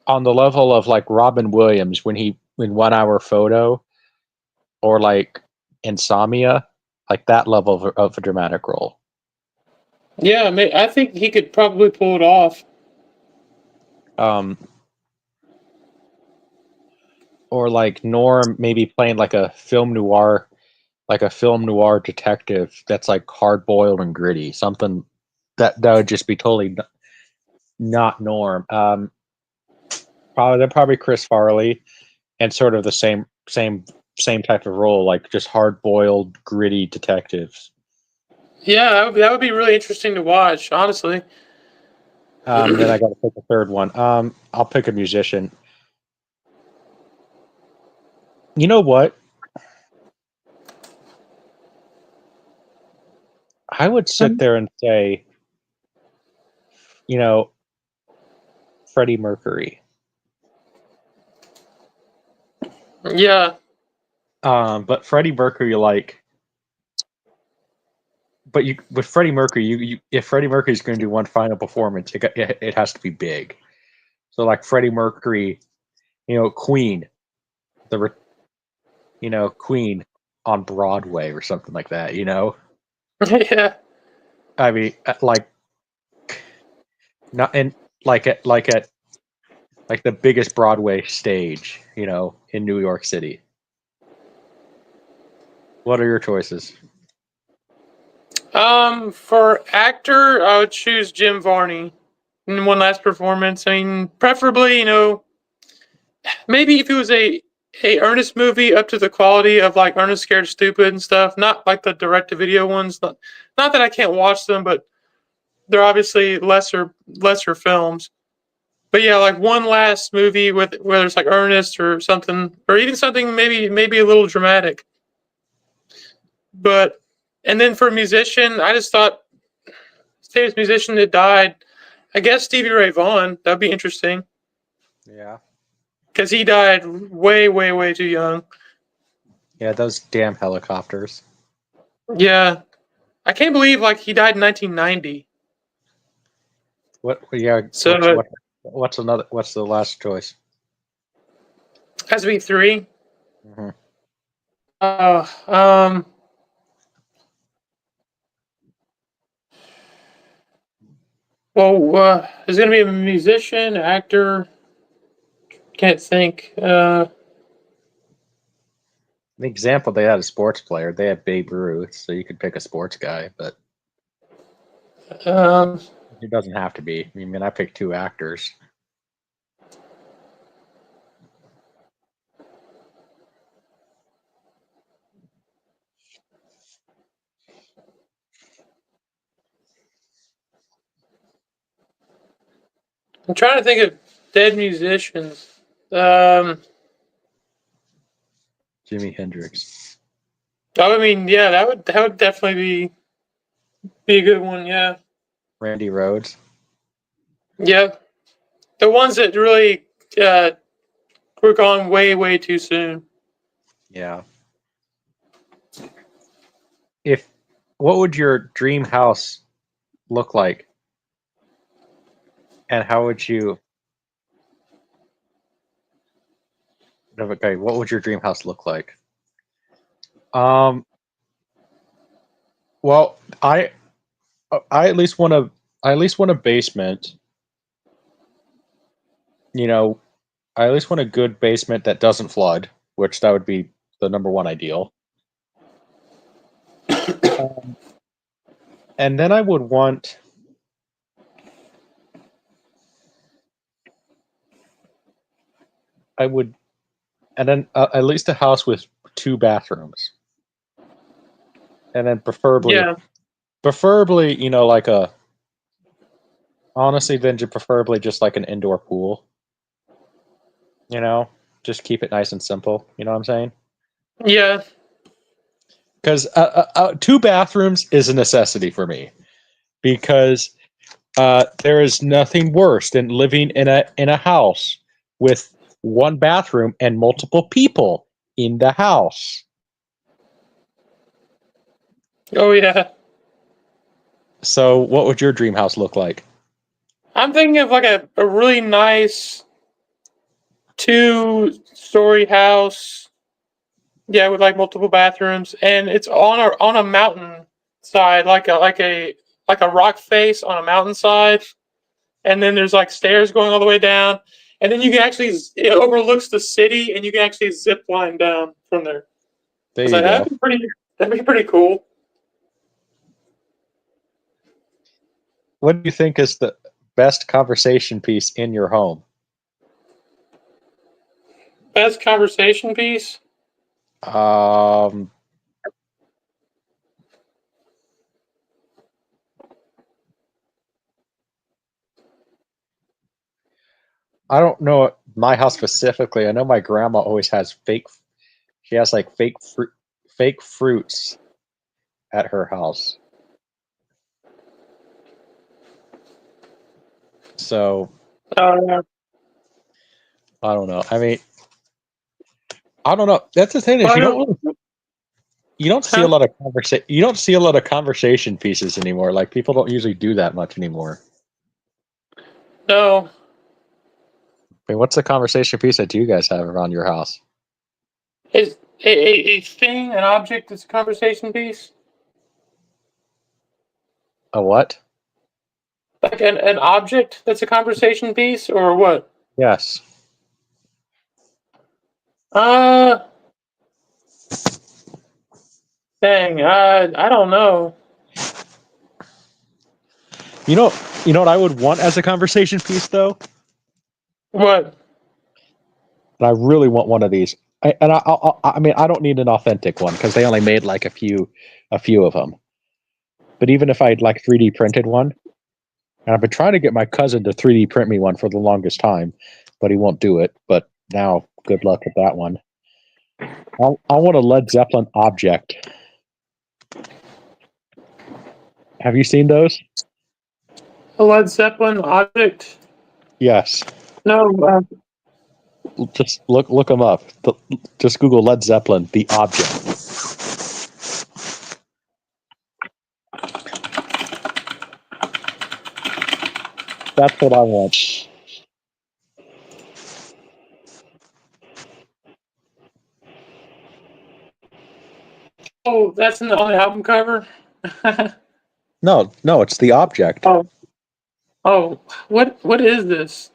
on the level of like Robin Williams when he in 1 Hour Photo or like Insomnia, like that level of a dramatic role. yeah. I think he could probably pull it off. Um, or like Norm maybe playing like a film noir detective that's like hard boiled and gritty, something that would just be totally not Norm. Probably Chris Farley and sort of the same type of role, like just hard boiled gritty detectives. Yeah, that would be really interesting to watch. Honestly. Then I got to pick a third one. I'll pick a musician. You know what? I would sit there and say, you know, Freddie Mercury. Yeah, But Freddie Mercury, like, but you with Freddie Mercury, you if Freddie Mercury's going to do one final performance, it has to be big. So like Freddie Mercury, Queen, the Queen on Broadway or something like that. yeah, I mean, like not and at like the biggest Broadway stage, in New York City. What are your choices? For actor, I would choose Jim Varney in one last performance. I mean, preferably, maybe if it was a Ernest movie up to the quality of like Ernest Scared Stupid and stuff, not like the direct to video ones. Not that I can't watch them, but they're obviously lesser films. But yeah, like one last movie with whether it's like Ernest or something, or even something maybe a little dramatic. But and then for a musician, I just thought famous musician that died. I guess Stevie Ray Vaughan. That'd be interesting Yeah. because he died way too young. Yeah, those damn helicopters. Yeah, I can't believe like he died in 1990. What? Yeah. So What's the last choice? has to be three. Hmm. Uh, um, well, there's gonna be a musician, actor. Can't think. An example, they had a sports player. They had Babe Ruth, so you could pick a sports guy, but Um, it doesn't have to be. I mean, I picked two actors. I'm trying to think of dead musicians. Um, Jimi Hendrix. I mean, yeah, that would definitely be a good one. Yeah, Randy Rhoads. yeah, the ones that really uh, were gone way too soon. Yeah. If What would your dream house look like, and how would you? Okay, what would your dream house look like? Um. Well, I at least want a basement. You know, I at least want a good basement that doesn't flood, which that would be the number one ideal. Um, and then I would, and then at least a house with two bathrooms. and then preferably, Yeah. you know, honestly, then preferably just like an indoor pool. You know, just keep it nice and simple. You know what I'm saying? Yeah. Because 2 bathrooms is a necessity for me. Because there is nothing worse than living in a house with 1 bathroom and multiple people in the house. Oh yeah. So, what would your dream house look like? I'm thinking of like a really nice 2-story house. Yeah, with like multiple bathrooms, and it's on a mountain side, like a rock face on a mountainside, and then there's like stairs going all the way down, and then you can actually it overlooks the city, and you can actually zip line down from there. There I was you like, go. that'd be pretty cool. What do you think is the best conversation piece in your home? Best conversation piece. Um, I don't know my house specifically. I know my grandma always has fake. She has like fake fruits at her house. So Uh, I don't know. I mean, I don't know. That's the thing is I don't. you don't see a Huh? lot of conversation pieces anymore. Like people don't usually do that much anymore. No. I mean, what's the conversation piece that you guys have around your house? Is a thing, an object that's a conversation piece? A what? Like an object that's a conversation piece, or what? Yes. Uh, Dang, I don't know. You know, what I would want as a conversation piece though, What? and I really want one of these. I mean, I don't need an authentic one because they only made like a few of them. But even if I'd like 3D printed one, and I've been trying to get my cousin to 3D print me one for the longest time, but he won't do it. But now, good luck with that one. I want a Led Zeppelin object. Have you seen those? A Led Zeppelin object? Yes. No. Just look them up. Just Google Led Zeppelin, the object. That's what I want. Oh, that's on the album cover. No, it's the object. Oh, oh, what is this?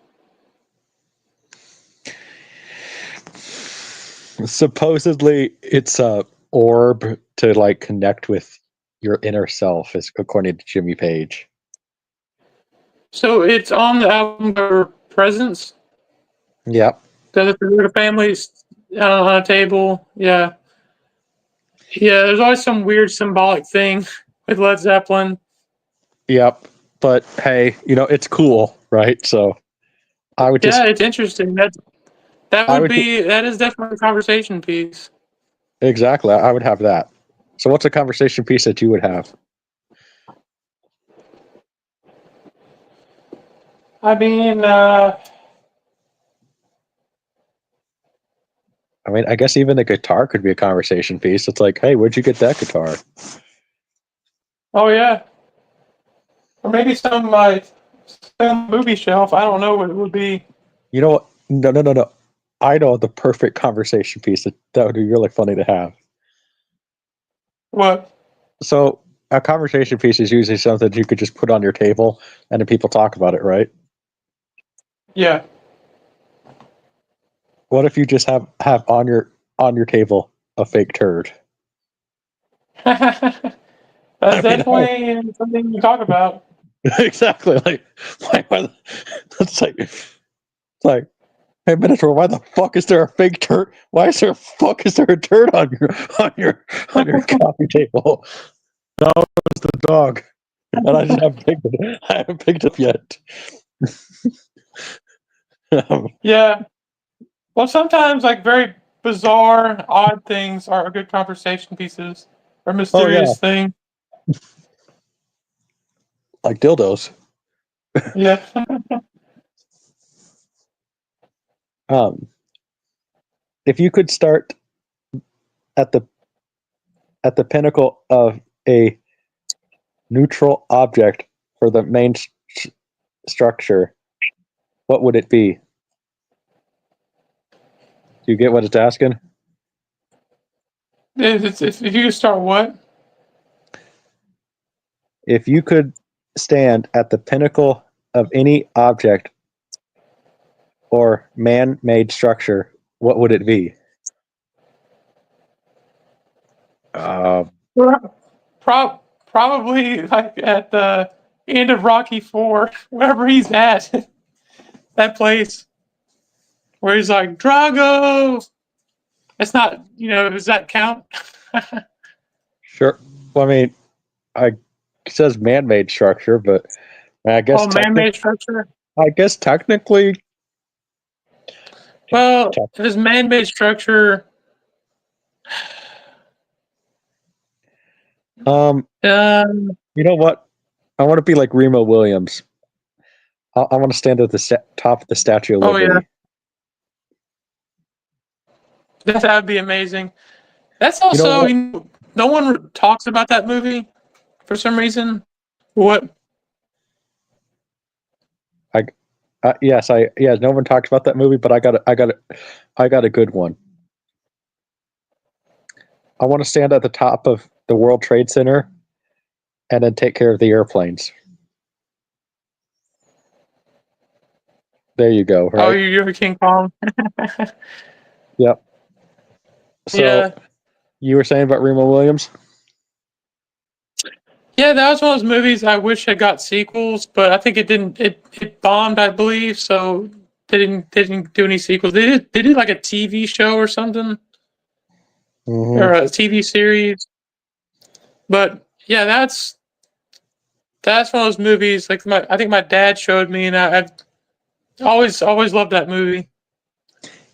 Supposedly, it's a orb to like connect with your inner self, is according to Jimmy Page. So it's on the album cover. Presents. Yep, Does the families on a table? Yeah, yeah. There's always some weird symbolic thing with Led Zeppelin. yep. But hey, it's cool, right? So I would Yeah, just, it's interesting. I would just, That is definitely a conversation piece. exactly. I would have that. So what's a conversation piece that you would have? I mean, I mean, I guess even the guitar could be a conversation piece. It's like, hey, where'd you get that guitar? oh yeah, or maybe some movie shelf. I don't know what it would be. You know what? No, no, no, no. I know the perfect conversation piece that would be really funny to have. What? So a conversation piece is usually something you could just put on your table and then people talk about it, right? Yeah. What if you just have on your table a fake turd? That's I mean, definitely something to talk about. exactly. Like, it's like Hey, Minotaur, why the fuck is there a fake turd? Why is there a turd on your coffee table? No, it's the dog, and I just haven't picked it. I haven't picked it yet. Yeah. Well, sometimes like very bizarre, odd things are good conversation pieces or Oh yeah, mysterious thing. like dildos. Yeah. Um, if you could start at the pinnacle of a neutral object for the main structure, what would it be? Do you get what it's asking? If you could start what? If you could stand at the pinnacle of any object or man-made structure, what would it be? Uh, Probably like at the end of Rocky Four, wherever he's at, that place where he's like Drago. It's not, does that count? sure. Well, I mean, it says man-made structure, but I guess Oh, man-made structure. technically, Well, if it's man-made structure, um, you know what? I want to be like Remo Williams. I want to stand at the top of the Statue of oh yeah, Liberty. that would be amazing. That's You know also, what? no one talks about that movie for some reason. What? Yes, no one talks about that movie, but I got a good one. I want to stand at the top of the World Trade Center and then take care of the airplanes. There you go, Oh, right? you're King Kong. Yep. So Yeah, you were saying about Remo Williams? yeah, that was one of those movies I wish had got sequels, but I think it didn't. It bombed, I believe, so they didn't do any sequels. They did like a TV show or something, or a TV series. But yeah, that's one of those movies. Like I think my dad showed me, and I've always loved that movie.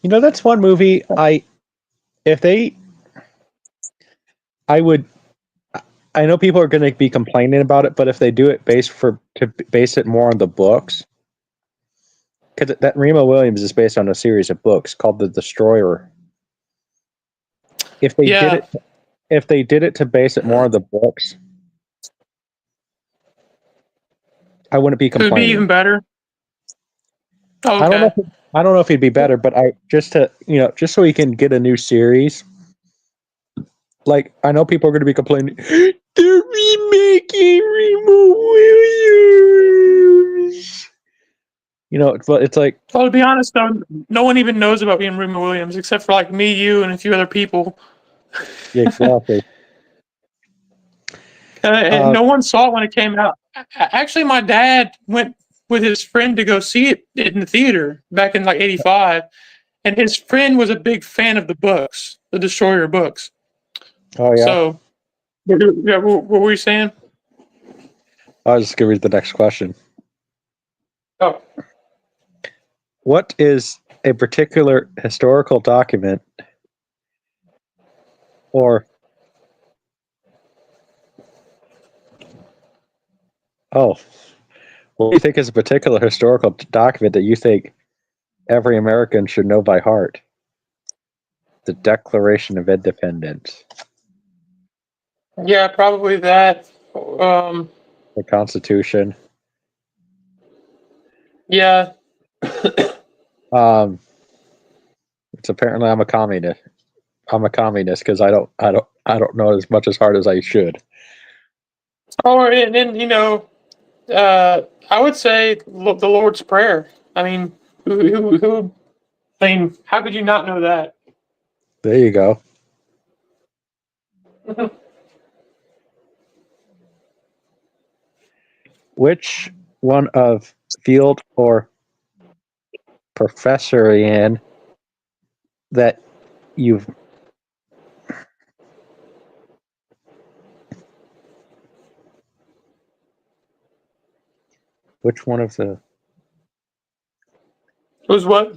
You know, that's one movie if they, I would, I know people are going to be complaining about it, but if they do it to base it more on the books, because that Remo Williams is based on a series of books called The Destroyer. If they did Yeah, it, if they did it to base it more on the books, I wouldn't be it would be complaining. even better. Oh, I don't know. okay. I don't know if he'd be better, but just so he can get a new series. Like, I know people are going to be complaining. They're remaking Remo Williams. But it's like, Well, to be honest, though, no one even knows about Ian Rima Williams except for like me, you, and a few other people. yeah, exactly. And no one saw it when it came out. Actually, my dad went with his friend to go see it in the theater back in like '85, and his friend was a big fan of the books, the Destroyer books. Oh yeah. So, yeah, what were you saying? I was just going to read the next question. Oh, What is a particular historical document or what do you think is a particular historical document that you think every American should know by heart? The Declaration of Independence, yeah, probably that. Um, the Constitution. yeah, It's apparently I'm a communist. I'm a communist because I don't know as much as hard as I should. or and I would say the Lord's Prayer. I mean, who? I mean, how could you not know that? There you go. Which one of field or professorian that you've which one of the Was what?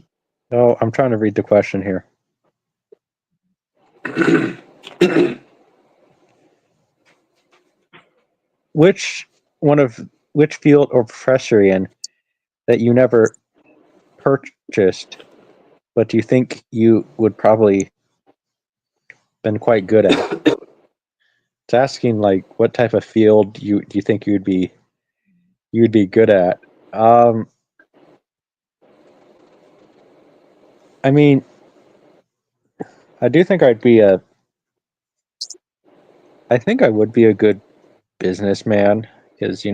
oh, I'm trying to read the question here. Which field or professorian that you never purchased, but do you think you would probably been quite good at? It's asking like what type of field do you think you'd be good at? I mean, I do think I think I would be a good businessman because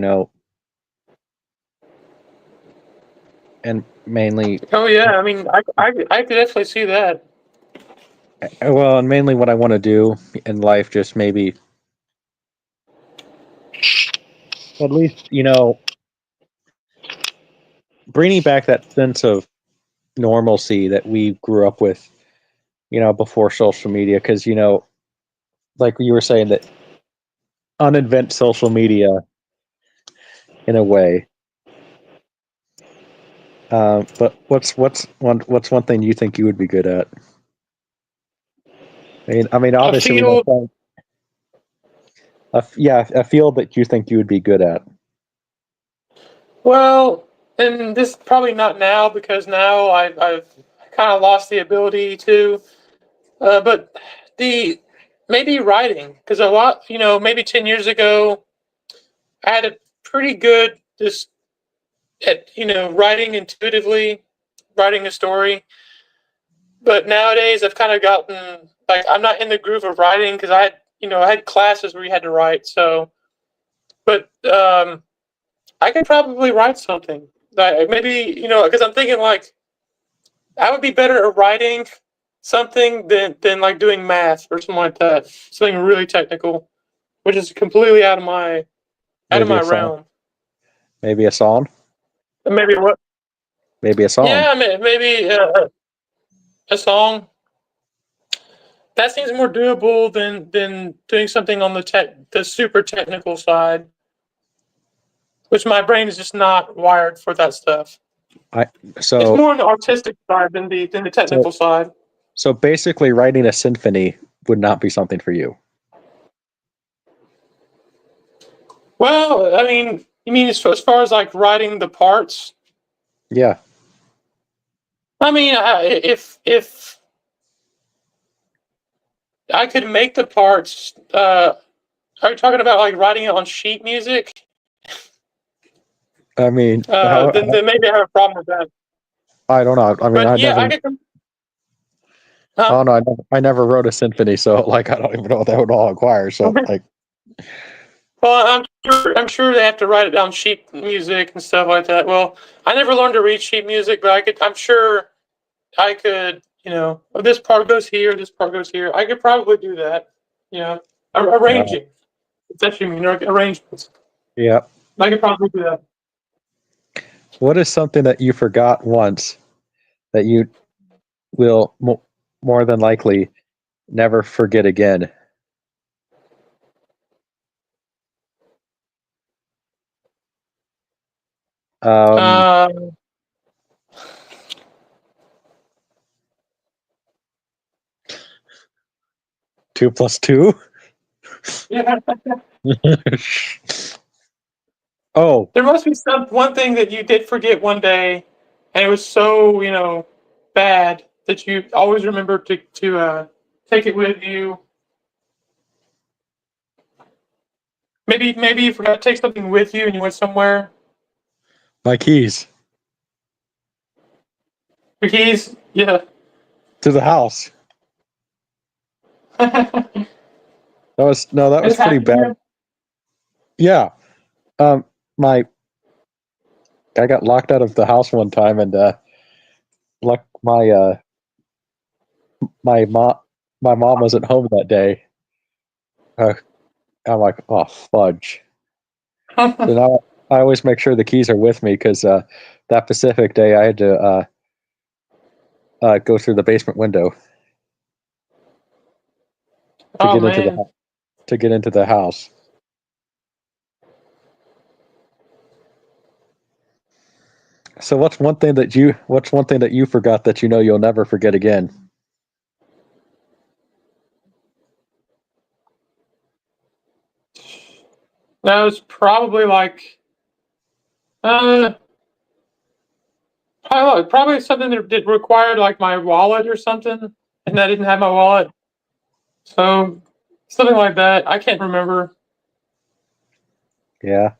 and mainly Oh yeah, I mean, I could definitely see that. well, and mainly what I want to do in life, just maybe at least bringing back that sense of normalcy that we grew up with, before social media. Because like you were saying, that uninvent social media in a way. But what's one thing you think you would be good at? I mean, A obviously we know field. a field that you think you would be good at. Well, and this probably not now because now I've kind of lost the ability to. But the maybe writing because a lot, maybe 10 years ago, I had a pretty good just at writing intuitively, writing a story. But nowadays, I've kind of gotten like I'm not in the groove of writing because I had classes where you had to write. So, but I could probably write something. Like maybe because I'm thinking like I would be better at writing something than like doing math or something like that. Something really technical, which is completely out of Maybe my a song. realm. Maybe a song. Maybe what? Maybe a song. Yeah, maybe a song. That seems more doable than doing something on the super technical side, which my brain is just not wired for that stuff. It's So more on the artistic side than the so technical side. so basically, writing a symphony would not be something for you. Well, I mean, you mean as far as like writing the parts? Yeah. I mean, if I could make the parts, are you talking about like writing it on sheet music? I mean, Then maybe I have a problem with that. I don't know. I mean, But I yeah, never. I could. Oh Huh? no, I never wrote a symphony, so like I don't even know what that would all require. So like, Well, I'm sure they have to write it down sheet music and stuff like that. Well, I never learned to read sheet music, but I'm sure I could. Oh, this part goes here, this part goes here. I could probably do that. You know, arranging. It's actually mean arrangements. yeah. I could probably do that. What is something that you forgot once that you will more than likely never forget again? Um, Um, 2 plus 2. yeah, Oh, there must be one thing that you did forget one day, and it was so bad that you always remember to take it with you. Maybe you forgot to take something with you and you went somewhere. my keys Your keys, yeah. to the house. It That was pretty happened to bad. you. Yeah. Um, my I got locked out of the house one time, and like my mom wasn't home that day. Uh, I'm like, oh fudge. So now I always make sure the keys are with me because that specific day I had to go through the basement window to Oh get into the man. to get into the house. So what's one thing that you forgot that you know you'll never forget again? That was probably like uh probably something that required like my wallet or something, and I didn't have my wallet. So something like that. I can't remember. Yeah.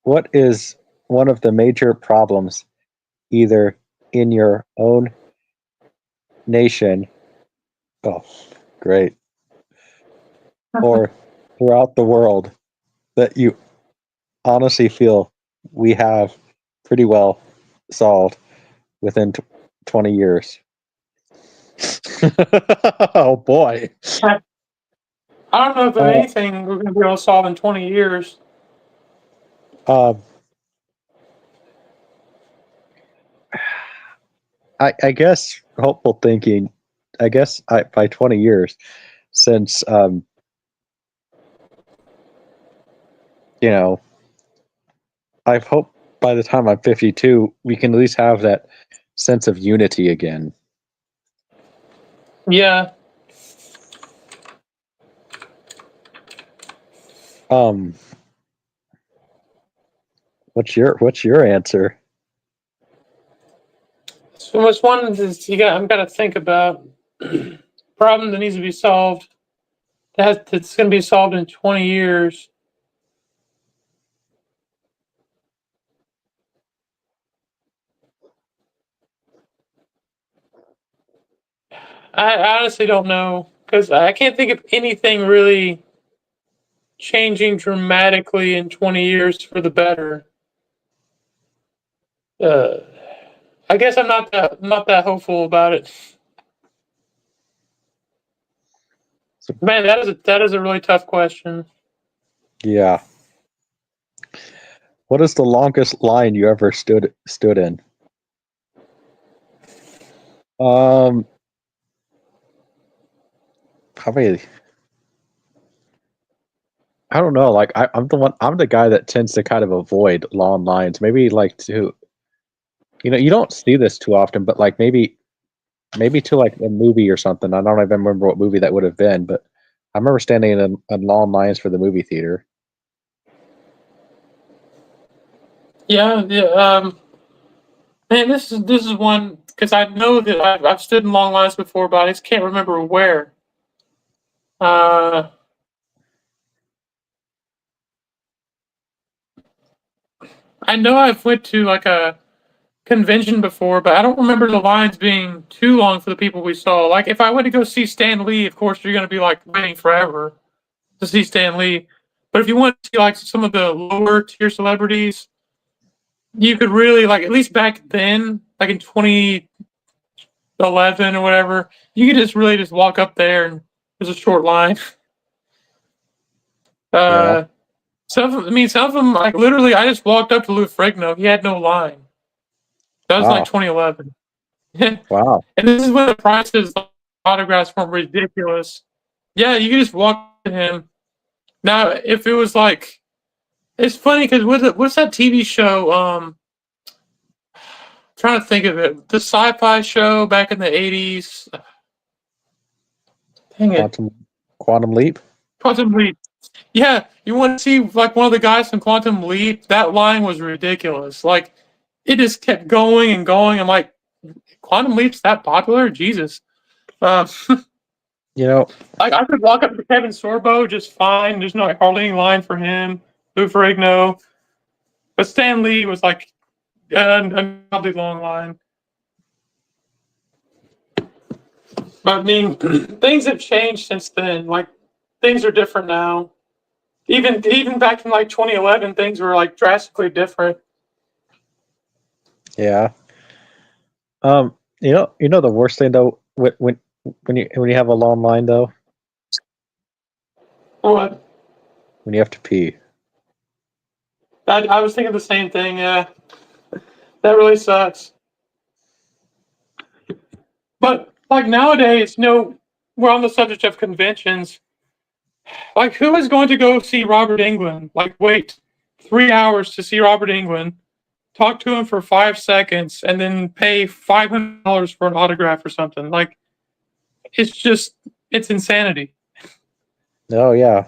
What is one of the major problems either in your own nation, oh, great, or throughout the world that you honestly feel we have pretty well solved within 20 years? Oh boy. I don't know if there's Uh, anything we're going to be able to solve in 20 years. um, I guess hopeful thinking. I guess by 20 years, since you know, I hope by the time I'm 52, we can at least have that sense of unity again. Yeah. Um, what's your answer? So what's one is I've got to think about problem that needs to be solved. That's going to be solved in 20 years. I honestly don't know because I can't think of anything really changing dramatically in 20 years for the better. Uh, I guess I'm not that hopeful about it. So, Man, that is a really tough question. yeah. What is the longest line you ever stood in? Um, Probably. I don't know. Like I'm the one. I'm the guy that tends to kind of avoid long lines. Maybe like to, you don't see this too often, but like maybe to like a movie or something. I don't even remember what movie that would have been, but I remember standing in long lines for the movie theater. Yeah, yeah. Man, this is one because I know that I've stood in long lines before, but I just can't remember where. Uh, I know I've went to like a convention before, but I don't remember the lines being too long for the people we saw. Like if I went to go see Stan Lee, of course you're going to be like waiting forever to see Stan Lee. But if you want to see like some of the lower tier celebrities, you could really like at least back then, like in 2011 or whatever, you could just really just walk up there and there's a short line. Yeah. Uh, some of them, like literally, I just walked up to Lou Ferrigno. He had no line. That was like Wow. 2011. And Wow. this is when the prices of autographs were ridiculous. Yeah, you can just walk to him. Now, if it was like, it's funny because what's that TV show? Trying to think of it. The sci-fi show back in the 80s. Dang it. Quantum leap. Quantum Leap. Yeah, you want to see like one of the guys from Quantum Leap? That line was ridiculous. Like, it just kept going and going. I'm like, Quantum Leap's that popular? Jesus. Uh, You know. like I could walk up to Kevin Sorbo just fine. There's no hardly any line for him. Lou Ferrigno, but Stan Lee was like an ungodly long line. But I mean, things have changed since then. Like things are different now. Even back in like 2011, things were like drastically different. Yeah. You know the worst thing though when you have a long line though, What? when you have to pee. I was thinking the same thing. Yeah, that really sucks. like nowadays, we're on the subject of conventions. Like, who is going to go see Robert Englund? Like, wait 3 hours to see Robert Englund, talk to him for 5 seconds, and then pay $500 for an autograph or something? Like, it's insanity. Oh yeah.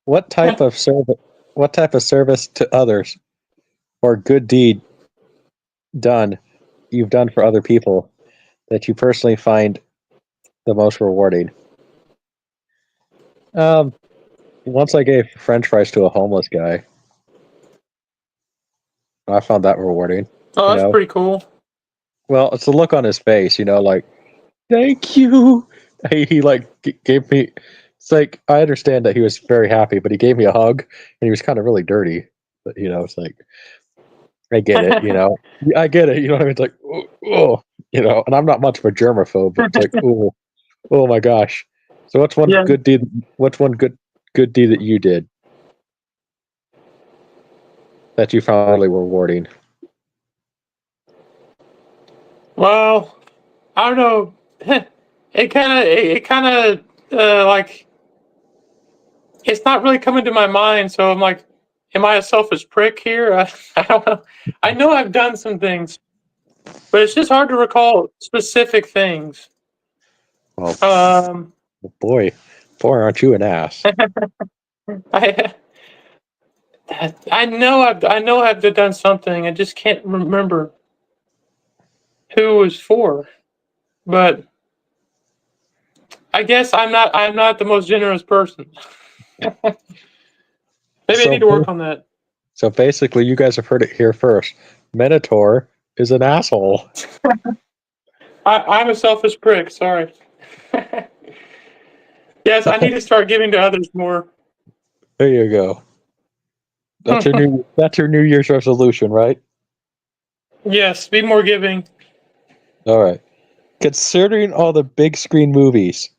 What type of service? What type of service to others or good deed done you've done for other people that you personally find the most rewarding? Um, Once I gave French fries to a homeless guy. I found that rewarding. Oh, You that's know, pretty cool. well, it's the look on his face. You know, like thank you. He like gave me. It's like I understand that he was very happy, but he gave me a hug, and he was kind of really dirty. But it's like I get it. I get it. You know what I mean? It's like oh, and I'm not much of a germaphobe, but it's like oh my gosh. So what's one Yeah. good deed? What's one good deed that you did that you found really rewarding? Well, I don't know. It kind of like it's not really coming to my mind. So I'm like, am I a selfish prick here? I don't know. I know I've done some things, but it's just hard to recall specific things. Well, Um, boy, aren't you an ass? I I know I've done something. I just can't remember who it was for. But I guess I'm not the most generous person. Maybe I So need to work on that. So basically, you guys have heard it here first. Minotaur is an asshole. I'm a selfish prick. Sorry. Yes, I need to start giving to others more. There you go. That's your New Year's resolution, right? Yes, be more giving. All right. Considering all the big screen movies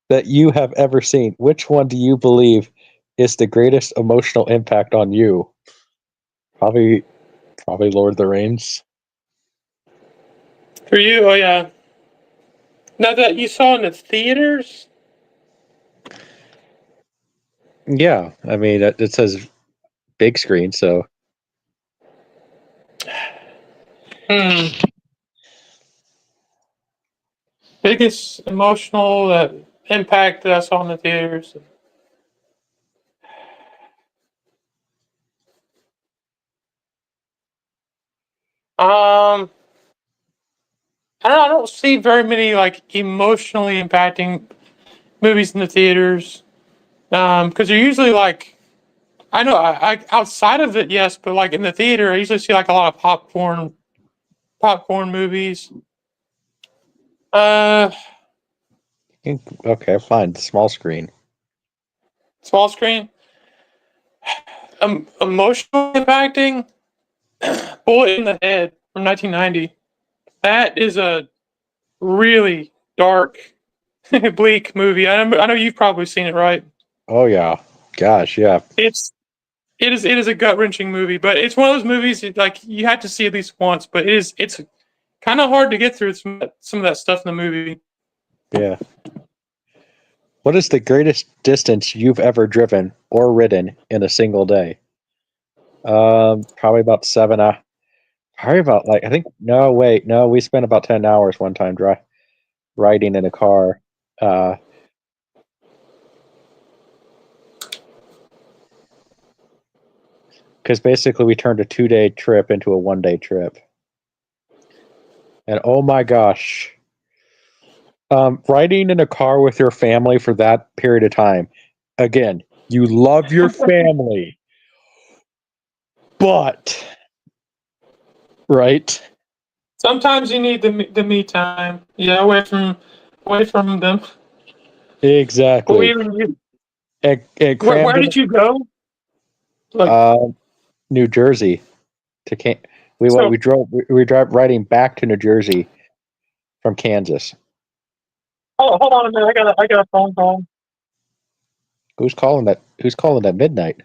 that you have ever seen, which one do you believe is the greatest emotional impact on you? Probably Lord of the Rings. For you, oh yeah. Now that you saw in the theaters, Yeah, I mean it says big screen, so hmm, biggest emotional impact that I saw in the theaters. Um, I don't know. I don't see very many like emotionally impacting movies in the theaters. Because they're usually like I know I outside of it, yes, but like in the theater, I usually see like a lot of popcorn movies. Uh, okay, fine. Small screen. Small screen. Emotionally impacting. Bullet in the Head from 1990. That is a really dark, bleak movie. I know you've probably seen it, right? Oh yeah, gosh, yeah. It's it is a gut wrenching movie, but it's one of those movies that, like you have to see at least once. But it's kind of hard to get through some of that stuff in the movie. Yeah. What is the greatest distance you've ever driven or ridden in a single day? Probably about probably about like I think no wait no we spent about 10 hours one time riding in a car. Uh, because basically we turned a 2 day trip into a 1 day trip, and oh my gosh, riding in a car with your family for that period of time. Again, you love your family, but right. Sometimes you need the me time. Yeah, away from them. Well, Exactly. And where crammed in did you go? Like uh, New Jersey to so. we drive riding back to New Jersey from Kansas. Hold on a minute. I got a phone call. Who's calling at midnight?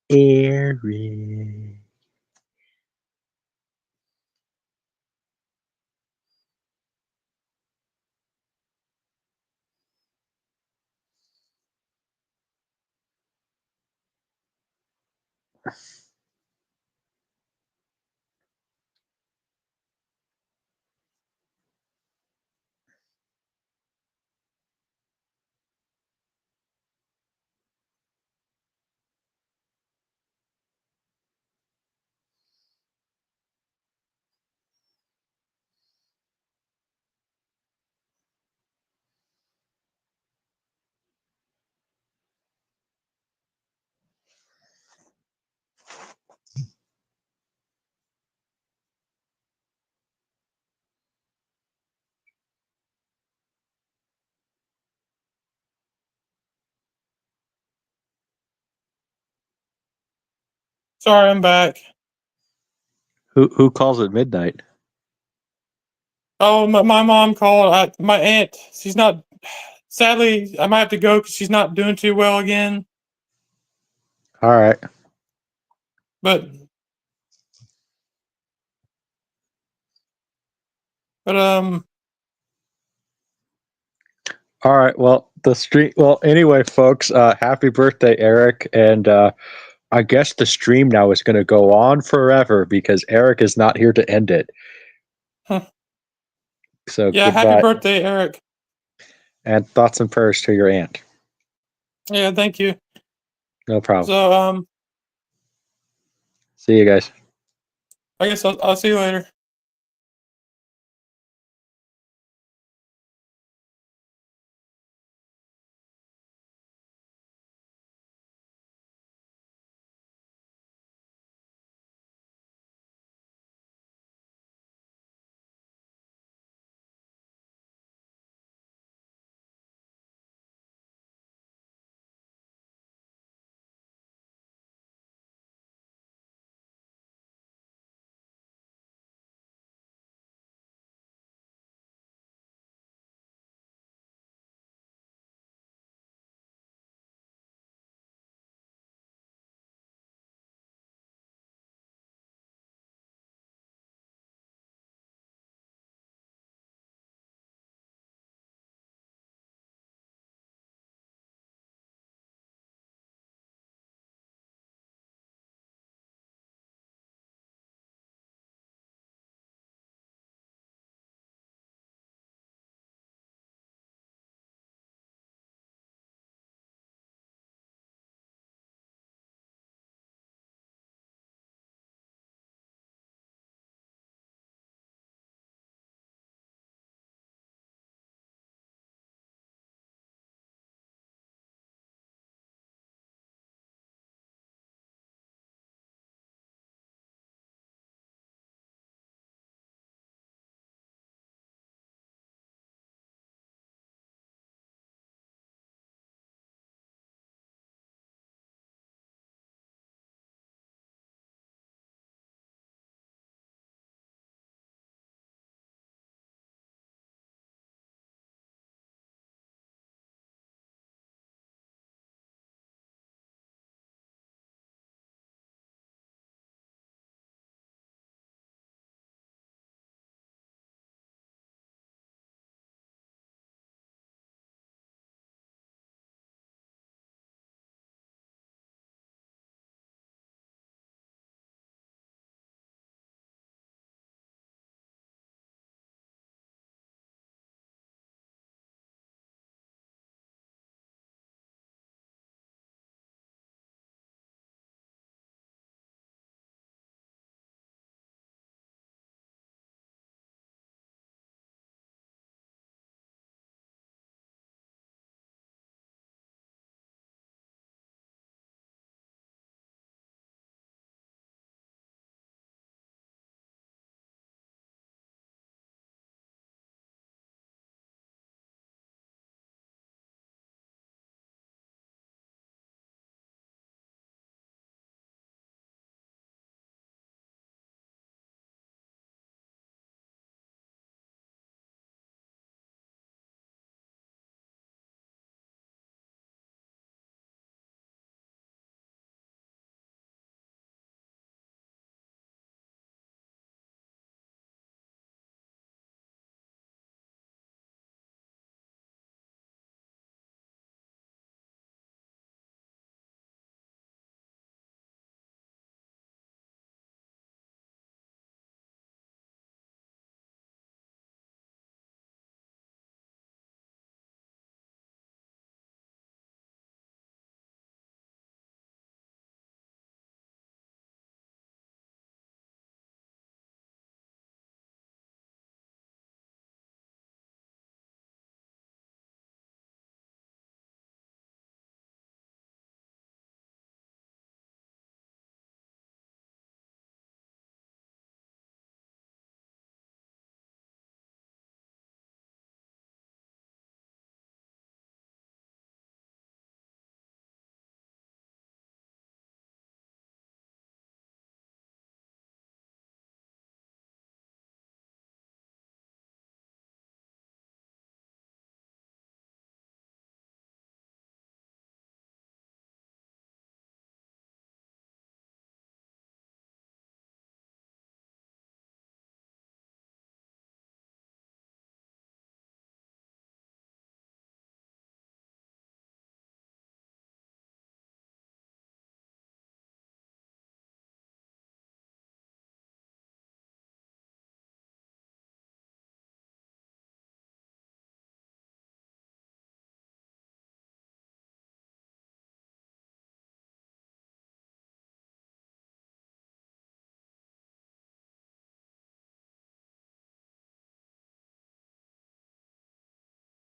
Eric. Sorry, I'm back. Who calls at midnight? Oh, my mom called. My aunt. She's not. Sadly, I might have to go because she's not doing too well again. All right. But All right. Well, the stream. Well, anyway, folks. Happy birthday, Eric. And I guess the stream now is going to go on forever because Eric is not here to end it. huh. So Yeah, happy goodbye, birthday, Eric. and thoughts and prayers to your aunt. Yeah, thank you. No problem. So See you guys. I guess I'll see you later.